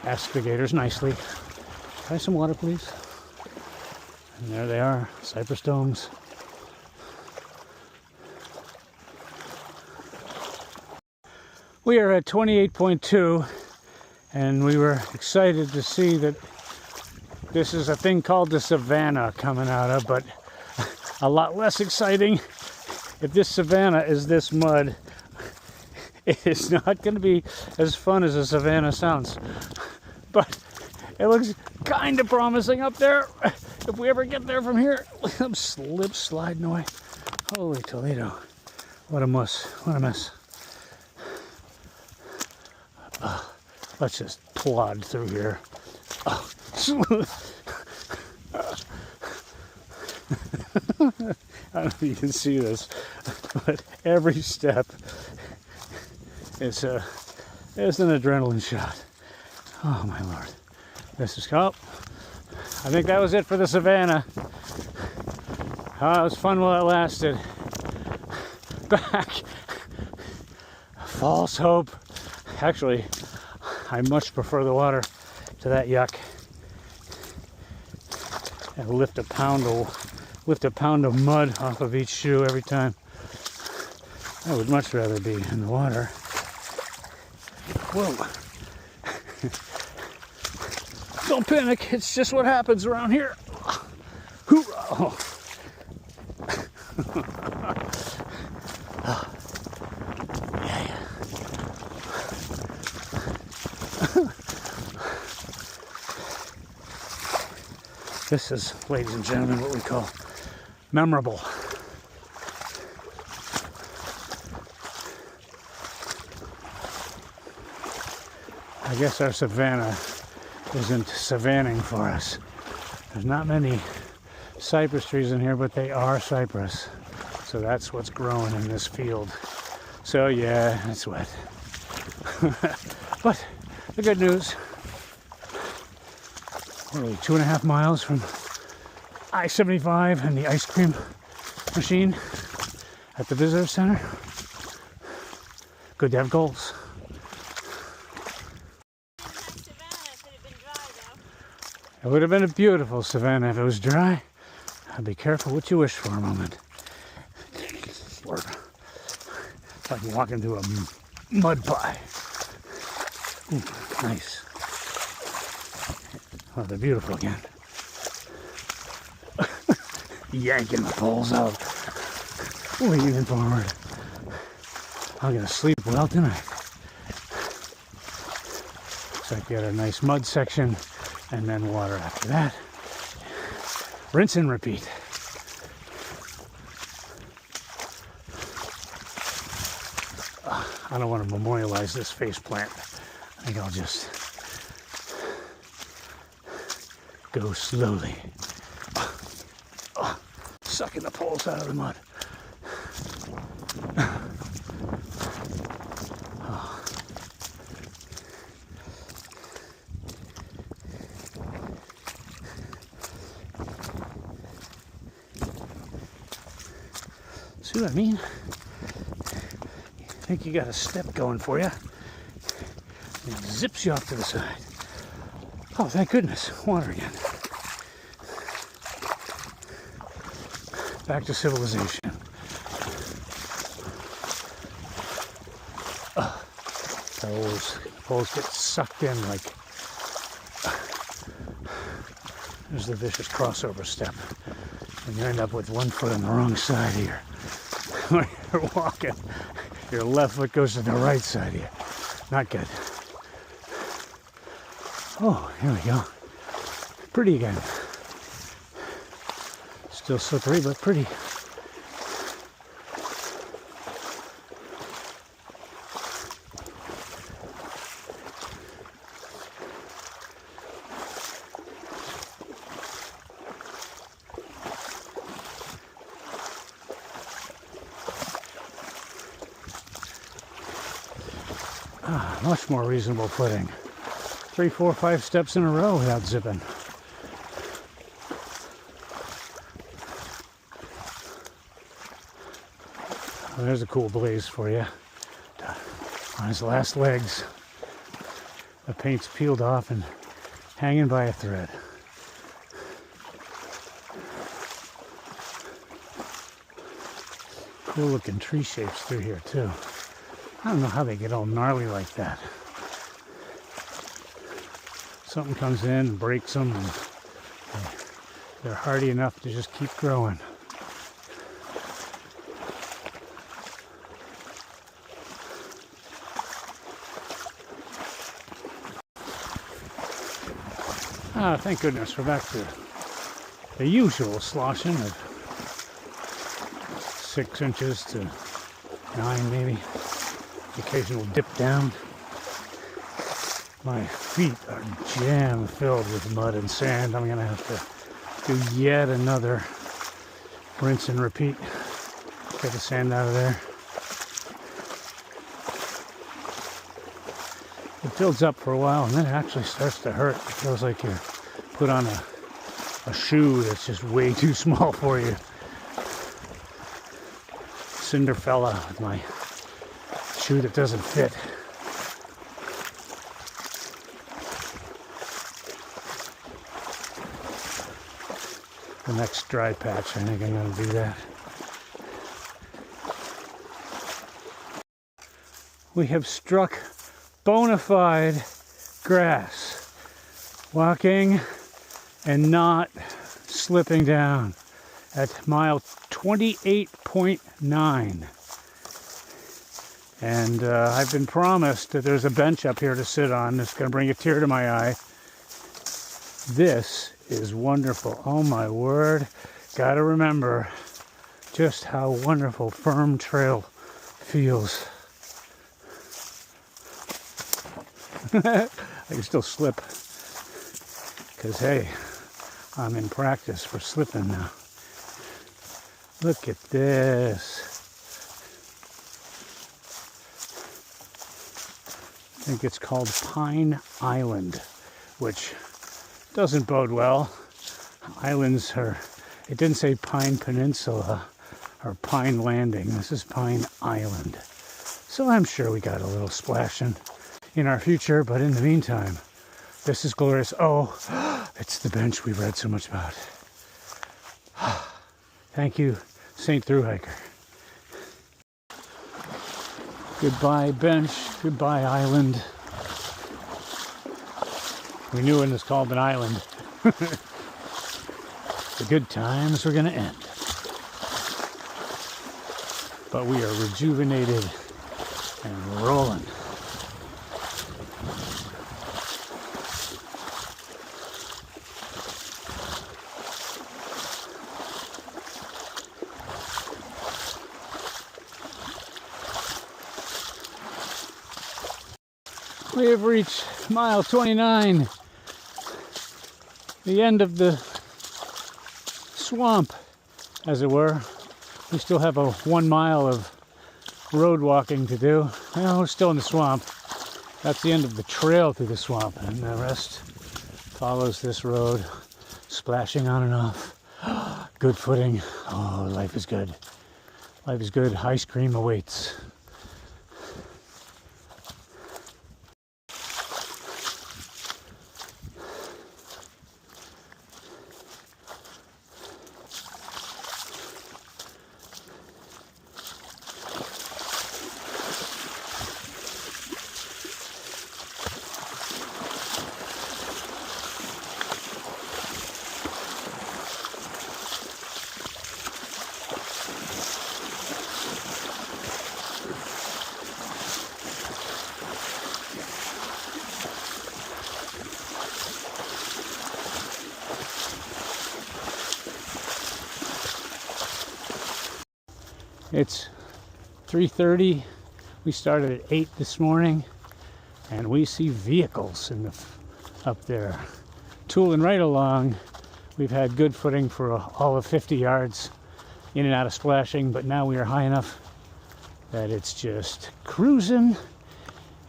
Ask the gators nicely. Can I have some water, please? And there they are, cypress domes. We are at 28.2, and we were excited to see that this is a thing called the savanna coming out of, but a lot less exciting. If this savanna is this mud, it is not going to be as fun as a savanna sounds. But it looks kind of promising up there. If we ever get there from here, I'm slip sliding away. Holy Toledo. What a muss. What a mess. Let's just plod through here. I don't know if you can see this, but every step is an adrenaline shot. Oh my Lord. This is I think that was it for the savannah. It was fun while it lasted. Back. False hope. Actually, I much prefer the water to that yuck. And lift a pound of mud off of each shoe every time. I would much rather be in the water. Whoa. Don't panic, it's just what happens around here. Hoorah. This is, ladies and gentlemen, what we call memorable. I guess our savanna isn't savanning for us. There's not many cypress trees in here, but they are cypress. So that's what's growing in this field. So yeah, it's wet. But the good news, we're only 2.5 miles from I-75 and the ice cream machine at the visitor center. Good to have goals. It would have been a beautiful savanna if it was dry. I'd be careful what you wish for a moment. Or it's like walking through a mud pie. Ooh, nice. Oh, they're beautiful again. Yanking the poles out. Leaning forward. I'm gonna sleep well tonight. Looks like we got a nice mud section and then water after that. Rinse and repeat. I don't want to memorialize this face plant. I think I'll just go slowly. Sucking the poles out of the mud. See what I mean? I think you got a step going for you. It zips you off to the side. Oh, thank goodness. Water again. Back to civilization. Poles get sucked in like... There's the vicious crossover step. And you end up with one foot on the wrong side here. When you're walking, your left foot goes to the right side of you. Not good. Oh, here we go. Pretty again. Still slippery, but pretty. Much more reasonable footing. 3, 4, 5 steps in a row without zipping. Well, there's a cool blaze for you. On his last legs. The paint's peeled off and hanging by a thread. Cool looking tree shapes through here too. I don't know how they get all gnarly like that. Something comes in and breaks them, and they're hardy enough to just keep growing. Ah, thank goodness we're back to the usual sloshing of 6 inches to 9 maybe. Occasional dip down. My feet are jam filled with mud and sand. I'm gonna have to do yet another rinse and repeat. Get the sand out of there. It builds up for a while and then it actually starts to hurt. It feels like you put on a shoe that's just way too small for you. Cinderfella with my shoe that doesn't fit. The next dry patch, I think I'm going to do that. We have struck bona fide grass. Walking and not slipping down at mile 28.9. And I've been promised that there's a bench up here to sit on that's going to bring a tear to my eye. This is wonderful. Oh my word. Gotta remember just how wonderful firm trail feels. I can still slip. Because hey, I'm in practice for slipping now. Look at this. I think it's called Pine Island, which doesn't bode well. Islands are, it didn't say Pine Peninsula or Pine Landing. This is Pine Island. So I'm sure we got a little splashing in our future, but in the meantime, This is glorious. Oh, it's the bench we've read so much about. Thank you, St. Thru Hiker. Goodbye, bench. Goodbye, island. We knew it was called an island. The good times were going to end. But we are rejuvenated and rolling. We have reached mile 29, the end of the swamp, as it were. We still have a 1 mile of road walking to do. Well, we're still in the swamp. That's the end of the trail through the swamp, and the rest follows this road, splashing on and off. Good footing. Oh, life is good. Life is good. Ice cream awaits. It's 3:30. We started at 8 this morning, and we see vehicles in the up there, tooling right along. We've had good footing for all of 50 yards, in and out of splashing, but now we are high enough that it's just cruising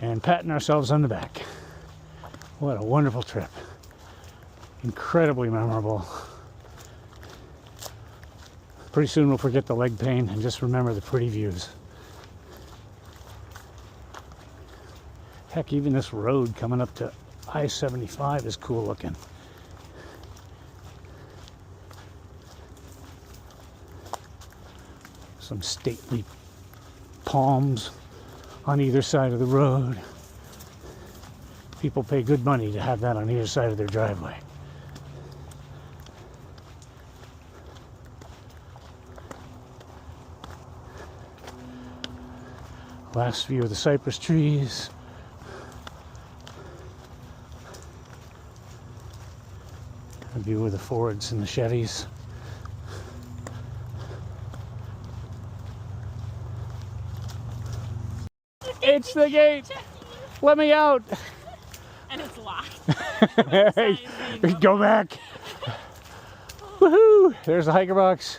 and patting ourselves on the back. What a wonderful trip. Incredibly memorable. Pretty soon we'll forget the leg pain and just remember the pretty views. Heck, even this road coming up to I-75 is cool looking. Some stately palms on either side of the road. People pay good money to have that on either side of their driveway. Last view of the cypress trees. A view of the Fords and the Chevys. It's the gate! Let me out! And it's locked. Hey, go back! Woohoo! There's the hiker box.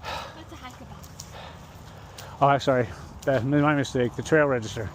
What's a hiker box? Oh, I'm sorry. That's my mistake. The trail register.